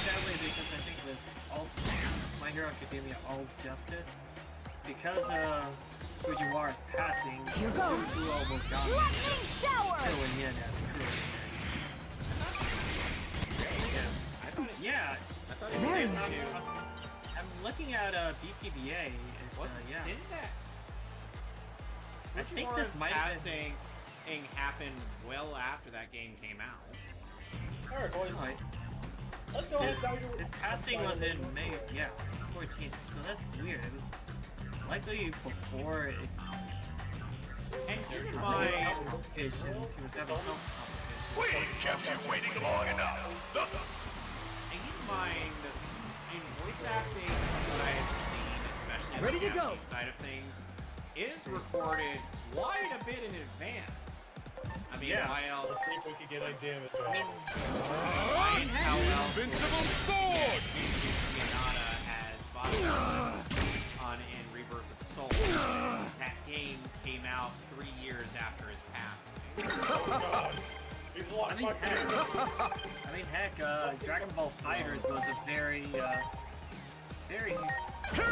Sadly, because I think with My Hero Academia All's Justice, because Fujiwara's passing, here goes. Lightning shower! Filling in as Yeah. I thought it was very nice. I'm looking at BTBA. It's, yeah. Did that? I think this might have been... passing happened well after that game came out. Alright, boys. Right. Let's go. His passing was in May, 14th, so that's weird. It was likely before it. And keep in mind, complications. He was having health complications. We kept you waiting long enough. and keep in mind, in voice acting, from what I have seen, especially on Ready the to go. Japanese side of things, is recorded quite a bit in advance. I mean, while let's see if we can get a damage off. Invincible sword! Yanada as bottom on in Rebirth of the Soul. That game came out 3 years after his passing. Heck, Dragon Ball Fighters was a very Here it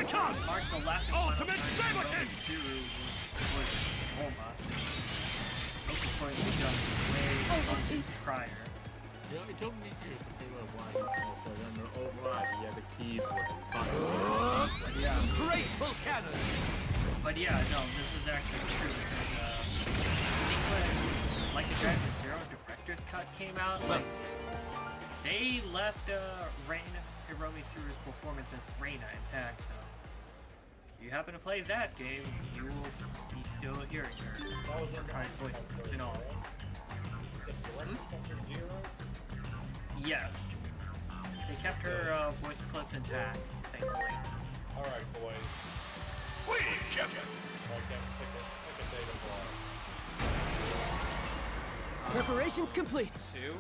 comes! marked the last Ultimate Saber Kick! was almost. Most importantly, done way prior. Yeah, it took me years to figure out why he called for them. Oh, right, he had the keys with him. Graceful cannon! But yeah, no, this is actually true because I think when Like a Dragon Zero director's cut came out, like they left Reina Hiromi Tsuru's performance as Reina intact, so if you happen to play that game, you will be still hearing her kind of voice clips and all. Yes. They kept her voice clips intact, thankfully. Alright, boys. We kept it! Okay, pick a data block. Preparations complete. 2.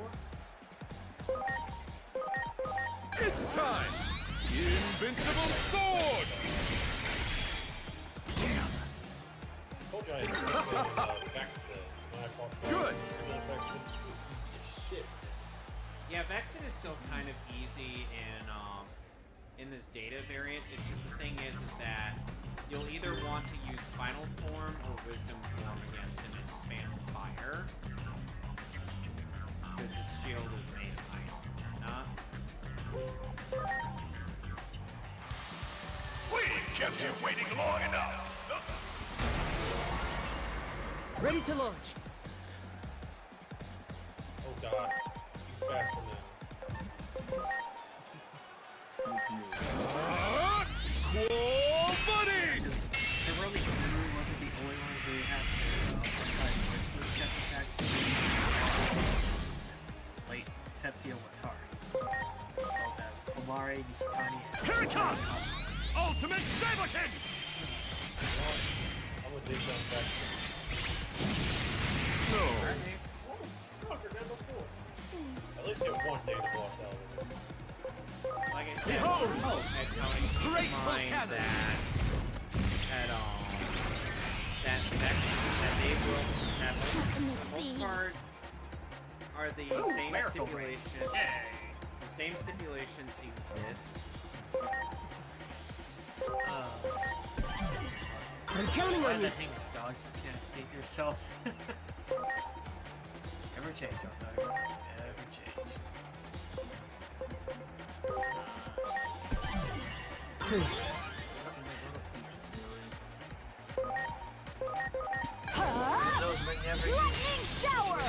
It's time! Invincible sword! Told you I had Vex when I fought. Good! Shit. Yeah, Vexen is still kind of easy in this data variant. It's just the thing is that you'll either want to use Final Form or Wisdom Form against him and spam Fire. Because his shield is made of ice. We kept you waiting long enough. Ready to launch. Oh god, he's faster now. Cool buddies! Hiromi Tsuru wasn't the only one who had late Tetsuya Watari, both as Komare, Nishitani, and Here it comes! Ultimate Saber Kick! I'm gonna dig down back. No. Stronger than before. At least get one data boss out of it. Like I said, Behold! at Graceful mind cannon! that they will, that the most part are the same stipulations. The same stipulations exist. I'm counting on you. That thing, dog. You can't escape yourself. Never change, dog. Never change. Please. Lightning shower!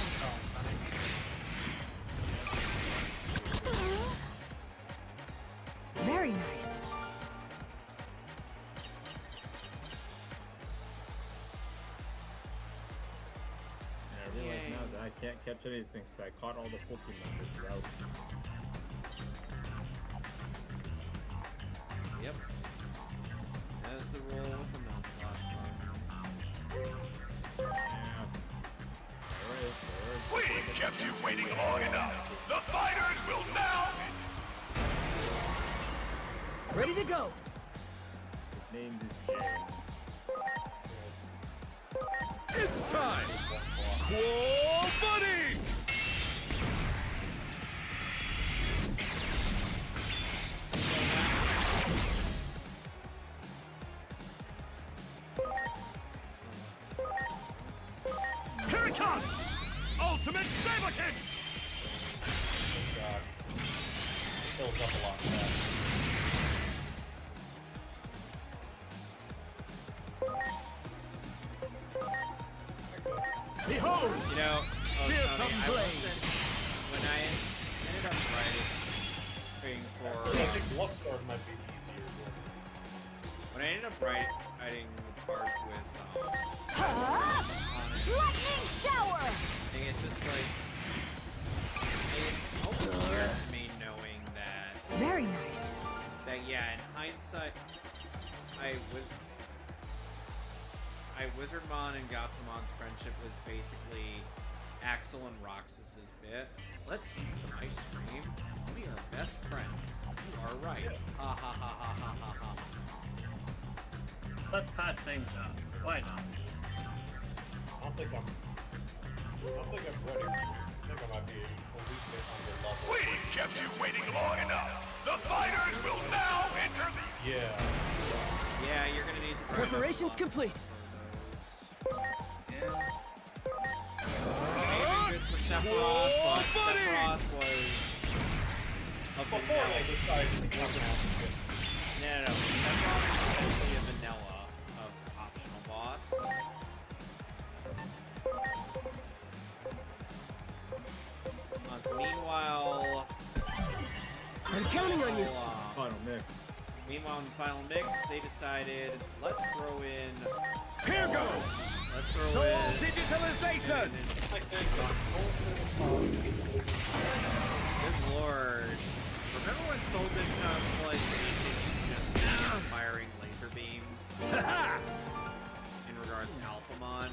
Very nice. I realize now that I can't catch anything because I caught all the Pokemon this route. Yep. That's the roll with the Nuzlocke. It's time! Whoa, buddies! Here it comes! Ultimate Saber Kick! Oh god. Fills up a lot fast. Behold! You know, fearsome blade! When I ended up writing for... I think Bloodstars might be easier. When I ended up writing parts with, Lightning shower! I think it's just like... It opened weird to me knowing that... Very nice. That, yeah, in hindsight, Wizardmon and Gatomon's friendship was basically Axel and Roxas's bit. Let's eat some ice cream. We are best friends. You are right. Ha ha ha ha ha ha ha. Let's patch things up. Why not? I don't think I'm ready. I think I might be a weak bit under level. We kept you waiting long enough. The fighters will now enter the... Yeah. Yeah, you're gonna need to... Preparations complete. Sephiroth, but Sephiroth was a Before they decided to go now. No. Sephiroth is essentially a vanilla of optional boss. Meanwhile... I'm counting on you. Final mix. Meanwhile, in the final mix, they decided, let's throw in... Here goes! Let's throw Soul in... digitalization! Good lord. Remember when Soul digitalization just firing laser beams? In regards to Alphamon?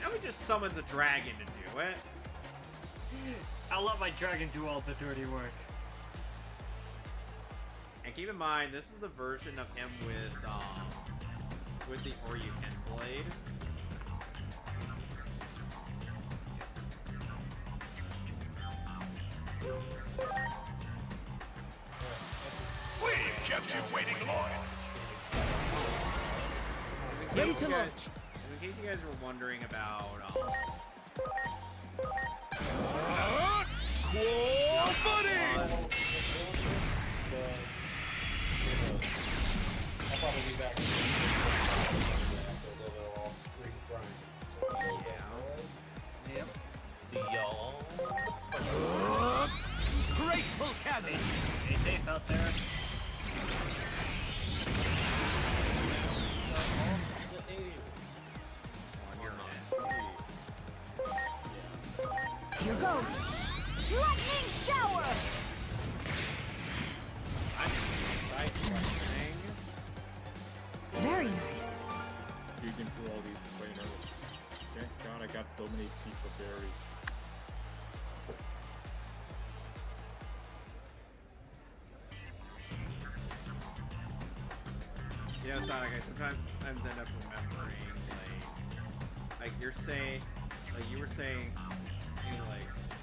Now he just summons a dragon to do it. I'll let my dragon do all the dirty work. And keep in mind, this is the version of him with the Oryuken blade. We've kept you waiting long. Ready to launch. In case you guys were wondering about Whoa, buddies! I'll probably be back after a little bit off screen grind. So, yeah. Yep. See y'all. Grateful cannon! Stay safe out there. Here goes. Lightning shower! Very nice. Digging through all these trainers. Thank God I got so many pizza berries. You know, Sonic, I sometimes end up remembering, like you're saying, like you were saying, you know,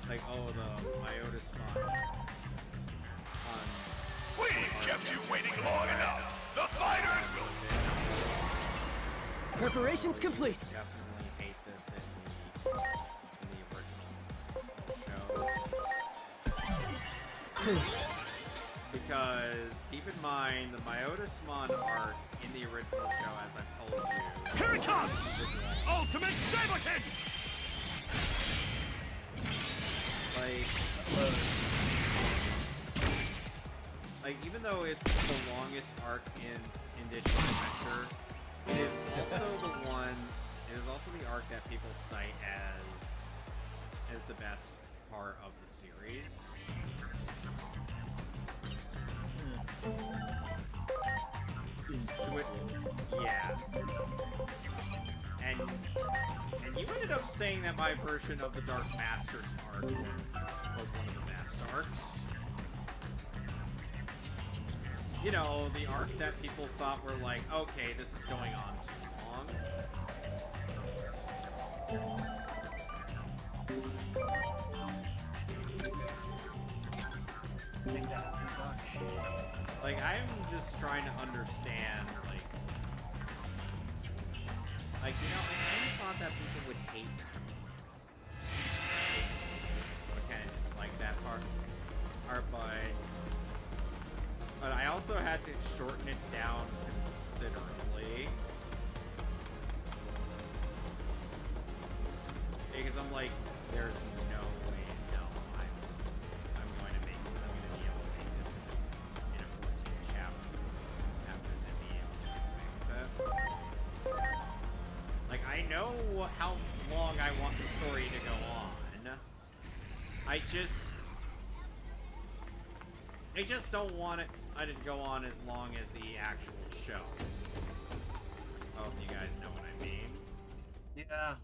like oh, the Iota spot. We've kept you waiting long enough. The fighters will... Preparations complete. Definitely hate this in the original show. Please. Because keep in mind, the Myotismon arc in the original show, as I've told you. Here it comes! Ultimate Saber Kick! Like even though it's the longest arc in Digimon Adventure, it is also the one. It is also the arc that people cite as the best part of the series. Yeah. And you ended up saying that my version of the Dark Masters arc was one of the best arcs. you know, the arc that people thought were like, okay, this is going on too long. Like, I'm just trying to understand, like, you know, I kind of thought that people would hate kind of dislike that part, but I also had to shorten it down considerably. Because I'm like, there's no way in hell I'm going to be able to make this in a 14 chapters and be able to make that. Like, I know how long I want the story to go on. I just don't want it to go on as long as the actual show. I hope you guys know what I mean. Yeah.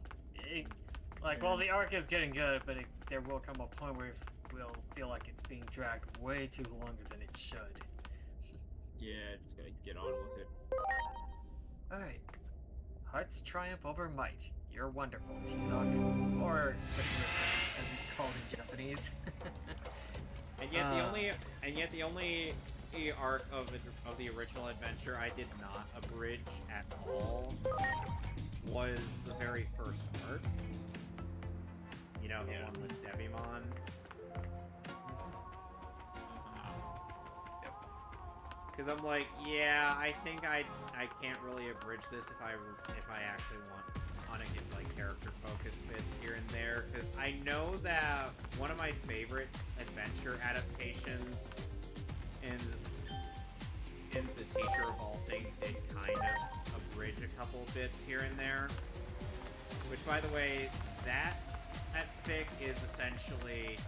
Well, the arc is getting good, but there will come a point where we'll feel like it's being dragged way too longer than it should. Yeah, just gotta get on with it. Alright. Heart's triumph over might. You're wonderful, Tizok. Or, as he's called in Japanese. And yet the only arc of the original adventure I did not abridge at all was the very first arc. You know, the one with Digimon. Because I'm like, yeah, I think I can't really abridge this if I actually want to get like character focused bits here and there. Because I know that one of my favorite adventure adaptations in The Teacher of All Things did kind of abridge a couple bits here and there. Which, by the way, that fic is essentially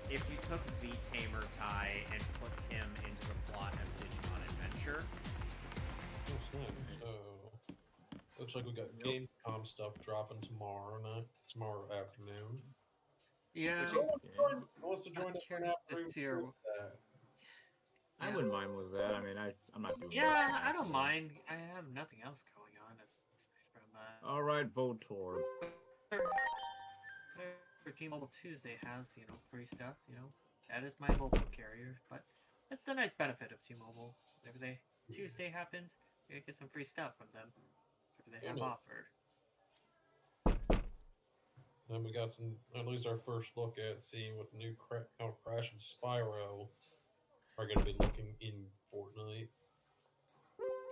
if you took V-Tamer Tai and put him into the plot of Digimon Adventure. Looks like we got Gamescom stuff dropping tomorrow afternoon. Yeah. Wants to join us this year. I wouldn't mind with that. I mean, I'm not doing. Yeah, I don't mind. I have nothing else going on. All right, Voltorb. T-Mobile Tuesday has, free stuff. That is my mobile carrier, but that's the nice benefit of T-Mobile. Whenever Tuesday happens, you get some free stuff from them. Whatever they have offered. Then we got at least our first look at seeing what the new Crash and Spyro are going to be looking in Fortnite.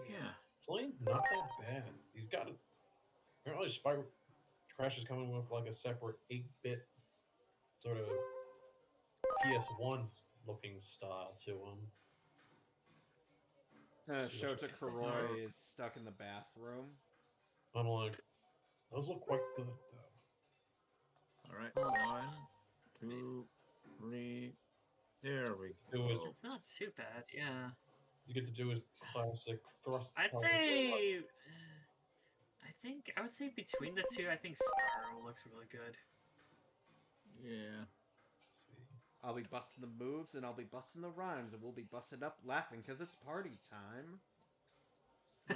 Yeah. Actually, not that bad. He's got it. Apparently, Crash is coming with like a separate 8-bit sort of PS1 looking style to him. Shota Kuroi is stuck in the bathroom. I'm like, those look quite good though. All right, 1, 2, 3. There we go. It's not too bad, yeah. You get to do his classic thrust. I would say between the two, I think Spyro looks really good. Yeah. I'll be busting the moves and I'll be busting the rhymes and we'll be busting up laughing because it's party time.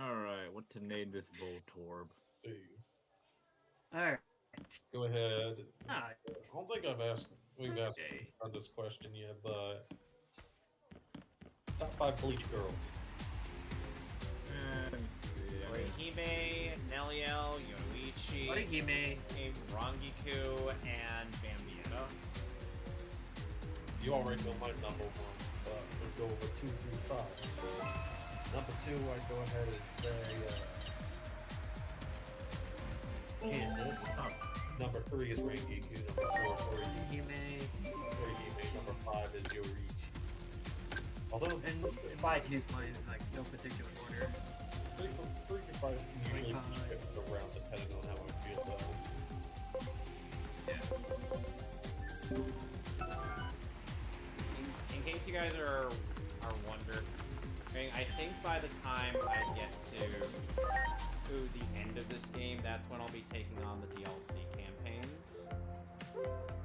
Alright, what to name this Voltorb? See. Alright. Go ahead. I don't think we've asked on this question yet, but top 5 Bleach girls. Orihime, Neliel, Yoichi, Orihime, Rangiku, and Bambietta. You already know my number 1, but let's go over 2 through 5. Number 2, I'd go ahead and say Candace. Number 3 is Rangiku. Number 4 is Orihime. Number 5 is Yoichi. Although, and if I choose mine, it's like no particular order. 3 to 5 is usually around depending on how I feel though. Yeah. In case you guys are wondering, I think by the time I get to the end of this game, that's when I'll be taking on the DLC campaigns.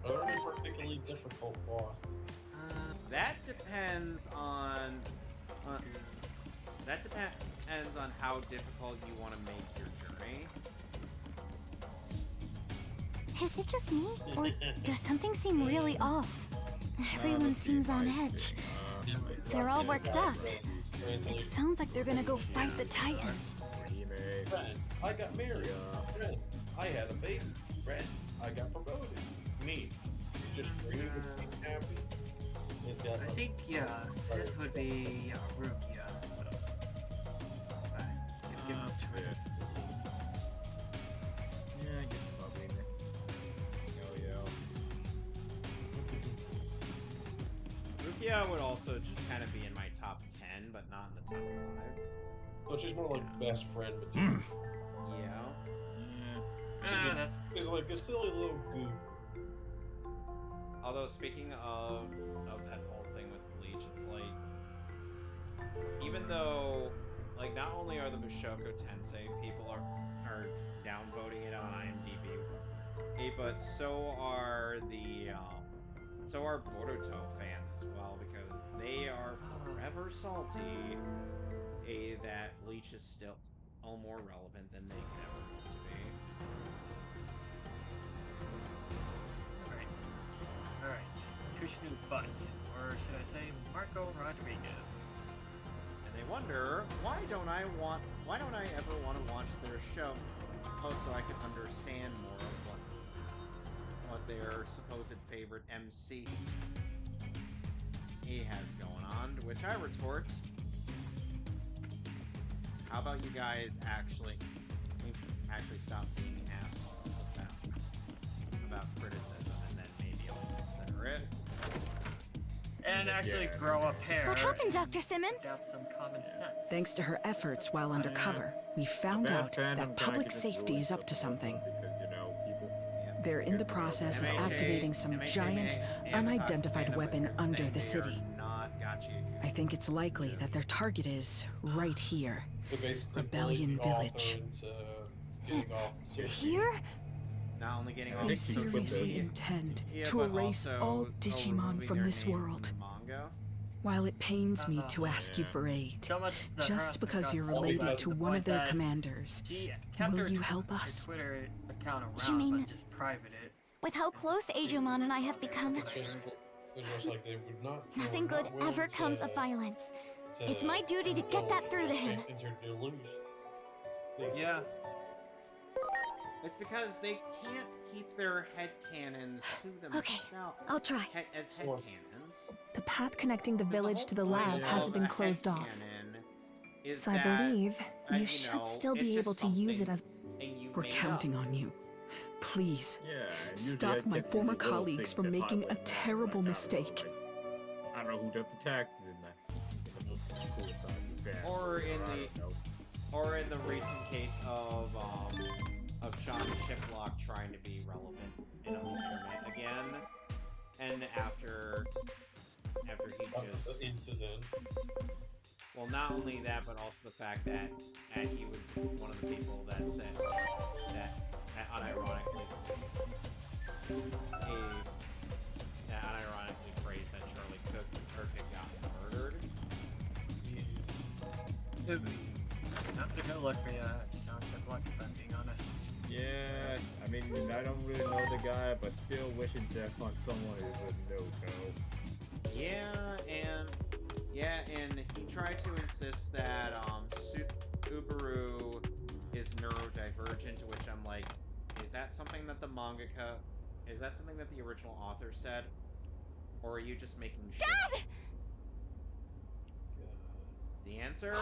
Are there any particularly difficult bosses? That depends on That depends on how difficult you want to make your journey. Is it just me, or does something seem really off? Everyone seems on edge. They're all worked up. It sounds like they're gonna go fight the Titans. Friend, I got married. Friend, I had a baby. Friend, I got promoted. Me, you just dream of being happy. I think, fifth would be Rukia, so... give him a choice. Yeah, give him up, baby. Rukia would also just kind of be in my top 10, but not in the top 5. So she's more like best friend material. Yeah. That's... It's like a silly little goop. Although, speaking of that whole thing with Bleach, it's like, even though, like, not only are the Mushoku Tensei people are downvoting it on IMDb, but so are Boruto fans as well, because they are forever salty that Bleach is still all more relevant than they could ever hope to be. Alright, Kushnu Butts, or should I say Marco Rodriguez. And they wonder, why don't I ever want to watch their show? Oh, so I can understand more of what their supposed favorite MC he has going on, to which I retort, how about you guys actually stop being assholes about criticism, and then maybe you'll consider it. And actually grow a pair. What happened, Dr. Simmons? Adopt some common sense. Thanks to her efforts while undercover, we found out that public safety is up to something. They're in the process of activating some giant, unidentified weapon under the city. I think it's likely that their target is right here. Rebellion Village. Here? Not only getting They seriously intend to erase all Digimon from this world. While it pains me to ask you for aid, just because you're related to one of their commanders, will you help us? Twitter account around, You mean- but just private it. With how close Agumon and I have become, nothing good ever comes of violence. It's my duty to get that through to him. Yeah. It's because they can't keep their headcanons to themselves. Okay, I'll try. As headcanons. The path connecting the village to the lab has been closed off. So I believe you should still be able to use it as... We're counting on you. Please, stop my former colleagues from making a terrible mistake. I don't know who does the taxes in that. Or in the recent case of Sean Shiplock trying to be relevant on the internet again, and after he just the incident. Well, not only that, but also the fact that he was one of the people that said that unironically phrased that Charlie Kirk had gotten murdered. Not a good look for you, Sean Shiplock, if I'm being honest. Yeah, I mean, I don't really know the guy, but still wishing death on someone is a no-go. And he tried to insist that Subaru is neurodivergent, to which I'm like, is that something that the original author said? Or are you just making shit up? Dad! The answer?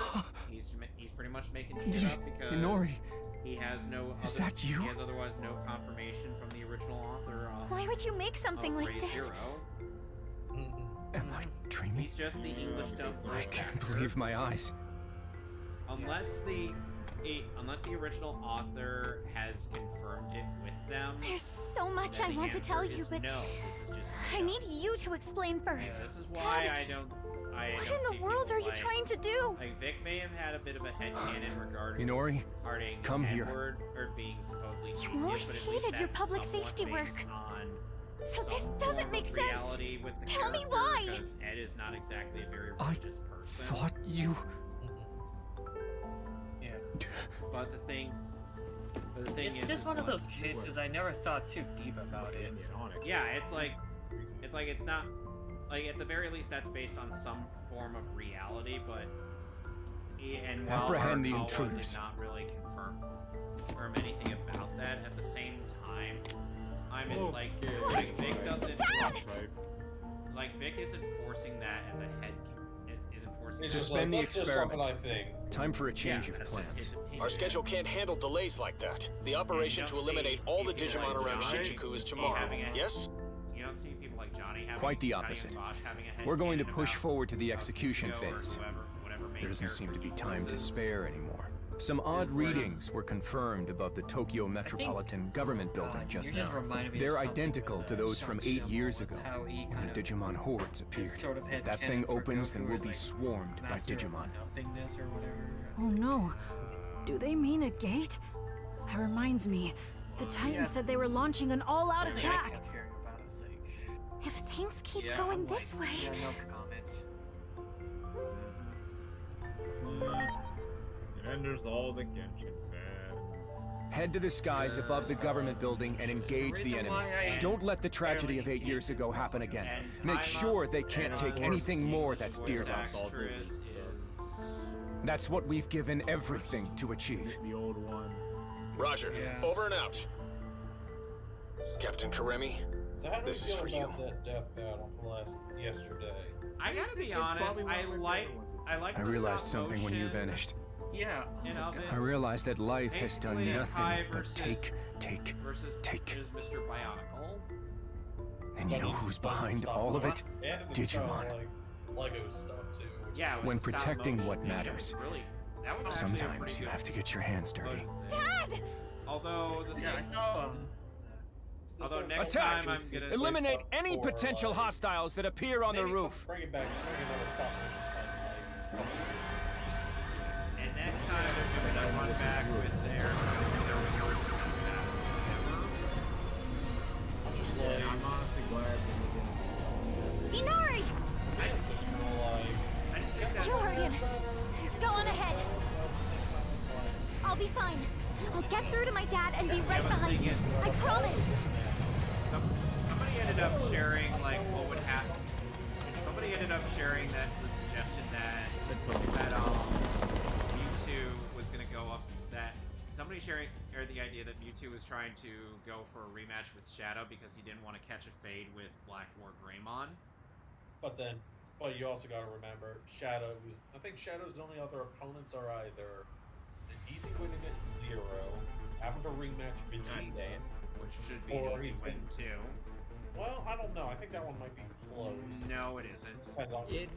he's pretty much making shit up because Inori, he has is that you? He has otherwise no confirmation from the original author. Why would you make something like this? Zero. Am I dreaming? He's just the English dub. I can't believe my eyes. Unless the original author has confirmed it with them. There's so much I want to tell you, but no, this is just I need you to explain first. Yeah, this is why Dad, what in the world are you trying to do? Like, Vic may have had a bit of a headcanon regarding Inori, come here. Or being supposedly You always hated your public safety work. So this doesn't make sense. Reality with the Tell me character, why. Because Ed is not exactly a very I religious person. thought you... Yeah. But the thing is, It's just one of those cases I never thought too deep about it. Yeah, it's like it's not like at the very least that's based on some form of reality, but and while Apprehend the Arakawa intruders. did not really confirm anything about that. At the same time, it's like Vic doesn't like Vic isn't forcing that as a head. Isn't forcing. Suspend the experiment. I think. Time for a change Yeah, of that's plans. his opinion. Our schedule can't handle delays like that. The operation to eliminate all the Digimon around Shinjuku is tomorrow. Yes? You don't see people like Johnny having Quite the Johnny and opposite. Bosch having a head We're going to canon push about, forward to the execution phase. whatever main There doesn't seem to be character time to chooses. spare anymore. Some odd readings were confirmed above the Tokyo Metropolitan Government Building just you just now. reminded me of They're something identical with, to those from 8 years with ago, how he when kind the of Digimon hordes appeared. sort of If that headcanon thing for opens, then Goku we'll as, be like, swarmed by master of Digimon. nothingness or whatever. Oh no. Do they mean a gate? That reminds me. The Titans said they were launching an all-out I attack. kept hearing about it. It's like, If things keep yeah, going I'm this like, way. Yeah, no comments. It enters all the Genshin fans. Head to the skies above the government building and engage the enemy. Don't let the tragedy of 8 years ago happen again. Make sure they can't take anything more that's dear to us. That's what we've given everything to achieve. The old one. Roger. Over and out. Captain Karemi, So how do this we is feel for you. about that death battle from yesterday? I gotta be honest. I like. I the realized stop something when you motion. vanished. Yeah. You know, I realized that life has done basically nothing Kai but versus- take. Versus is Mr. Bionicle. And you know who's behind all of it? And it was Digimon. kinda like Lego stuff too. Yeah. with When the stop protecting motion, what yeah, matters, Really, that was actually a sometimes pretty you good have to get your hands dirty. Dad! Although the Yeah, I saw. Although next Attack! time I'm gonna Eliminate any potential hostiles that appear on the roof. Bring it back. Bring another stop motion. And next time I'm gonna run back with their worst battle I'm just like, I'm honestly glad that Inari! ever. I just think that's Jorgen! Go on ahead. I'll be fine. I'll get through to my dad and be right behind you. I promise. Somebody ended up sharing like what would happen. Somebody ended up sharing that the suggestion that Mewtwo was gonna go up. That somebody sharing or the idea that Mewtwo was trying to go for a rematch with Shadow because he didn't want to catch a fade with Black War Greymon. But you also got to remember, I think Shadow's only other opponents are either an easy win against Zero, having to rematch Vegeta, which should be or an easy he's win too. Well, I don't know. I think that one might be close. No, it isn't. It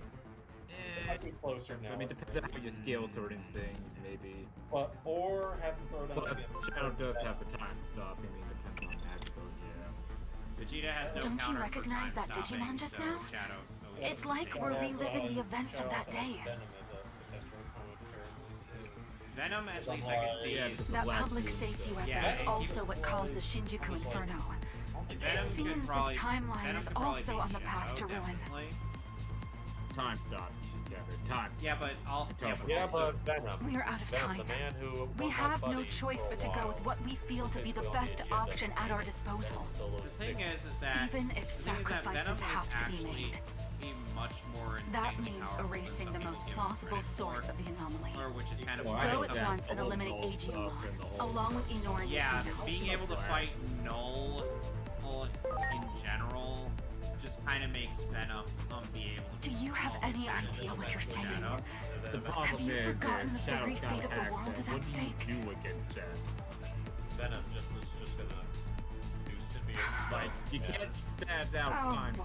might be closer now. I mean, depends on how you scale certain things, maybe. Or have him throw down Plus, against Shadow does have the time stop. I mean, depends on that, so yeah. Vegeta has no Don't you counter for recognize time that stopping, Digimon just so now? Shadow It's like we're reliving the events of that day. Venom, at least I can see. That public safety weapon Yeah, is also what caused the Shinjuku Inferno. Venom It seems could this probably, timeline Venom is could probably also beat on the path to Shadow, ruin. definitely. Time stop, Kevin. Time. Yeah, but Venom. We are out of Venom, time. the man who We won my have no buddies choice for a but to go while. with what we feel to be the best option at our disposal. The thing is that Even if sacrifices Venom have is to be actually made. much more That insanely means powerful than erasing some the people most give him plausible credit source for, of the anomaly. or which is kind of Go at once and eliminate Agumon, along with Inori Yeah, Yasuno. being able to fight Null in general just kind of makes Venom be able to. Do you have any idea what you're saying? The problem Have you is forgotten that the very Shadow's got fate of the hacked, world and is at what do stake? you do against that? Venom is just gonna do symbiote. Like, you can't stand out Oh time boy.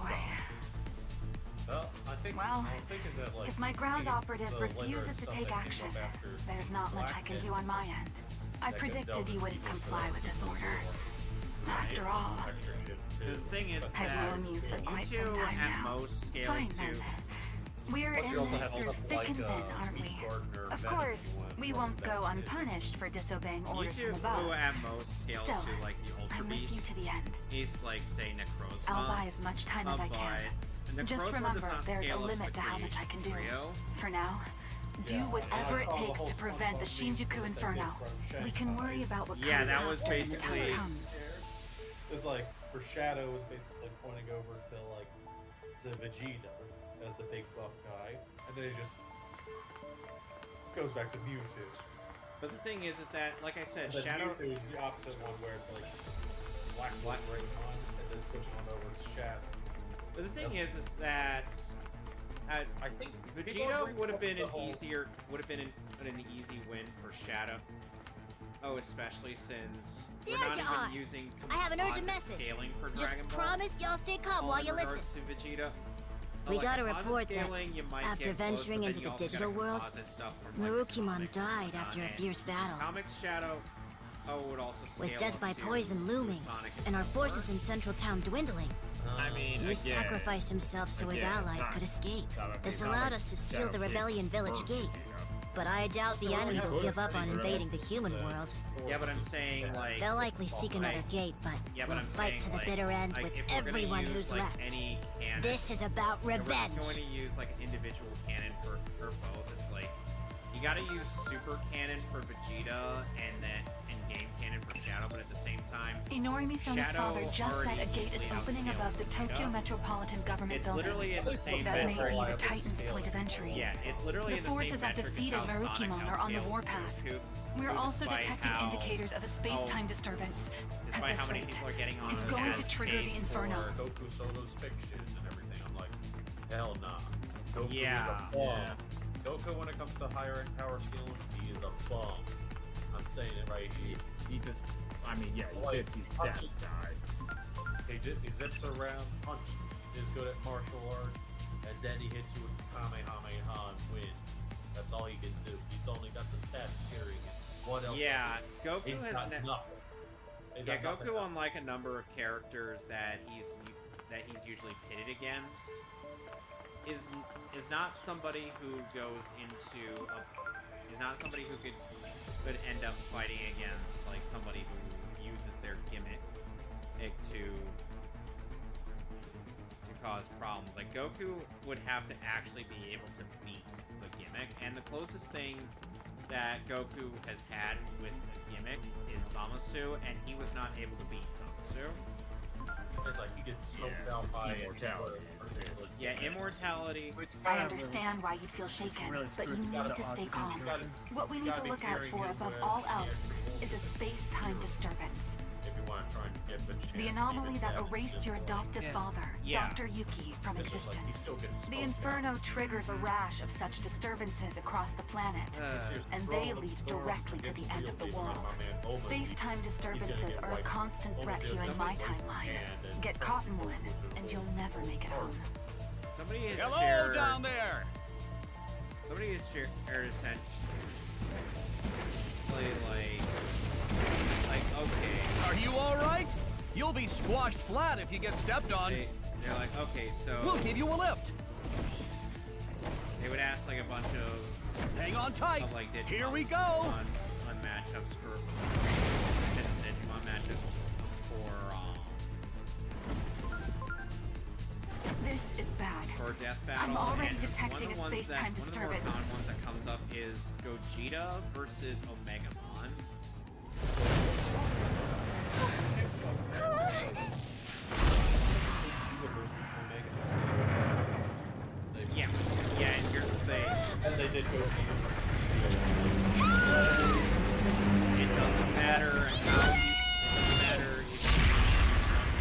stop. Well, Well, I'm thinking that, like, if my ground the operative later refuses to stuff take that came action, up after there's not much I can do on my end. I that could predicted delve you wouldn't into comply with this order. After all, The thing is I've that known you for quite some Mewtwo time at now. most scales Fine to then. We're in also this had through stuff thick like, and thin, aren't we? Gardner, Of Venom, course, if you want, we or won't go Venom. unpunished for disobeying orders Mewtwo, from above. who at most scales Still, to like the Ultra I'm with you Beast, to the end. is like say Necrozma. I'll buy as much time as I can. but Just Necrozma remember, does not there's a scale up limit to how the much I can do. trio. For now, do whatever it takes to prevent the Shinjuku Inferno. We can worry about what Yeah, comes that was after and how basically- it comes. It was like, for Shadow, it was basically pointing over to Vegeta as the big buff guy, and then it just goes back to Mewtwo. But the thing is that, like I said, And then Shadow... Mewtwo is the opposite one, where it's like Black Greymon, and then switching on over to Shadow. But the thing is that I think Vegeta would have been an easy win for Shadow. Oh, especially since we're There not you even are. using I have an urgent composite message. scaling for Just Dragon Ball. promise y'all stay calm All while in you listen. regards to Vegeta. We Like, gotta composite report that scaling, you might after get close, venturing but then into you the also gotta digital world, composite stuff from, like, Marukimon comics died and after a whatnot, fierce and battle. Comics Shadow would also With scale death up by to poison looming, Sonic and our 4. forces in Central Town dwindling, I mean, he sacrificed himself so his allies could escape. This allowed us to seal the Rebellion Village gate. But I doubt the enemy will give up on invading the human world. Yeah, but I'm saying, like... They'll likely seek another gate, but Yeah, but we'll I'm fight saying, to the like, bitter end with if we're gonna everyone use, who's like, left. any canon, This is about if we're just revenge. going to use like individual canon for both. It's like you gotta use super canon for Vegeta and game canon for Shadow, but at the same time, Inorimisona's Shadow father just said already a gate is easily opening outscales above the Tokyo Vegeta. Metropolitan Government It's building. literally in the same That may metric. be the Titan's point of entry. Yeah, it's literally The in the same forces that metric as defeated how Sonic Marukimon are on the outscales warpath. Goku, We're also despite detecting how- indicators of a space-time disturbance. At Despite this how many rate, people are getting on it's going to as trigger the base Inferno. for- Goku Solo's fictions and everything. I'm like, hell nah. Goku Yeah. is a bum. Goku, when it comes to higher end power skills, he is a bum. I'm saying it right here. He just, I mean, yeah, he's Like, 50 stats guy. He zips around, punch, is good at martial arts, and then he hits you with Kamehameha and wins. That's all he can do. He's only got the stats carrying it. What else? Yeah, Goku He's has got ne- nothing. He's Yeah, got nothing Goku, else. unlike a number of characters that he's usually pitted against, is not somebody who goes into is not somebody who could end up fighting against like somebody who uses their gimmick to cause problems. Like Goku would have to actually be able to beat the gimmick, and the closest thing that Goku has had with the gimmick is Zamasu, and he was not able to beat Zamasu. It's like he gets smoked out by immortality. Yeah, immortality. I understand why you'd feel shaken, but you need to stay calm. What we need to look out for above all else is a space-time disturbance. If you want to try and get the chance. The anomaly that erased your adoptive father, Yeah. Dr. Yuki, from It's just like he existence. still gets The smoked Inferno triggers a rash of such disturbances across the planet, and they lead directly to the end of the world. Space-time disturbances are a constant threat here in my timeline. Get caught in one, and you'll never make it home. Somebody has Hello shared. down there. Somebody has shared essentially like okay. Are you all right? You'll be squashed flat if you get stepped on. They're like, okay, so We'll give you a lift. they would ask like a bunch of Hang on tight. of, like, Digimon Here we go. on matchups for Digimon matchups for This is bad. for Death Battle. I'm already and detecting a one of the ones space-time that, disturbance. One of the more common ones that comes up is Gogeta versus Omegamon. Yeah, yeah, and here's the thing. And they did go It doesn't matter how you. It doesn't matter if you use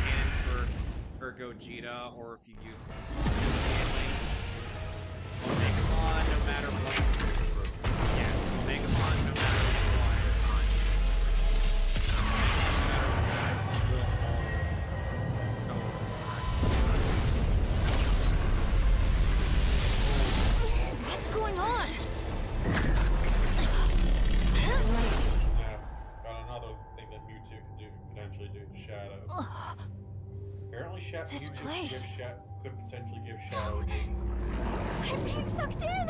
cannon for Gogeta or if you use Omegamon, no matter what. Yeah, Omegamon, no matter what. So What's going on? got another thing that Mewtwo can do, potentially do to Shadow. Apparently, This place could potentially give Shadow. I'm being sucked in!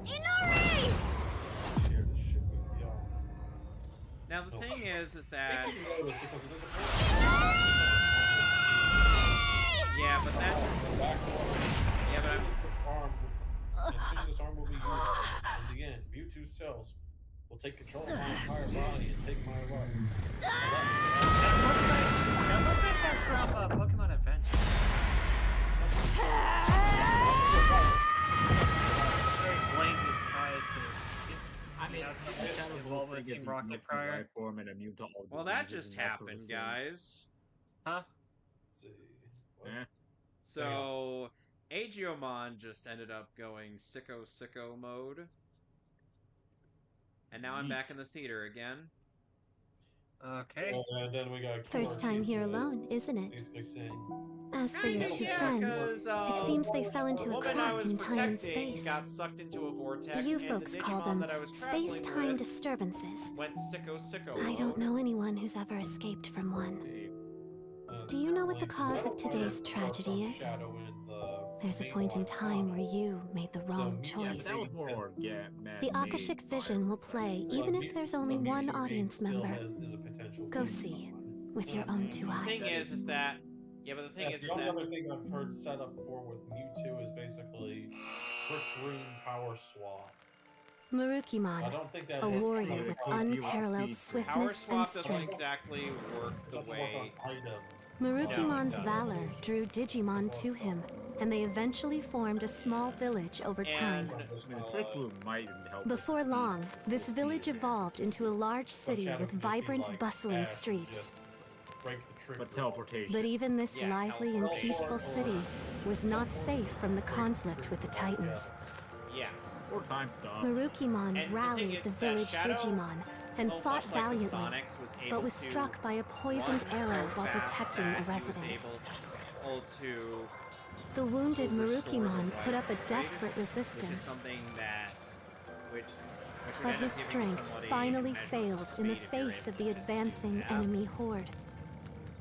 Inori! Now the thing is that yeah, but that's yeah, but I'm and soon this arm will be useless. In the end, Mewtwo's cells will take control of my entire body and take my life. That looks like that's from Pokemon Adventure. Explains his ties to. I mean, that's kind of involved with Team Rocket prior. Form and immune to all well, that diseases just and that sort of happened, thing. guys. Huh? Let's see. What? So, Agiomon just ended up going sicko mode. And now I'm back in the theater again. Okay. And then we got First time here alone, isn't it? basically saying, As for your two friends, it seems they fell into a crack in time and space. Got sucked into a vortex, You and folks the call Digimon them that I was traveling space-time with disturbances. went sicko I don't know anyone who's ever escaped from one. Do you know what the cause of today's tragedy is? There's a point in time where you made the wrong choice. The Akashic Vision will play even if there's only one audience member. Go see with your own two eyes. The thing is that yeah, but the thing is the only that other thing I've heard set up before with Mewtwo is basically Brick Room Power Swap. Marukimon, a warrior with unparalleled swiftness and Power Swap strength. doesn't exactly work the way. Marukimon's valor drew Digimon to him, and they eventually formed a small village over time. Before long, this village evolved into a large city with vibrant, bustling streets. But teleportation. But even this lively and peaceful city was not safe from the conflict with the Titans. Yeah. Or time stop. Marukimon rallied the village Digimon and fought valiantly, but was struck by a poisoned arrow while protecting a resident. The wounded Marukimon put up a desperate resistance, but his strength finally failed in the face of the advancing enemy horde,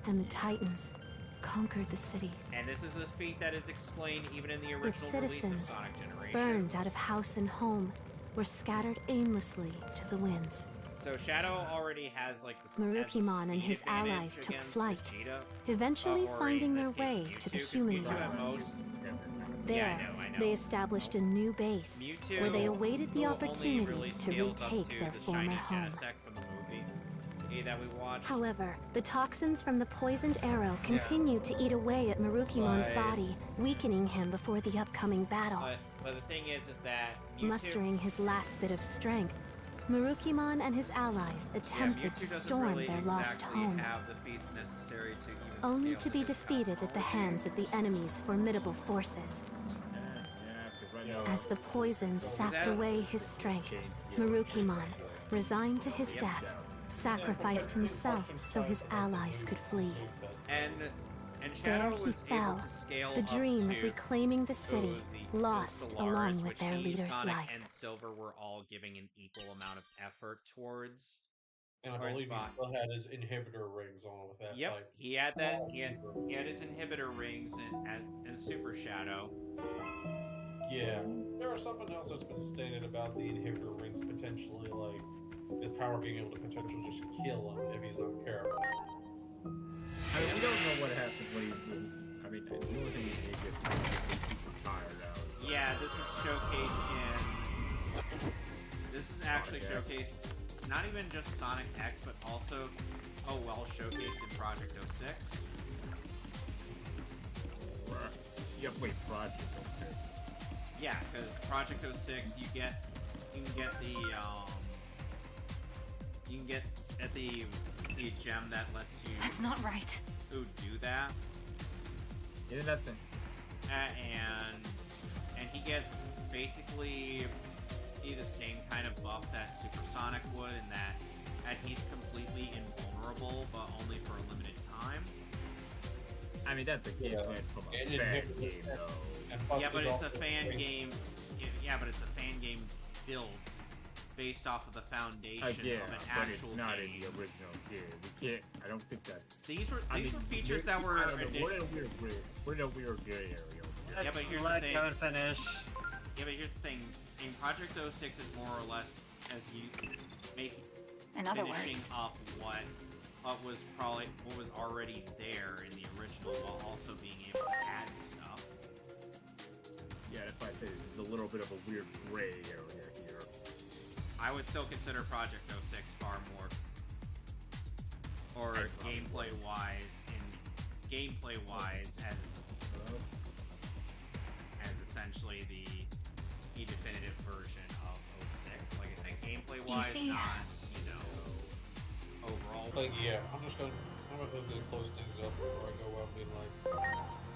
and the Titans conquered the city. And this is a feat that is explained even in the original Its citizens, release of Sonic Generations. burned out of house and home, were scattered aimlessly to the winds. So Shadow already has like the Marukimon and his allies took flight, eventually finding their way to the human world. There, they established a new base, where they awaited the opportunity to retake their former home. However, the toxins from the poisoned arrow continued to eat away at Marukimon's body, weakening him before the upcoming battle. But the thing is that Mustering his last bit of strength, Marukimon and his allies attempted to storm their lost home, only to be defeated at the hands of the enemy's formidable forces. As the poison sapped away his strength, Marukimon, resigned to his death, sacrificed himself so his allies could flee. And There Shadow he was able fell, to scale the up dream of to reclaiming the city, lost Polaris, along with which their he, leader's Sonic, life. and Silver were all giving an equal amount of effort towards. And I believe he still had his inhibitor rings on with that. Yep, type. he had that. He had his inhibitor rings and Super Shadow. Yeah, there was something else that's been stated about the inhibitor rings potentially, like his power being able to potentially just kill him if he's not careful. I mean, we don't know what happens when he. I mean, the only thing he did is super tired out. Yeah, this is showcased in. This is actually showcased not even just Sonic X, but also showcased in Project 06. Yeah, wait, Project 06. Yeah, because Project 06, you can get the gem that lets you. That's not right. Do that. Isn't that the? And he gets basically the same kind of buff that Supersonic would, in that he's completely invulnerable, but only for a limited time. I mean, that's a game from a fan game, though. Yeah, but it's a fan game. Yeah, but it's a fan game build. based off of the foundation Yeah, of an but actual it's not game. in the original game. We can't. I don't think that. These were features that were. We're in a weird gray area. Yeah, but here's Let the thing. Kevin finish. Yeah, but here's the thing. In Project 06 is more or less as you make finishing up what was already there in the original, while also being able to add stuff. Yeah, that's why I say there's a little bit of a weird gray area here. I would still consider Project 06 far more, or gameplay-wise, as essentially the definitive version of 06. Like I said, gameplay-wise, not, overall. But yeah, I'm just gonna close things up before I go out being like,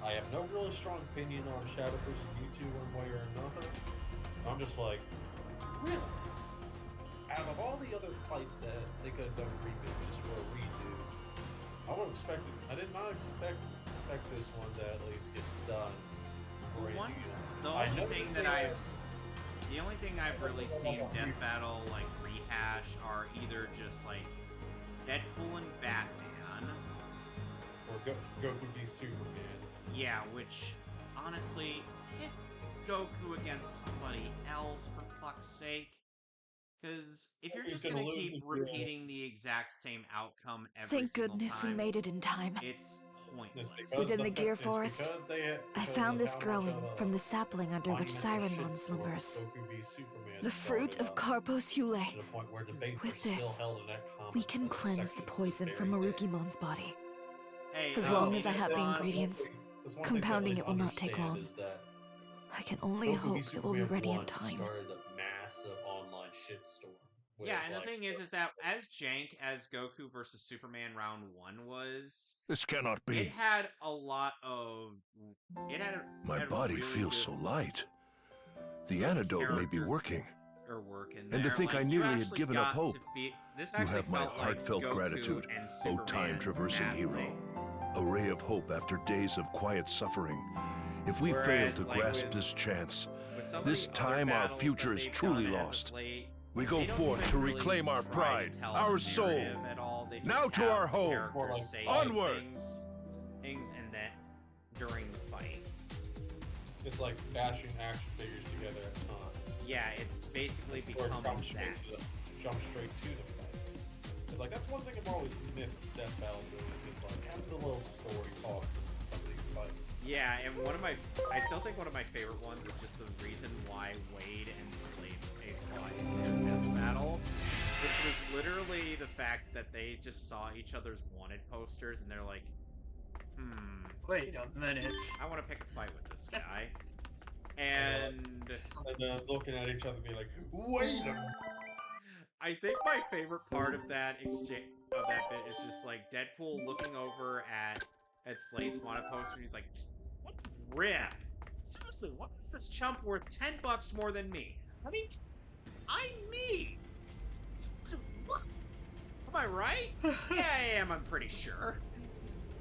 I have no really strong opinion on Shadow vs. Mewtwo one way or another. I'm just like, really? Out of all the other fights that they could have done remakes or redos, I did not expect this one to at least get done. The only thing I've really seen Death Battle like rehash are either just like Deadpool and Batman, or Goku v Superman. Yeah, which honestly, it's Goku against somebody else for fuck's sake. Because if you're just gonna keep repeating the exact same outcome every Thank goodness we made it in time. It's pointless. Within the Gear Forest, I found this growing from the sapling under which Sirenmon slumbers. The fruit of Carpos Hule. With this, we can cleanse the poison from Marukimon's body. As long as I have the ingredients, compounding it will not take long. I can only hope it will be ready in time. Yeah, and the thing is that as jank as Goku vs. Superman Round 1 was... This cannot be. It had a lot of... My body feels so light. The antidote may be working. And to think I nearly had given up hope. You have my heartfelt gratitude, O time-traversing hero. A ray of hope after days of quiet suffering. If we fail to grasp this chance, this time our future is truly lost. We go forth to reclaim our pride, our soul. Now to our home. Onward! Things and then during the fight. It's like bashing action figures together at a time. Yeah, it's basically become jump straight to the fight. It's like, that's one thing I've always missed Death Battle doing, is like having a little story tossed into some of these fights. Yeah, and I still think one of my favorite ones is just the reason why Wade and Slade fought in their Death Battle, which was literally the fact that they just saw each other's wanted posters and they're like, wait a minute. I want to pick a fight with this guy. And looking at each other, being like, "Wait a minute." I think my favorite part of that exchange bit is just like Deadpool looking over at Slade's wanted poster. And he's like, "What rip? Seriously, what is this chump worth $10 more than me? I mean, I'm me. Am I right? Yeah, I am. I'm pretty sure."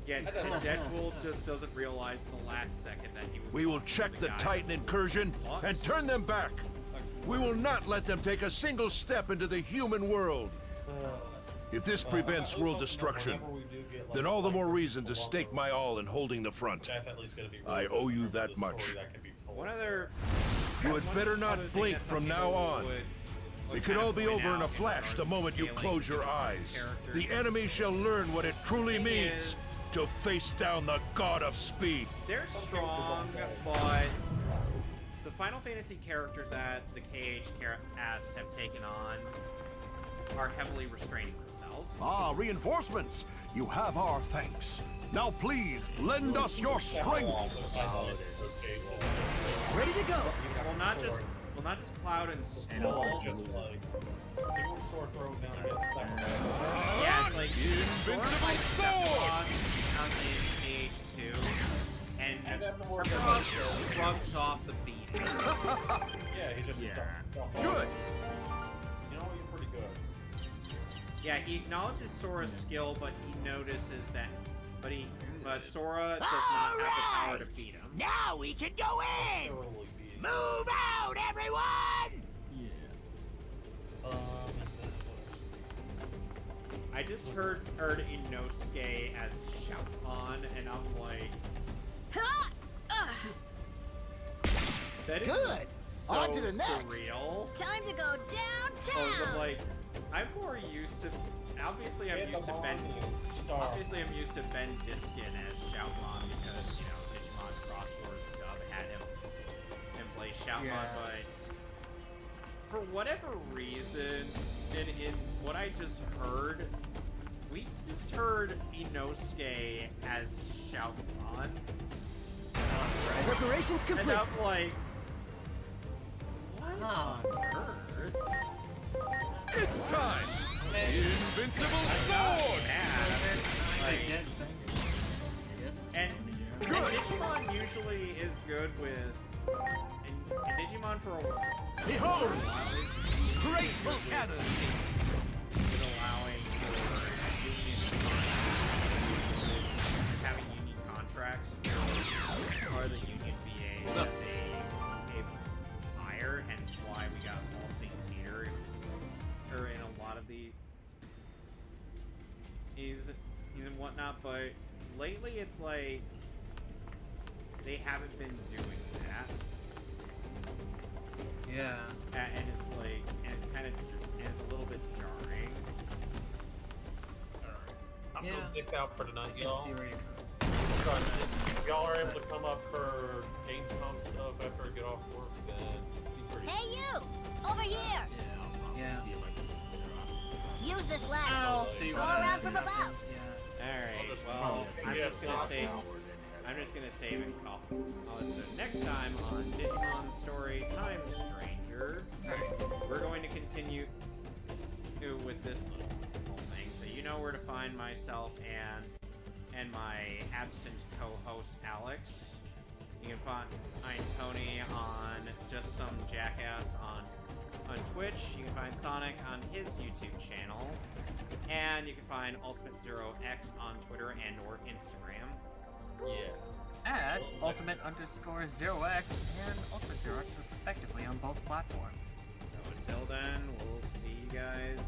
Yeah, Deadpool just doesn't realize in the last second that he was... We will check the Titan incursion and turn them back. We will not let them take a single step into the human world. If this prevents world destruction, then all the more reason to stake my all in holding the front. I owe you that much. You had better not blink from now on. It could all be over in a flash the moment you close your eyes. The enemy shall learn what it truly means to face down the god of speed. They're strong, but the Final Fantasy characters that the KH cast have taken on are heavily restraining themselves. Ah, reinforcements! You have our thanks. Now please, lend us your strength! Ready to go! Well, not just Cloud and Skull. Yeah, it's like Invincible Sword on the KH2, and Sephiroth shrugs off the beat. Yeah, he just doesn't. Good. You know, you're pretty good. Yeah, he acknowledges Sora's skill, but he notices that, but Sora does not have the power to beat him. Now we can go in. Move out, everyone! Yeah. I just heard Inosuke as Shoutmon, and I'm like, that is good. So on to the next. Surreal. Time to go downtown. I'm like, I'm more used to. Obviously, I'm used to Ben. Obviously, I'm used to Ben Diskin as Shoutmon because Digimon Cross Wars dub had him play Shoutmon, but for whatever reason, in what I just heard, we just heard Inosuke as Shoutmon. Preparations complete. And I'm like, what on earth? It's time! Invincible sword! And Digimon usually is good with. And Digimon for a while. Behold! Grateful cannon! Been allowing for having union contracts are the union VAs that they hire, hence why we got All St. Peter or in a lot of the he's and whatnot, but lately it's like they haven't been doing that. Yeah. And it's like, and it's kind of, and it's a little bit jarring. Alright. I'm gonna dick out for tonight, y'all. If y'all are able to come up for Gamescom stuff after I get off work, then be pretty. Hey, you! Over here! Yeah. Use this ladder. I'll see Go what around from above. Alright, well, I'm just gonna save and call. So next time on Digimon Story Time Stranger, we're going to continue with this little thing. So you know where to find myself and my absent co-host Alex. You can find Tony on Just Some Jackass on Twitch. You can find Sonic on his YouTube channel. And you can find Ultimate Zero X on Twitter and or Instagram. Yeah. At Ultimate_0x and Ultimate 0x respectively on both platforms. So until then, we'll see you guys